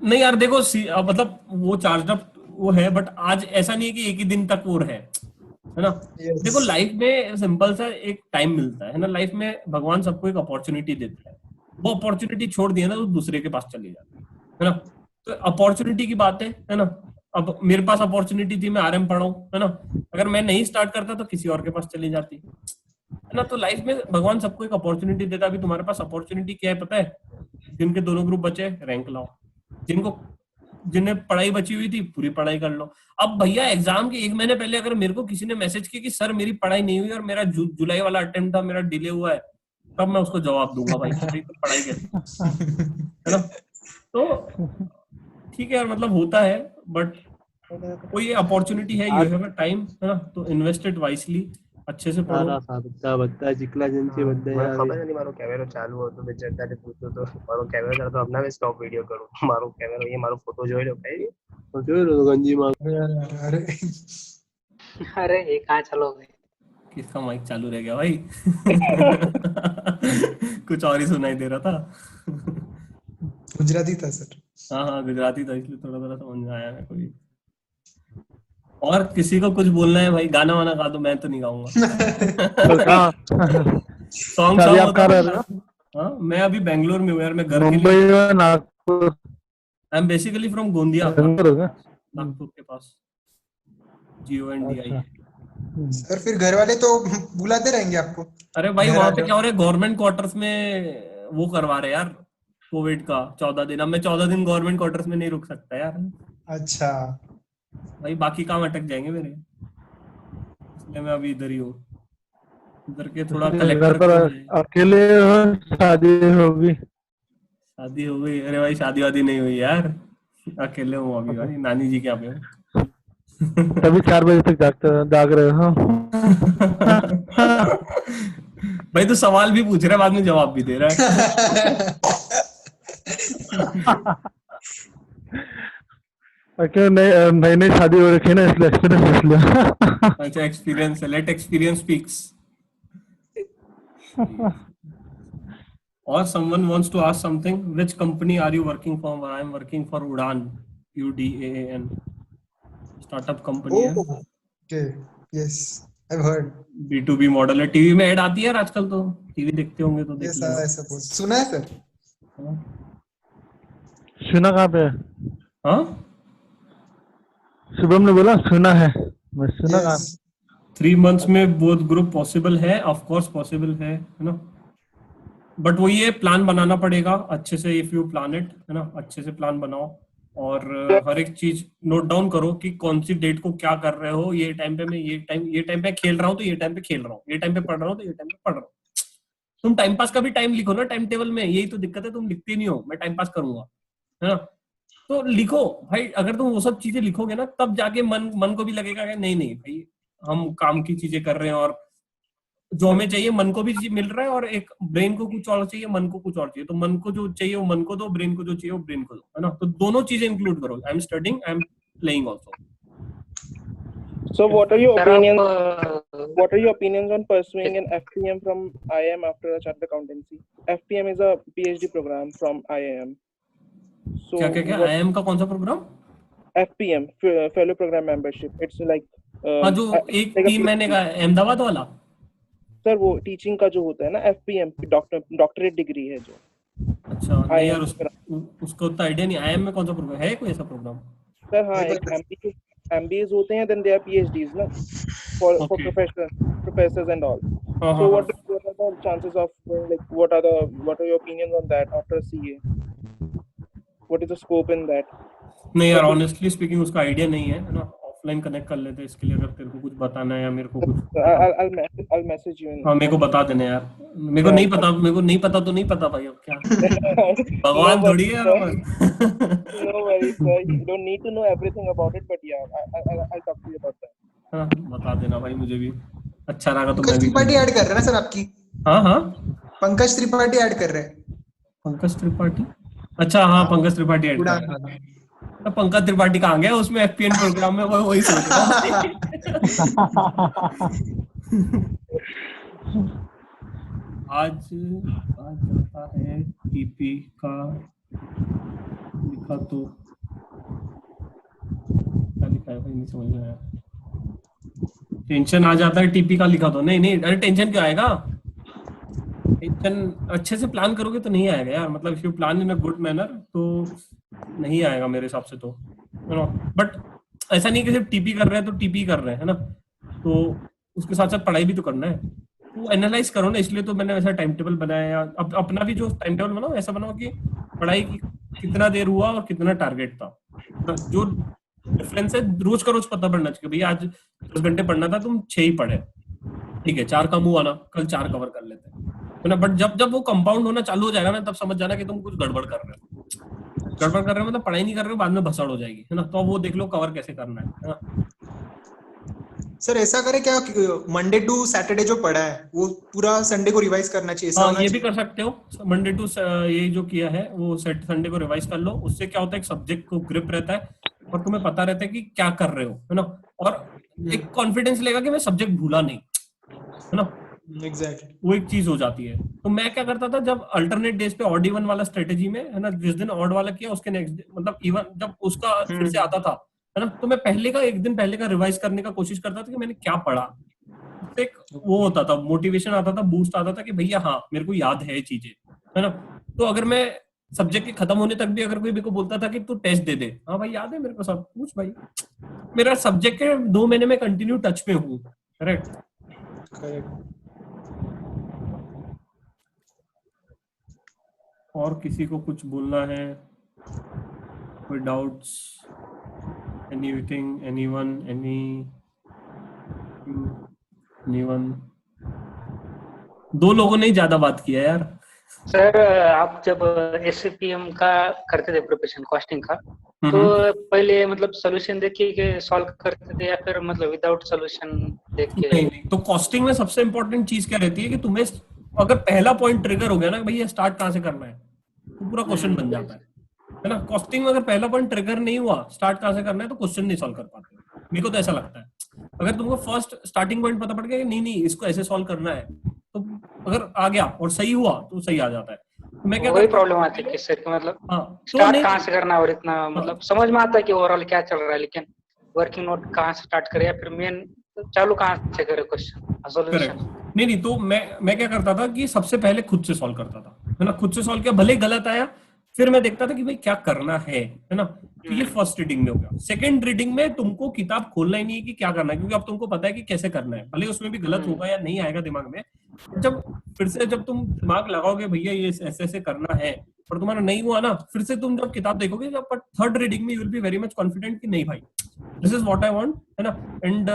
नहीं यार देखो मतलब वो चार्ज अप वो है, बट आज ऐसा नहीं है कि एक ही दिन तक वो है ना। Yes. देखो लाइफ में सिंपल सा एक टाइम मिलता है ना, लाइफ में भगवान सबको एक अपॉर्चुनिटी देता है, वो अपॉर्चुनिटी छोड़ दिया ना तो दूसरे के पास चली जाती है ना। तो अपॉर्चुनिटी की बात है ना। अब मेरे पास अपॉर्चुनिटी थी, मैं आरएम पढ़ा हूं, है ना। अगर मैं नहीं स्टार्ट करता तो किसी और के पास चली जाती, है ना। तो लाइफ में भगवान सबको एक अपॉर्चुनिटी देता है। अभी तुम्हारे पास अपॉर्चुनिटी क्या है पता है? जिनके दोनों ग्रुप बचे, रैंक लाओ। जिनको जिन्हें पढ़ाई बची हुई थी पूरी पढ़ाई कर लो। अब भैया एग्जाम के 1 महीने पहले अगर मेरे को किसी ने मैसेज किया कि सर मेरी पढ़ाई नहीं हुई और मेरा जुलाई वाला अटेम्प्ट था मेरा डिले हुआ है, तब मैं उसको जवाब दूंगा भाई तो पढ़ाई कैसे, है ना। तो ठीक है यार, मतलब होता है, बट कोई अपॉर्चुनिटी है, यू हैव अ टाइम, है ना, तो इन्वेस्ट इट वाइसली, अच्छे से पढ़ो। બધા ચીકલા જનસી બધા મને ખબર નથી મારો કેમેરો ચાલુ હતો, મેં જનતાને પૂછ્યું તો મારો કેમેરો ચાલુ તો હમણાં મેં સ્ટોપ વિડિયો કરું, મારો કેમેરો એ મારો ફોટો જોઈ લો કઈ જોઈ લો ગંજીમાં। अरे ये कहाँ चलो गए? किसका माइक चालू रह गया भाई? कुछ और ही सुनाई दे रहा था। गुजराती था सर। हाँ गुजराती था, इसलिए थोड़ा थोड़ा समझ में आया मेरे को भी। और किसी को कुछ बोलना है भाई, गाना वाना गा दो, मैं तो नहीं गाऊंगा। सॉन्ग आप कर रहे हो? हाँ मैं अभी बेंगलोर में हूँ यार, मैं घर के लिए। Nagpur. I am basically from Gondia, Nagpur के पास, GONDIA। सर फिर घर वाले तो बुलाते रहेंगे आपको। अरे भाई वहाँ पे क्या हो रहा है, गवर्नमेंट क्वार्टर्स में वो करवा रहे यार कोविड का 14 दिन। अब मैं 14 दिन गवर्नमेंट क्वार्टर्स में नहीं रुक सकता यार। अच्छा भाई बाकी काम अटक जाएंगे मेरे, इसलिए मैं अभी इधर ही हूँ। इधर के थोड़ा कलेक्टर पर अकेले शादी होगी? शादी हो गई? अरे भाई शादी वादी नहीं हुई यार, अकेले हूँ अभी भाई, नानी जी के यहाँ पे हूँ। तभी 4 बजे तक जाग रहे हो? भाई तो सवाल भी पूछ रहा है, बाद में जवाब भी दे रहा है। क्यों नई नई शादी हो रखी है ना, इसलिए एक्सपीरियंस लिया। अच्छा एक्सपीरियंस है, let experience speaks. Or someone wants to ask something, which company are you working for? I am working for Udaan, UDAAN, startup company है। Okay, yes, I've heard। B2B model है, TV में add आती है यार आजकल, तो TV देखते होंगे तो देख लेना। Yes, I suppose। सुना है सर? सुना कहाँ पे? हाँ शुभम ने बोला सुना है, मैं सुना कहाँ? 3 months में बोथ ग्रुप पॉसिबल है, ऑफ कोर्स पॉसिबल है ना, बट वो ये प्लान बनाना पड़ेगा अच्छे से। इफ यू प्लान इट, है ना, अच्छे से प्लान बनाओ और हर एक चीज नोट डाउन करो कि कौन सी डेट को क्या कर रहे हो। ये टाइम पे मैं ये टाइम पे खेल रहा हूँ तो ये टाइम पे खेल रहा हूँ, ये टाइम पे पढ़ रहा हूँ तो ये टाइम पे पढ़ रहा हूँ। तुम टाइम पास का भी टाइम लिखो ना टाइम टेबल में, यही तो दिक्कत है, तुम लिखते नहीं हो। मैं टाइम पास करूंगा, है ना, तो लिखो भाई। अगर तुम वो सब चीजें लिखोगे ना, तब जाके मन को भी लगेगा कि नहीं भाई हम काम की चीजें कर रहे हैं और जो हमें चाहिए मन को भी मिल रहा है, और एक ब्रेन को कुछ और चाहिए, मन को कुछ और चाहिए। तो मन को जो चाहिए वो मन को दो, ब्रेन को जो चाहिए वो ब्रेन को दो, है ना। तो दोनों चीजें इंक्लूड करो। I am studying, I am playing also. So what are your opinions? What are your opinions on pursuing an FPM from IIM after a chartered accountancy? FPM is a PhD program from IIM. So क्या IIM का कौन सा programme? FPM, Fellow Program Membership. It's like हाँ जो एक 3 महीने का अहमदाबाद वाला। सर वो टीचिंग का जो होता है ना, FPM डॉक्टरेट डिग्री है जो। अच्छा नहीं यार उसको उतना आइडिया नहीं। IIM में कौन सा प्रोग्राम है, कोई ऐसा प्रोग्राम? सर हाँ एक MBAs होते हैं, then they are PhDs ना, for professors and all. So what are the chances of like what are your opinions on that after CA? What is the scope in that? नहीं यार honestly speaking उसका idea नहीं है ना। Offline connect कर लेते हैं इसके लिए, अगर तेरे को कुछ बताना है या मेरे को कुछ। I'll message you। हाँ मेरे को बता देना यार, मेरे को नहीं पता तो नहीं पता भाई, अब क्या भगवान थोड़ी है। No worries sir, you don't need to know everything about it, but yeah I'll talk to you about that। हाँ बता देना भाई, मुझे भी अच्छा लगा। तो पंकज त्रिपाठी ऐड कर रहे हैं ना सर आपकी? हाँ पंकज त्रिपाठी ऐड कर रहे हैं। पंकज त्रिपाठी? अच्छा हाँ पंकज त्रिपाठी ऐड कर रहे हैं। तो पंकज त्रिपाठी कहाँ गया उसमें FPN प्रोग्राम में? वही सोच रहा आज जाता है टीपी का लिखा तो क्या लिखा है भाई, नहीं समझ में आया। टेंशन आ जाता है टीपी का लिखा तो नहीं। अरे टेंशन क्यों आएगा? टेंशन अच्छे से प्लान करोगे तो नहीं आएगा यार। मतलब if you plan in a good manner तो नहीं आएगा मेरे हिसाब से तो, बट ऐसा नहीं कि सिर्फ टीपी कर रहे हैं तो टीपी कर रहे हैं, है ना, तो उसके साथ साथ पढ़ाई भी तो करना है। तो एनालाइज करो ना, इसलिए तो मैंने वैसा टाइम टेबल बनाया। अपना भी जो टाइम टेबल बनाओ ऐसा बनाओ कि पढ़ाई कितना देर हुआ और कितना टारगेट था, जो डिफरेंस है रोज का रोज पता पड़ना चाहिए। भैया आज 10 घंटे पढ़ना था, तुम 6 ही पढ़े, ठीक है, 4 का मुंह आना, कल 4 कवर कर लेते हैं ना। बट जब वो कंपाउंड होना चालू हो जाएगा ना, तब समझ जाना कि तुम कुछ गड़बड़ कर रहे हो। गड़बड़ कर रहे हो मतलब पढ़ाई नहीं कर रहे हो, बाद में भसड़ हो जाएगी, है ना। तो वो देख लो कवर कैसे करना है ना। सर ऐसा करें क्या, मंडे टू सैटरडे जो पढ़ा है वो पूरा संडे को रिवाइज करना चाहिए? हाँ, ये भी कर सकते हो। मंडे टू ये जो किया है वो संडे को रिवाइज कर लो। उससे क्या होता है, एक सब्जेक्ट को ग्रिप रहता है और तुम्हें पता रहता है कि क्या कर रहे हो, है ना। और एक कॉन्फिडेंस लेगा कि मैं सब्जेक्ट भूला नहीं, है ना। एग्जैक्टली वो एक चीज हो जाती है। तो मैं क्या करता था, जब अल्टरनेट डेज पे ऑड इवन वाला स्ट्रेटेजी में, है ना, जिस दिन ऑड वाला किया उसके नेक्स्ट डे मतलब इवन जब उसका फिर से आता था, है ना, तो मैं पहले का एक दिन पहले का रिवाइज करने का कोशिश करता था कि मैंने क्या पढ़ा। एक वो होता था, मोटिवेशन आता था, बूस्ट आता था कि भैया हाँ मेरे को याद है चीजें, है ना। तो अगर मैं सब्जेक्ट के खत्म होने तक भी अगर कोई मेरे को बोलता था कि तू टेस्ट दे दे, हाँ भाई याद है मेरे को सब कुछ, भाई मेरा सब्जेक्ट के 2 महीने में कंटिन्यू टच पे हूँ। करेक्ट। और किसी को कुछ बोलना है, कोई डाउट्स, एनीथिंग, एनीवन, एनीवन? 2 लोगों ने ही ज्यादा बात किया यार। सर आप जब एसपीएम का करते थे प्रिपरेशन कॉस्टिंग का, तो पहले मतलब सॉल्यूशन देख के सॉल्व करते थे या फिर मतलब विदाउट सॉल्यूशन देख के? नहीं, तो कॉस्टिंग में सबसे इंपॉर्टेंट चीज क्या रहती है कि तुम्हें अगर पहला पॉइंट ट्रिगर हो गया ना भैया स्टार्ट कहाँ से करना है, तो पूरा क्वेश्चन बन जाता है ना। कॉस्टिंग में अगर पहला पॉइंट ट्रिगर नहीं हुआ स्टार्ट कहाँ से करना है, तो क्वेश्चन नहीं सॉल्व कर पाते। मेरे को तो ऐसा लगता है। अगर तुमको फर्स्ट स्टार्टिंग पॉइंट पता पड़ गया कि नहीं इसको ऐसे सॉल्व करना है, तो अगर आ गया और सही हुआ तो सही आ जाता है। तो मैं क्या वही प्रॉब्लम आती है सर कि मतलब स्टार्ट कहाँ से करना और इतना मतलब समझ में आता है कि ओवरऑल क्या चल रहा है, लेकिन वर्किंग नोट कहाँ से स्टार्ट करे या फिर मेन चालू कहाँ से करे क्वेश्चन सॉल्यूशन। नहीं, तो मैं क्या करता था कि सबसे पहले खुद से सॉल्व करता था, है ना। खुद से सॉल्व किया, भले गलत आया, फिर मैं देखता था कि भाई क्या करना है ना। तो ये फर्स्ट रीडिंग में हो गया। सेकंड रीडिंग में तुमको किताब खोलना ही नहीं है कि क्या करना है, क्योंकि अब तुमको पता है कि कैसे करना है, भले उसमें भी गलत होगा या नहीं आएगा दिमाग में। जब फिर से जब तुम दिमाग लगाओगे भैया ये ऐसे ऐसे करना है और तुम्हारा नहीं हुआ ना, फिर से तुम जब किताब देखोगे, जब थर्ड रीडिंग में you will be very much confident कि नहीं भाई this is what I want, है ना। एंड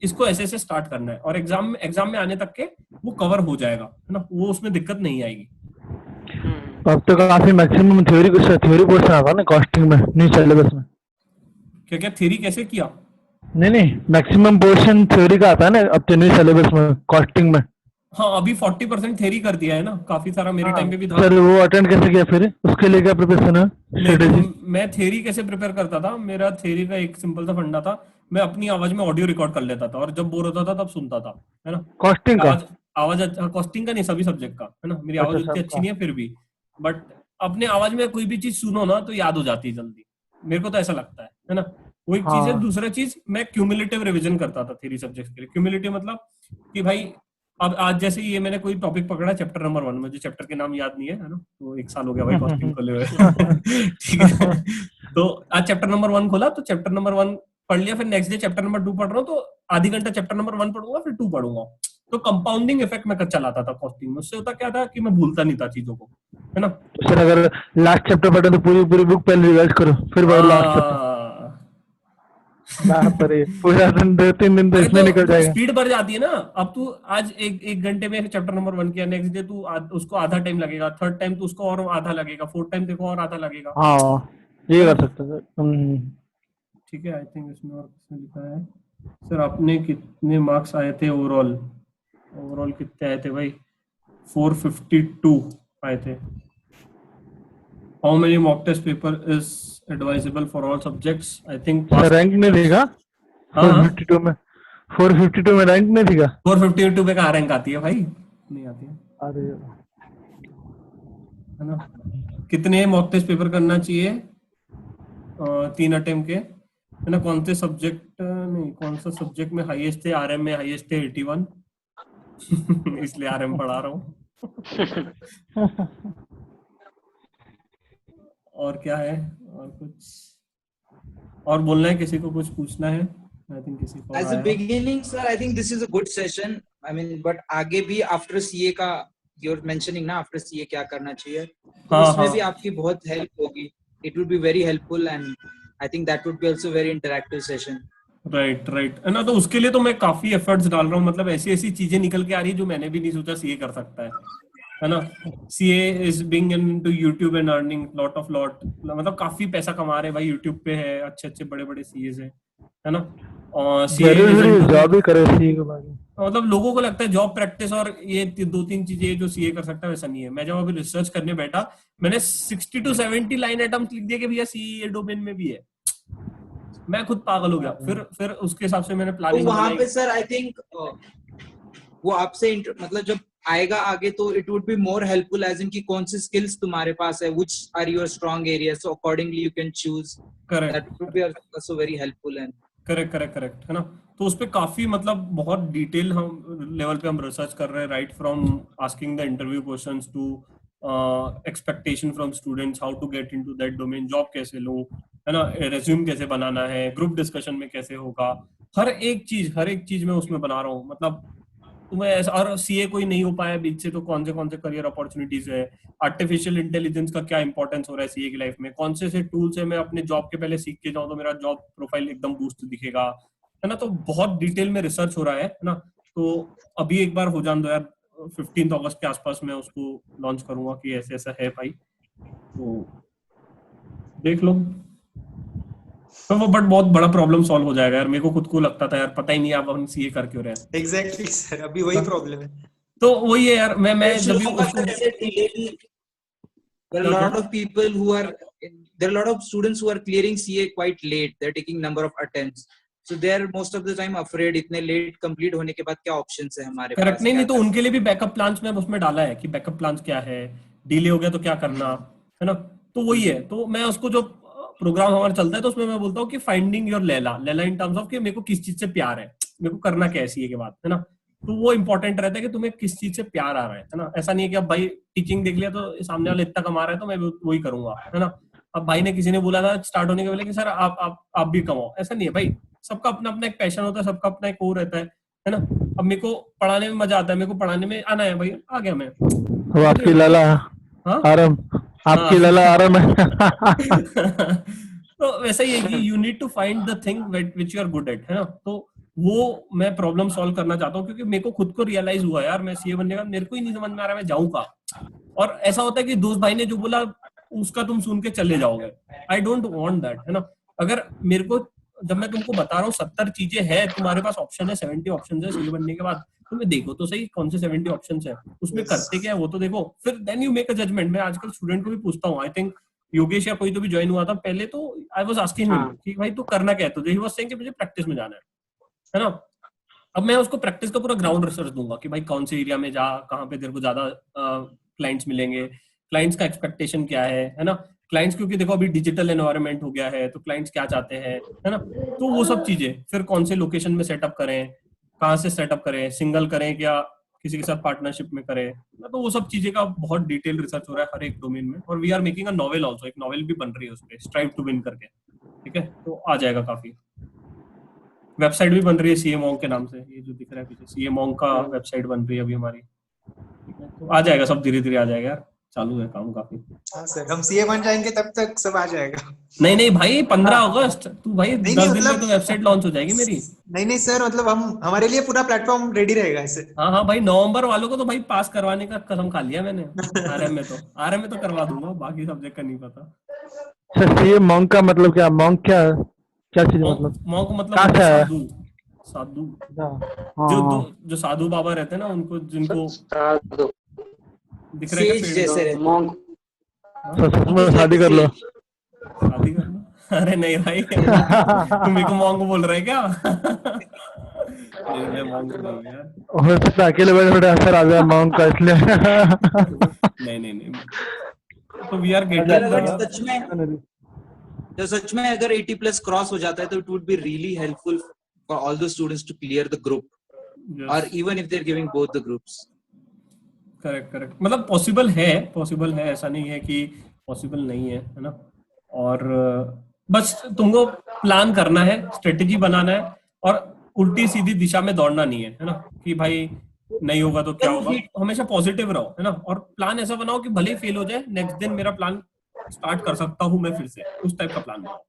इसको ऐसे ऐसे स्टार्ट करना है और एग्जाम में आने तक के वो कवर हो जाएगा, है ना। वो उसमें दिक्कत नहीं आएगी। अब तो काफी मैक्सिमम थ्योरी पोर्शन आता है ना कॉस्टिंग में, न्यू सिलेबस में। क्या थ्योरी कैसे किया? नहीं मैक्सिमम पोर्शन थ्योरी का आता है ना अब तो न्यू सिलेबस में कॉस्टिंग में। हाँ, अभी 40% थ्योरी कर दिया है ना, काफी सारा मेरे टाइम पे भी था। सर वो अटेंड कैसे किया फिर, उसके लिए क्या प्रिपरेशन है? मैं थ्योरी कैसे प्रिपेयर करता था, मेरा थ्योरी का एक सिंपल सा फंडा था, मैं अपनी आवाज में ऑडियो रिकॉर्ड कर लेता था और जब बोर होता था तब सुनता था, है ना। कॉस्टिंग का आवाज कॉस्टिंग का नहीं, सभी सब्जेक्ट का, है ना। मेरी आवाज उतनी अच्छी नहीं है फिर भी, बट अपने आवाज में कोई भी चीज सुनो ना तो याद हो जाती है जल्दी, मेरे को तो ऐसा लगता है ना। वो एक चीज है। दूसरा चीज, मैं क्यूमुलेटिव रिवीजन करता था थ्योरी सब्जेक्ट के लिए। क्यूमुलेटिव मतलब कि भाई अब आज जैसे ये मैंने कोई टॉपिक पकड़ा चैप्टर नंबर 1, मुझे चैप्टर के नाम याद नहीं है ना, तो 1 साल हो गया भाई कॉस्टिंग खोले हुए। ठीक है, तो आज चैप्टर नंबर 1 खोला तो चैप्टर नंबर 1 पढ़ लिया, फिर नेक्स्ट डे चैप्टर नंबर 2 पढ़ रहा हूँ तो आधी घंटा चैप्टर नंबर 1 पढ़ूंगा फिर 2 पढ़ूंगा। तो कंपाउंडिंग इफेक्ट में चलाता था कॉस्टिंग में। उससे होता क्या था कि मैं भूलता नहीं था चीजों को, है ना। तो सर अगर लास्ट चैप्टर पढ़े तो पूरी बुक पहले रिवाइज करो, फिर लास्ट चैप्टर पूरा 2-3 दिन तो इसमें निकल जाएगा। स्पीड बढ़ जाती है ना। अब तू आज एक घंटे में चैप्टर नंबर 1 किया, नेक्स्ट डे तू उसको आधा टाइम लगेगा, थर्ड टाइम तो उसको और आधा लगेगा, फोर्थ टाइम देखो और आधा लगेगा। हाँ ये कर सकते हैं। ठीक है, आई थिंक इसमें और कुछ लिखा है। सर आपने कितने मार्क्स आए थे ओवरऑल कितने आए थे भाई? 452 आए थे। How many mock test paper is advisable for all subjects? I think rank नहीं देगा 452 में। 452 में रैंक नहीं देगा। 452 में कहाँ रैंक आती है भाई? नहीं आती है। अरे है ना। कितने मॉक टेस्ट पेपर करना चाहिए? 3 अटेम्प्ट के, है ना। कौन से सब्जेक्ट कौन सा सब्जेक्ट में हाईएस्ट थे? आरएम में हाईएस्ट थे 81। इसलिए आरएम पढ़ा रहा हूँ। और क्या है? और कुछ और बोलना है? किसी को कुछ पूछना है? आई थिंक किसी को as a beginning sir I think this is a good session. I mean but आगे भी आफ्टर सीए का यू आर मेंशनिंग ना, आफ्टर सीए क्या करना चाहिए, तो उसमें भी आपकी बहुत हेल्प होगी। It will be very helpful and I think that would be also very interactive session. Right है ना। तो उसके लिए तो मैं काफी एफर्ट्स डाल रहा हूँ, मतलब ऐसी ऐसी चीजें निकल के आ रही है जो मैंने भी नहीं सोचा सीए कर सकता है ना। CA is being into YouTube and earning lot, मतलब काफी पैसा कमा रहे हैं भाई, यूट्यूब पे है, अच्छे बड़े सीएस है ना। और जॉब भी करे सीए के बाद, मतलब लोगों को लगता है जॉब, प्रैक्टिस और ये 2-3 चीजें जो सीए कर सकता है, वैसा नहीं है। मैं जब अभी रिसर्च करने बैठा, मैंने 60 to 70 लाइन आइटम्स लिख दिए कि भैया सीए डोमेन में भी है। मैं खुद पागल हो गया। फिर उसके हिसाब से मैंने प्लानिंग वहां पे सर आई थिंक वो आपसे मतलब जब आएगा आगे तो it would be more helpful as in की कौन सी स्किल्स तुम्हारे पास है, which are your strong area, so accordingly you can choose. That would be also very helpful. And correct है ना। तो उस पे काफी मतलब बहुत डिटेल हम लेवल पे हम रिसर्च कर रहे हैं, right from asking the interview questions to expectation from students, how to get into that domain, job कैसे लो, है ना, रेज्यूम कैसे बनाना है, ग्रुप डिस्कशन में कैसे होगा, हर एक चीज मैं उसमें बना रहा हूँ। मतलब तुम्हें ऐसा, और सीए कोई नहीं हो पाया बीच से तो कौन से करियर अपॉर्चुनिटीज है, आर्टिफिशियल इंटेलिजेंस का क्या इंपॉर्टेंस हो रहा है सीए की लाइफ में, कौन से टूल्स है मैं अपने जॉब के पहले सीख के जाऊं तो मेरा जॉब प्रोफाइल एकदम बूस्ट दिखेगा, है ना। तो बहुत डिटेल में रिसर्च हो रहा है ना। तो अभी एक बार हो जान दो यार, 15 अगस्त के आसपास मैं उसको लॉन्च करूंगा कि ऐसा है भाई, तो देख लो। तो वो बट बहुत बड़ा प्रॉब्लम सॉल्व हो जाएगा यार। मेरे को खुद को लगता था यार, पता ही नहीं आप हम सीए कर क्यों रहे हैं। एग्जैक्टली सर, अभी वही प्रॉब्लम है। तो वही है यार, मैं जब भी there are a lot of people who are there are a lot of students who are clearing CA quite late. They're taking number of attempts, so they are most of the time afraid इतने late complete होने के बाद क्या options है हमारे पास। Correct, नहीं तो उनके लिए भी बैकअप प्लान्स में उसमें डाला है कि बैकअप प्लान्स क्या है, डिले हो गया तो क्या करना, है ना। तो वही है। तो मैं उसको जो प्रोग्राम हमारा चलता है तो उसमें मैं बोलता हूँ कि finding your Laila in terms of कि मेरे को किस चीज से प्यार है, मेरे को करना क्या है सीए के बाद, है ना। तो वो इंपॉर्टेंट रहता है कि तुम्हें किस चीज से प्यार आ रहा है ना। ऐसा नहीं है कि अब भाई टीचिंग देख लिया तो सामने वाला इतना कमा रहा है तो मैं वही करूंगा, है ना। अब भाई ने किसी ने बोला था स्टार्ट होने के पहले कि सर आप भी कमाओ, ऐसा नहीं है भाई। सबका अपना अपना एक पैशन होता है, सबका अपना एक वो रहता है ना। अब मेरे को पढ़ाने में मजा आता है, मेरे को पढ़ाने में आना है भाई, आ गया मैं। वो आपकी लाला आराम, आपकी लाला आराम है। तो वैसा ही है कि you need to find the thing which you are good at, है ना। तो वो मैं प्रॉब्लम सॉल्व करना चाहता हूँ, क्योंकि मेरे को खुद को रियलाइज हुआ यार, मैं सीए बनने का मेरे को ही नहीं समझ में आ रहा मैं जाऊँ कहाँ। और ऐसा होता है कि दोस्त भाई ने जो बोला उसका तुम सुन के चले जाओगे। आई डोंट वांट दैट, है ना। अगर मेरे को, जब मैं तुमको बता रहा हूँ 70 चीजें हैं तुम्हारे पास, ऑप्शन है 70 ऑप्शन है सीए बनने के बाद, तुम्हें देखो तो सही कौन से 70 ऑप्शन है, उसमें करते क्या है वो तो देखो, फिर then you make a judgment. मैं आजकल स्टूडेंट को भी पूछता हूँ, आई थिंक योगेश या कोई तो भी ज्वाइन हुआ था पहले, तो आई वाज आस्किंग हिम कि भाई तू करना क्या है तुझे, ही वाज सेइंग कि मुझे प्रैक्टिस में जाना है ना। अब मैं उसको प्रैक्टिस का पूरा ग्राउंड रिसर्च दूंगा कि भाई कौन से एरिया में जा, कहाँ पे तेरे को ज्यादा क्लाइंट्स मिलेंगे, क्लाइंट्स का एक्सपेक्टेशन क्या है ना। क्लाइंट्स क्योंकि देखो अभी डिजिटल एनवायरनमेंट हो गया है, तो क्लाइंट्स क्या चाहते हैं, है ना। तो वो सब चीजें, फिर कौन से लोकेशन में सेटअप करें, कहाँ से सेटअप करें, सिंगल करें क्या किसी के साथ पार्टनरशिप में करें, तो वो सब चीजें का बहुत डिटेल रिसर्च हो रहा है हर एक डोमेन में। और we are making a novel also, एक नॉवेल भी बन रही है उस पे, स्ट्राइव टू विन करके, ठीक है। तो आ जाएगा काफी। वेबसाइट भी बन रही है सीए मॉन्क के नाम से, ये जो दिख रहा है पीछे सीए मॉन्क का वेबसाइट बन रही है अभी हमारी, ठीक है। तो आ जाएगा सब, धीरे धीरे आ जाएगा यार, चालू है काम काफी। हाँ सर, हम सीए बन जाएंगे तब तक सब आ जाएगा। नहीं भाई 15 अगस्त तू भाई 10 दिन में तो वेबसाइट लॉन्च हो जाएगी मेरी। नहीं सर, मतलब हमारे लिए पूरा प्लेटफॉर्म रेडी रहेगा ऐसे। हाँ भाई, नवंबर वालों को तो भाई पास करवाने का कसम खा लिया मैंने। आरएम में तो करवा दूंगा, बाकी सब्जेक्ट का नहीं पता। सर सीए मॉन्क का मतलब क्या, मॉन्क क्या चीज, मतलब मॉन्क मतलब साधु जो साधु बाबा रहते हैं ना, उनको जिनको दिख रहा है जैसे मॉन्क। शादी कर लो। अरे नहीं भाई, तुम मेरे को मॉन्क बोल रहे क्या? मैं मॉन्क नहीं यार, हो सकता है अकेले बैठे असर आ जाए मॉन्क का, इसलिए। नहीं तो वी आर गेटिंग। तो सच में अगर 80+ क्रॉस हो जाता है तो it would be really helpful for all the students to clear the group, और even if they are giving both the groups. Correct, मतलब पॉसिबल है, ऐसा नहीं है कि पॉसिबल नहीं है ना। और बस तुमको प्लान करना है, स्ट्रेटेजी बनाना है, और उल्टी सीधी दिशा में दौड़ना नहीं है ना, कि भाई नहीं होगा तो क्या होगा। हमेशा पॉजिटिव रहो, है ना। और प्लान ऐसा बनाओ कि भले ही फेल हो जाए, नेक्स्ट दिन मेरा प्लान स्टार्ट कर सकता हूँ मैं फिर से, उस टाइप का प्लान बनाओ।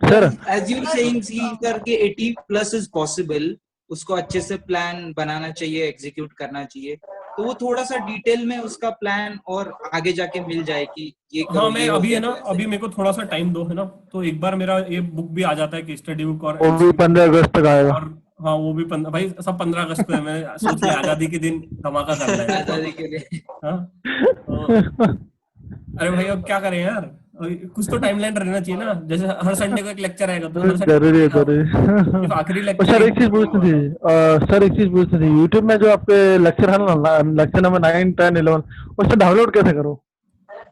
Sir as you saying sir कि 80 प्लस इज पॉसिबल, उसको अच्छे से प्लान बनाना चाहिए, एग्जीक्यूट करना चाहिए, तो वो थोड़ा सा डिटेल में उसका प्लान और आगे जाके मिल जाए कि ये करो, हाँ मैं ये हो अभी गया है ना, तो ऐसे। अभी मेरे को थोड़ा सा टाइम दो है ना, तो एक बार मेरा ये बुक भी आ जाता है कि स्टडी बुक और वो भी 15 अगस्त तक आएगा। और हाँ वो भी भाई सब 15 अगस्त को है, मैं सोच लिया आजादी के दिन धमाका करना है आजादी के लिए। हाँ तो अरे भाई अब क्या करें यार, कुछ तो टाइमलाइन रहना चाहिए ना, जैसे हर संडे को एक लेक्चर आएगा तो हर जरूरी है संडे जरूरी। सिर्फ आखिरी और लेक्चर सर एक चीज पूछनी थी, सर एक चीज पूछनी थी, यूट्यूब में जो आपके लेक्चर है ना, लेक्चर नंबर 9, 10, 11, उससे डाउनलोड कैसे करो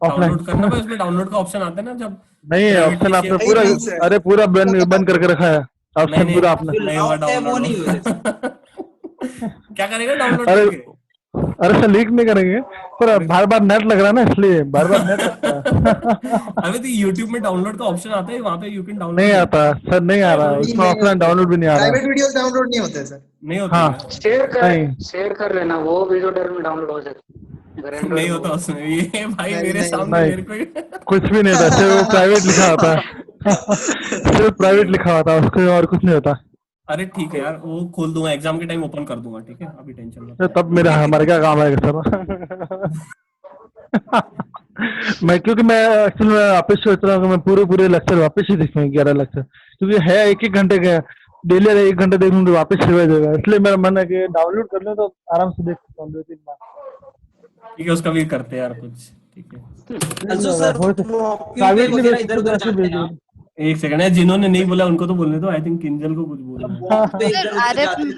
ऑफलाइन? डाउनलोड करना भाई, उसमें डाउनलोड का ऑप्शन आता है ना, जब नहीं ऑप्शन आपने पूरा, अरे पूरा बंद करके रखा है ऑप्शन पूरा आपने। नहीं हुआ डाउनलोड क्या करेगा डाउनलोड अरे करके? अरे सर लीक नहीं करेंगे, पर बार बार नेट लग रहा है ना, इसलिए बार बार नेट लगता है। अभी तो YouTube में डाउनलोड का ऑप्शन आता है, वहाँ पे यू कैन डाउनलोड। नहीं आता सर, नहीं आ रहा उसमें, ऑफलाइन डाउनलोड भी नहीं आ रहा। प्राइवेट वीडियोस डाउनलोड नहीं होते सर। नहीं होता। हाँ शेयर कर लेना, वो वीडियो में डाउनलोड हो सकता नहीं होता उसमें, ये भाई मेरे सामने मेरे को कुछ भी नहीं होता, सिर्फ प्राइवेट लिखा होता है। सिर्फ प्राइवेट लिखा होता है उसको, और कुछ नहीं होता। अरे ठीक है यार, वो खोल दूंगा एग्जाम के टाइम, ओपन कर दूंगा, ठीक है अभी टेंशन मत। तब मेरा हमारा क्या काम है सर? मैं क्योंकि मैं एक्चुअली मैं वापस सोच रहा हूँ कि मैं पूरे लेक्चर वापस ही देखूंगा, 11 लेक्चर, क्योंकि है 1-1 घंटे के, डेली 1 घंटे देखूँ तो वापस रिवाइज होगा, इसलिए मेरा मन है कि डाउनलोड कर लूँ तो आराम से देख सकता हूँ 2-3 बार। ठीक है उसका भी करते हैं यार कुछ, ठीक है। एक सेकंड है, जिन्होंने नहीं बोला उनको तो बोलने दो, आई थिंक किंजल को कुछ बोलना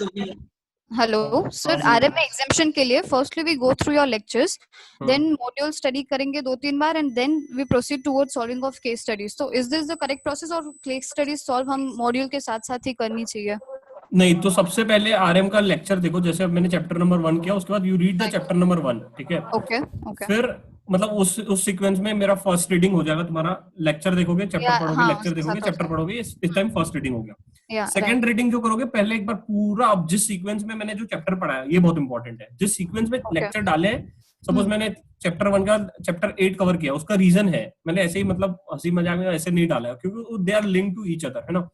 है। Hello, sir. RM में exemption के लिए firstly we go through your lectures, then module study करेंगे 2-3 बार, and then we proceed towards solving of case studies. So is this the correct process, और case studies solve हम module के साथ साथ ही करनी चाहिए? नहीं तो सबसे पहले आरएम का लेक्चर देखो, जैसे अब मैंने चैप्टर नंबर 1 किया, उसके बाद you read the chapter number 1, ठीक है? ओके। फिर मतलब उस सीक्वेंस में मेरा फर्स्ट रीडिंग हो जाएगा, तुम्हारा लेक्चर देखोगे, चैप्टर पढ़ोगे, लेक्चर देखोगे, चैप्टर पढ़ोगे, इस टाइम फर्स्ट रीडिंग हो गया। सेकंड रीडिंग जो करोगे, पहले एक बार पूरा अब जिस सीक्वेंस में मैंने जो चैप्टर पढ़ाया, ये बहुत इंपॉर्टेंट है, जिस सीक्वेंस में लेक्चर डाले, सपोज मैंने चैप्टर 1 का चैप्टर 8 कवर किया, उसका रीजन है, मैंने ऐसे ही मतलब हंसी मजाक में ऐसे नहीं डाला, क्योंकि they are linked to each other, है ना?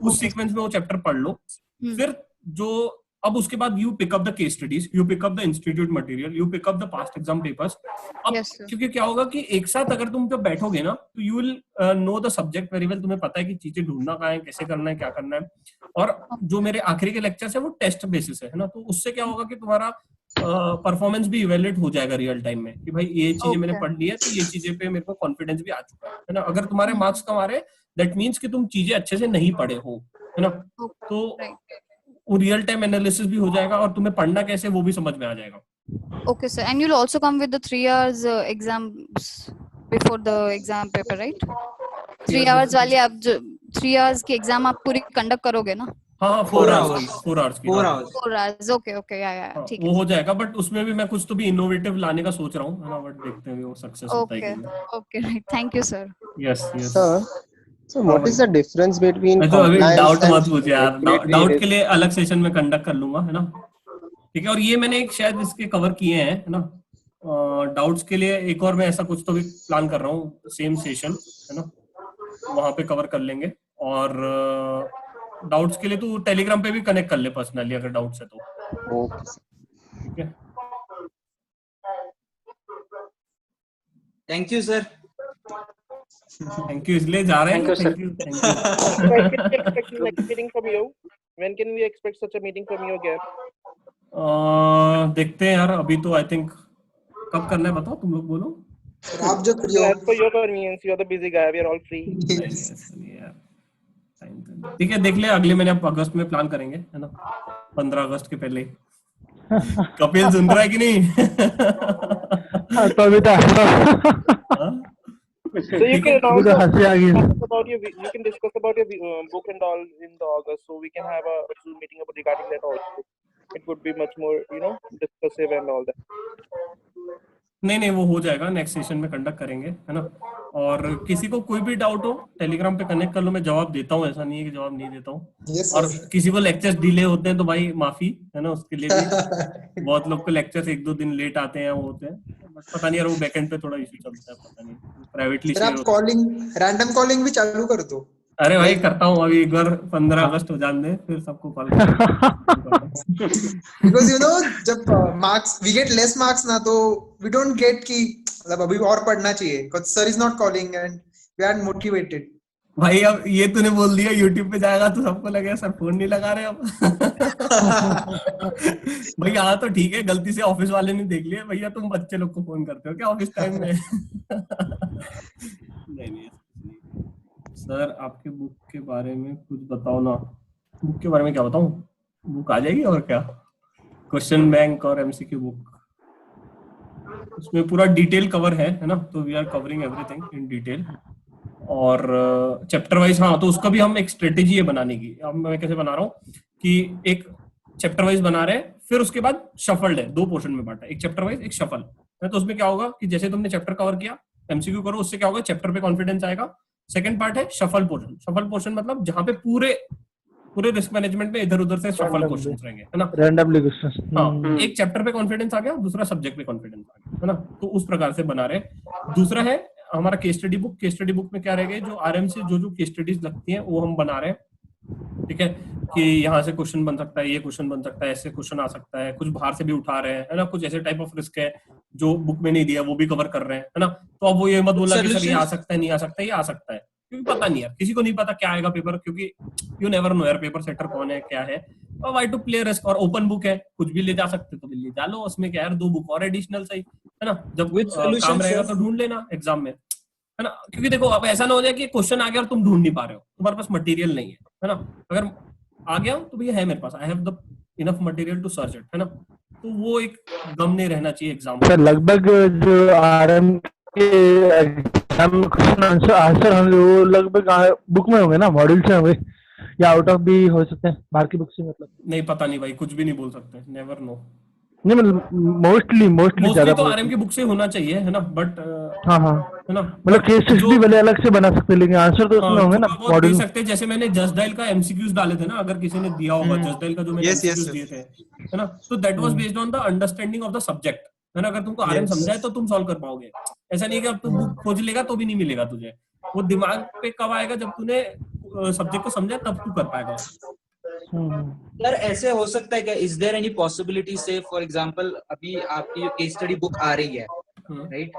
उस सीक्वेंस में वो चैप्टर पढ़ लो, फिर जो अब उसके बाद you pick up the case studies, you pick up the institute material, you pick up the past exam papers. अब क्योंकि क्या होगा कि एक साथ अगर तुम जब बैठोगे ना, तो you will know the subject very well, तुम्हें पता है कि चीजें ढूंढना कहाँ है, कैसे करना है, क्या करना है। और जो मेरे आखिरी के लेक्चर्स है वो टेस्ट बेसिस है ना, तो उससे क्या होगा कि तुम्हारा परफॉर्मेंस भी इवेल्युएट हो जाएगा रियल टाइम में, कि भाई ये चीजें मैंने पढ़ ली है, तो ये चीजें पे मेरे को कॉन्फिडेंस भी आ चुका है ना। अगर तुम्हारे मार्क्स कम आ रहे, दैट मीन्स कि तुम चीजें अच्छे से नहीं पढ़े हो, है ना? तो वो रियल टाइम एनालिसिस भी हो जाएगा, और तुम्हें पढ़ना कैसे वो भी समझ में आ जाएगा। Okay, sir. And you'll also come with the 3 hours exams before the exam paper, right? 3 hours वाली आप जो 3 hours की एग्जाम आप पूरी कंडक्ट करोगे ना? हाँ 4 hours की 4 hours, okay, yeah, ठीक है। वो हो जाएगा, बट उसमें भी मैं कुछ तो भी इनोवेटिव लाने का सोच रहा हूँ, है ना? बट देखते हैं वो सक्सेस होता है कि नहीं। Okay, right. Thank you, sir. Yes. So what is the difference between तो अभी डाउट compliance मत पूछ यार, डाउट के लिए अलग सेशन में कंडक्ट कर लूंगा, है ना? ठीक है, और ये मैंने एक शायद इसके कवर किए हैं, है ना? डाउट्स के लिए एक और मैं ऐसा कुछ तो भी प्लान कर रहा हूँ, सेम सेशन, है ना? वहां पे कवर कर लेंगे। और डाउट्स के लिए तू टेलीग्राम पे भी कनेक्ट कर ले पर्सनली, अगर डाउट्स है तो। ठीक है, thank you sir. Thank you, इसलिए जा रहे हैं। Thank you. Meeting from you. When can we expect such a meeting from you again? देखते हैं यार, अभी तो आई थिंक कब करना है बताओ, तुम लोग बोलो। आप जो As per your convenience, you are the busy guy. We are all free. ठीक है, देख ले, अगले महीने आप अगस्त में प्लान करेंगे, है ना? 15 अगस्त के पहले। कपिल सुन रहा है कि नहीं? तो अभी तो So you can also you can discuss about your book and all in the August, so we can have a Zoom meeting about regarding that also. It would be much more, discussive and all that. नहीं वो हो जाएगा, next session में conduct करेंगे, है ना? और किसी को कोई भी डाउट हो टेलीग्राम पे कनेक्ट कर लो, मैं जवाब देता हूँ, ऐसा नहीं है कि जवाब नहीं देता हूँ। और किसी को लेक्चर्स डिले होते हैं तो भाई माफी, है ना? उसके लिए भी बहुत लोग को लेक्चर्स 1-2 दिन लेट आते हैं, वो होते हैं, बट पता नहीं यार, वो बैकएंड पे थोड़ा इशू चलता है, पता नहीं। प्राइवेटली सर शेयर आप होता कॉलिंग, रैंडम कॉलिंग भी चालू कर दो। अरे भाई करता हूँ अभी, एक बार 15 अगस्त हो जाने दे, फिर सबको कॉल बिकॉज यू नो जब marks we get less marks ना, तो वी डोंट गेट कि मतलब अभी और पढ़ना चाहिए, because sir is not calling and we are motivated. भाई अब ये तूने बोल दिया, यूट्यूब पे जाएगा तो सबको लगेगा सर फोन नहीं लगा रहे अब। भाई यहाँ तो ठीक है, गलती से ऑफिस वाले ने देख लिया, भैया तुम बच्चे लोग को फोन करते हो क्या ऑफिस टाइम में? नहीं सर आपके बुक के बारे में कुछ बताओ ना। बुक के बारे में क्या बताऊं? बुक आ जाएगी और क्या, क्वेश्चन बैंक और एमसीक्यू बुक, उसमें पूरा डिटेल कवर है ना, तो we are covering everything in detail. और चैप्टर वाइज, हाँ तो उसका भी हम एक स्ट्रेटेजी है बनाने की। अब मैं कैसे बना रहा हूँ कि एक चैप्टर वाइज बना रहे हैं, फिर उसके बाद शफल्ड है, 2 पोर्शन में बांटा, एक चैप्टर वाइज एक शफल। तो उसमें क्या होगा कि जैसे तुमने चैप्टर कवर किया, एमसीक्यू करो, उससे क्या होगा, चैप्टर पे कॉन्फिडेंस आएगा। सेकंड पार्ट है शफल पोर्शन। शफल पोर्शन मतलब जहाँ पे पूरे रिस्क मैनेजमेंट में इधर उधर से शफल क्वेश्चंस रहेंगे, है ना, रैंडमली क्वेश्चंस। हाँ, एक चैप्टर पे कॉन्फिडेंस आ गया, दूसरा सब्जेक्ट पे कॉन्फिडेंस आ गया, है ना, तो उस प्रकार से बना रहे। दूसरा है हमारा case study book. Case study book में क्या रहेगा, जो आरएम से जो केस स्टडीज लगती हैं वो हम बना रहे हैं, ठीक है, कि यहाँ से क्वेश्चन बन सकता है, ये क्वेश्चन बन सकता है, ऐसे क्वेश्चन आ सकता है, कुछ बाहर से भी उठा रहे हैं, है ना, कुछ ऐसे टाइप ऑफ रिस्क है जो बुक में नहीं दिया वो भी कवर कर रहे हैं, है ना। तो अब वो ये मत बोलना कि सर ये आ सकता है, नहीं आ सकता, ये आ सकता है, क्योंकि पता नहीं यार, किसी को नहीं पता क्या आएगा पेपर, क्योंकि यू नेवर नो यार पेपर सेटर कौन है क्या है। और वाई टू प्ले रिस्क, और ओपन बुक है, कुछ भी ले जा सकते तो ले जा लो, उसमें क्या यार 2 बुक और एडिशनल सही, है ना, जब काम रहेगा तो ढूंढ लेना एग्जाम में, है ना। क्योंकि देखो अब ऐसा ना हो जाए कि क्वेश्चन आ गया और तुम ढूंढ नहीं पा रहे हो, तुम्हारे पास मटेरियल नहीं है ना। अगर आ गया तो भैया है मेरे पास, I have the enough material to search it, है ना। तो वो एक गम नहीं रहना चाहिए एग्जाम में। सर लगभग जो आरएम के एग्जाम क्वेश्चन आंसर होंगे वो लगभग बुक में होंगे ना, मॉड्यूल से होंगे, या आउट ऑफ भी हो सकते हैं बाहर की बुक से, मतलब नहीं पता नहीं भाई, कुछ भी नहीं बोल सकते, नेवर नो। नहीं मतलब मोस्टली ज्यादा तो आरएम की बुक से होना चाहिए, है ना, बट हाँ है ना, मतलब केस स्टडी वाले अलग से बना सकते हैं, लेकिन आंसर तो उसमें होंगे ना मॉड्यूल दे सकते हैं। जैसे मैंने जस्ट डायल का एमसीक्यूज डाले थे ना, अगर किसी ने दिया होगा जस्ट डायल का जो मैंने एमसीक्यूज दिए थे, है ना, तो that was based on the understanding of the subject, है ना। अगर तुमको आरएम समझा है तो तुम सॉल्व कर पाओगे, ऐसा नहीं कि अब तुम बुक खोज लेगा तो भी नहीं मिलेगा तुझे। वो दिमाग पे कब आएगा, जब तूने सब्जेक्ट को समझा तब तू कर पाएगा। सर ऐसे हो सकता है क्या, इज देयर एनी पॉसिबिलिटी से फॉर एग्जांपल अभी आपकी जो केस स्टडी बुक आ रही है, right,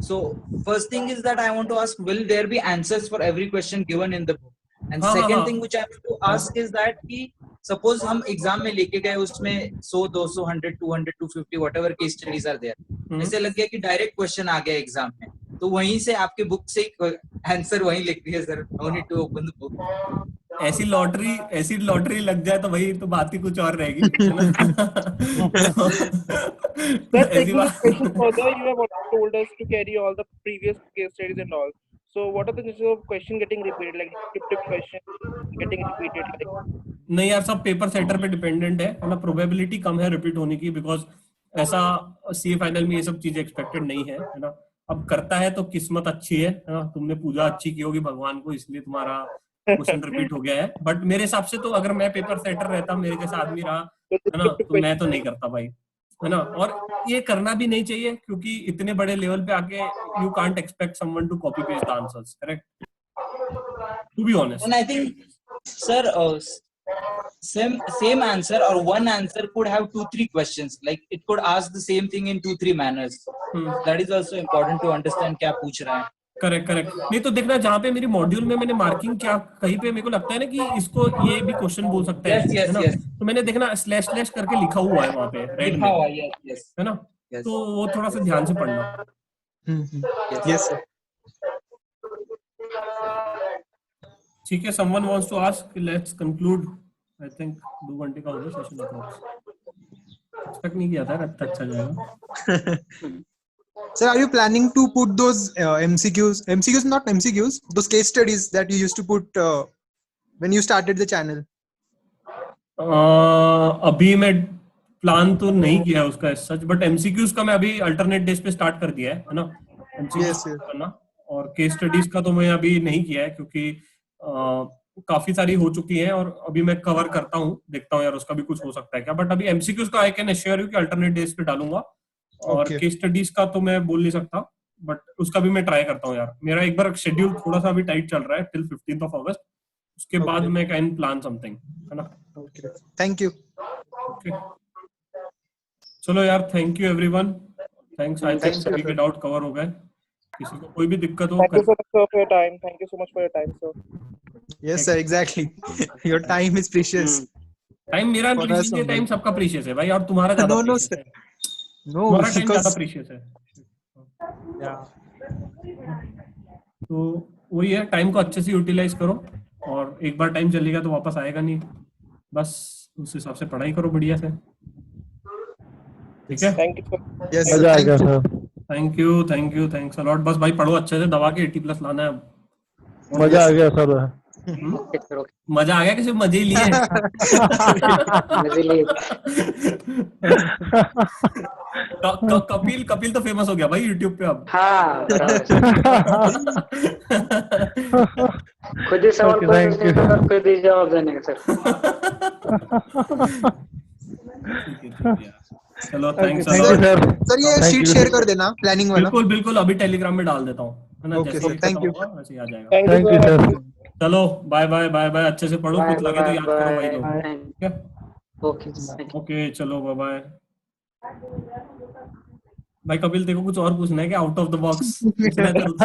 so first thing is that I want to ask, will there be answers for every question given in the book, and second thing which I want to ask is that कि suppose हम exam में लेके गए, उसमें 100 200 100 200 250 whatever case studies are there, ऐसे लग गया कि डायरेक्ट क्वेश्चन आ गया एग्जाम में, तो वहीं से आपके बुक से आंसर वहीं लिख दिया sir, no need to open the book. ऐसी लॉटरी लग जाए तो भाई तो बात ही कुछ और रहेगी। Sir, taking this question further, you have told us to carry all the previous case studies and all. So, what are the chances of question getting repeated, like tip question getting repeated? Like, नहीं यार, सब paper setter पे dependent है ना, probability कम है repeat होने की, because ऐसा सीए फाइनल में ये सब चीजें एक्सपेक्टेड नहीं है, है ना। अब करता है तो किस्मत अच्छी है ना, तुमने पूजा अच्छी की होगी भगवान को, इसलिए तुम्हारा क्वेश्चन रिपीट हो गया है। बट मेरे हिसाब से तो अगर मैं पेपर सेटर रहता, मेरे जैसा आदमी रहा, है ना, तो मैं तो नहीं करता भाई, है ना। और ये करना भी नहीं चाहिए, क्योंकि इतने बड़े लेवल पे आके you can't expect someone to copy paste the answers, correct, to be honest. And I think sir same answer or one answer could have 2-3 questions, like it could ask the same thing in 2-3 manners. That is also important to understand क्या पूछ रहा है। Correct नहीं तो देखना, जहाँ पे मेरी मॉड्यूल में मैंने मार्किंग क्या कहीं पे मेरे को लगता है ना कि इसको ये भी क्वेश्चन बोल सकता है, है ना, तो मैंने देखना स्लैश करके लिखा हुआ है वहाँ पे रेड में, है ना, तो वो थोड़ा सा ध्यान से पढ़ना। Yes sir. ठीक है, someone wants to ask, let's conclude. I think 2 घंटे का हो गया सेशन एक्सपेक्ट नहीं किया था, अच्छा जाएगा। Sir, are you planning to put those MCQs, not MCQs, those case studies that you used to put when you started the channel? अभी मैं प्लान तो नहीं किया है उसका सच, बट MCQs का मैं अभी अल्टरनेट डेज पे स्टार्ट कर दिया है ना, MCQs करना, और केस स्टडीज का तो मैं अभी नहीं किया है, क्योंकि काफी सारी हो चुकी हैं और अभी मैं कवर करता हूँ, देखता हूँ यार उसका भी कुछ हो सकता है क्या। बट अभी एमसीक्यूज का आई कैन एश्योर यू कि अल्टरनेट डेज पे डालूंगा, और केस स्टडीज का तो मैं बोल नहीं सकता, बट उसका भी मैं ट्राई करता हूँ यार। मेरा एक बार शेड्यूल थोड़ा सा अभी टाइट चल रहा है टिल 15th of August, उसके बाद मैं कैन प्लान समथिंग, है ना। Thank you. ओके चलो यार, thank you everyone, thanks. I think सभी के डाउट कवर हो गए। किसी को कोई भी दिक्कत हो, Thank you so much for your time. Thank you so much for your time, sir. Yes sir, exactly. Your time is precious. Time मेरा प्रीशियस है, टाइम सबका प्रीशियस है भाई, और तुम्हारा ज्यादा No, no, precious sir. है। No, तुम्हारा टाइम because ज्यादा प्रीशियस है। yeah. तो वही है, टाइम को अच्छे से यूटिलाइज करो, और एक बार टाइम चलेगा तो वापस आएगा नहीं, बस उस हिसाब से पढ़ाई करो बढ़िया से, ठीक है। Thank you so much. Yes, मजा आ गया sir. Thank you thanks a lot. बस भाई पढ़ो अच्छे से, दबा के 80+ लाना है अब। मजा आ गया सर। मजा आ गया कि सिर्फ मजे ही लिए? कपिल तो फेमस हो गया भाई यूट्यूब पे अब। हाँ खुद ही सवाल पूछने का और खुद ही जवाब देने का सर। चलो thanks thank you sir. Sir ये शीट शेयर कर देना प्लानिंग वाला। बिल्कुल बिल्कुल, अभी टेलीग्राम में डाल देता हूँ, है ना। Okay, जैसे sir. ही Thank खत्म you. होगा वैसे ही आ जाएगा। Thank you sir. चलो बाय बाय बाय बाय, अच्छे से पढ़ो, कुछ लगे तो याद करो भाई लोग, ठीक है। ओके चलो बाय बाय। भाई कपिल देखो कुछ और पूछना है क्या, आउट ऑफ द बॉक्स पूछना है तो रुक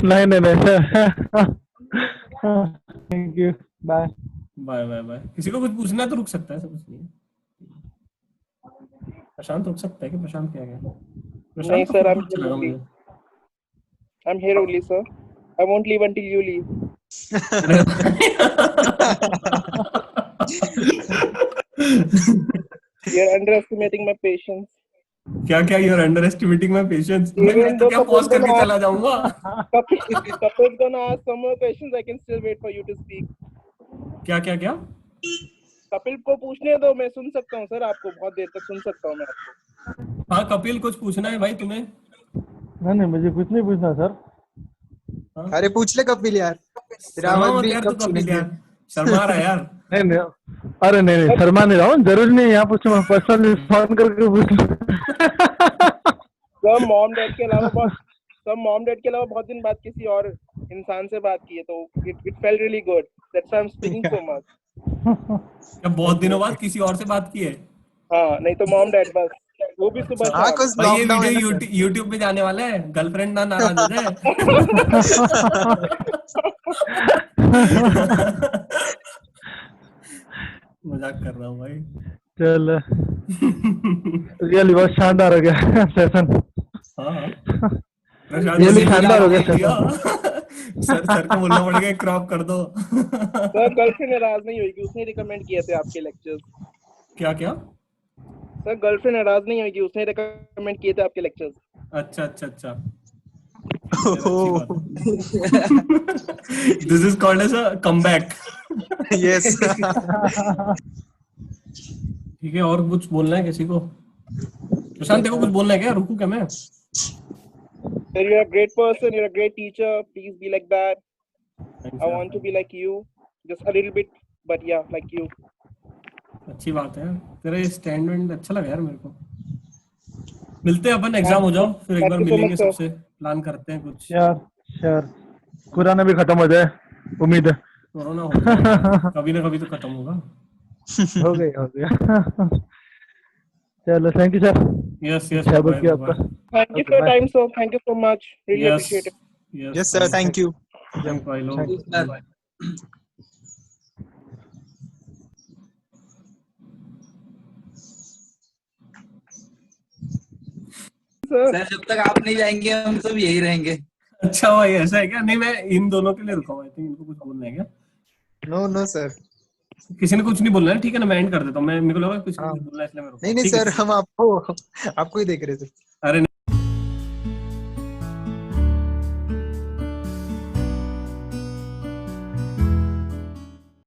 नहीं sir. Thank you, bye bye bye bye. किसी को कुछ पूछना है तो रुक सकता है, सब कुछ नहीं है। प्रशांत रुक सकता है कि प्रशांत क्या गया? नहीं sir, I'm here only sir. I won't leave until you leave. You're underestimating my patience. क्या you're underestimating my patience? मैं तो क्या पॉज करके चला जाऊंगा। Kapil's gonna ask some more questions. I can still wait for you to speak. क्या कपिल को पूछने दो, मैं सुन सकता हूँ सर, आपको बहुत देर तक सुन सकता हूँ मैं आपको। हाँ कपिल कुछ पूछना है भाई तुम्हें? नहीं मुझे कुछ नहीं पूछना सर। अरे पूछ ले कपिल यार, तेरा आवाज भी कब सुनेंगे। शर्मा रहा है यार। नहीं अरे नहीं शर्मा नहीं रहा हूँ, जरूरी नहीं यहाँ पूछो, मैं पर्सनली फोन करके पूछ लूँ। सर मॉम डैड के अलावा बहुत दिन बाद किसी और इंसान से बात की है, तो it felt really good. That's why I'm speaking so much. क्या बहुत दिनों बाद किसी और से बात की है? हाँ, नहीं तो मॉम डैड बस, वो भी सुबह हाँ कुछ भाई ये लॉकडाउन वीडियो यूट्यूब पे जाने वाला है, गर्लफ्रेंड ना नाराज हो जाए। मजाक कर रहा हूँ भाई। चल रियली बहुत शानदार हो गया सेशन। रियली शानदार हो गया सेशन। सर को बोलना पड़ेगा क्रॉप कर दो। सर गर्लफ्रेंड नाराज नहीं होगी, उसने रिकमेंड किए थे आपके लेक्चर्स। क्या सर गर्लफ्रेंड नाराज नहीं होगी, उसने रिकमेंड किए थे आपके लेक्चर्स। अच्छा this is called as a comeback. Yes ठीक है, और कुछ बोलना है किसी को? प्रशांत देखो कुछ बोलना है क्या? रुकूं क्या मैं? Sir, you're a great person, you're a great teacher, please be like that. Thanks, I want to be like you, just a little bit, but yeah, like you. अच्छी बात है, तेरा ये स्टैंड अच्छा लगा यार मेरे को। मिलते हैं अपन, एग्जाम हो जाओ फिर एक बार मिलेंगे सबसे, प्लान करते हैं कुछ। श्योर कोरोना भी खत्म हो जाए, उम्मीद है। कोरोना हो जाए कभी ना कभी तो खत्म होगा। हो गया। चलो थैंक यू सर। यस आपका Thank you for your time, sir. Thank you so much. Really appreciate it. Yes sir, thank you. Thank you. Sir जब तक आप नहीं जाएंगे हम सब यही रहेंगे। अच्छा भाई ऐसा है क्या? नहीं मैं इन दोनों के लिए रुका हूँ, आई थिंक इनको कुछ बोलना है क्या? नो सर, किसी ने कुछ नहीं बोलना है, ठीक है ना, मैं एंड कर देता हूँ। मैं मेरे को लगा कुछ बोलना है इसलिए मैं रुका। नहीं सर, हम आपको ही देख रहे थे। अरे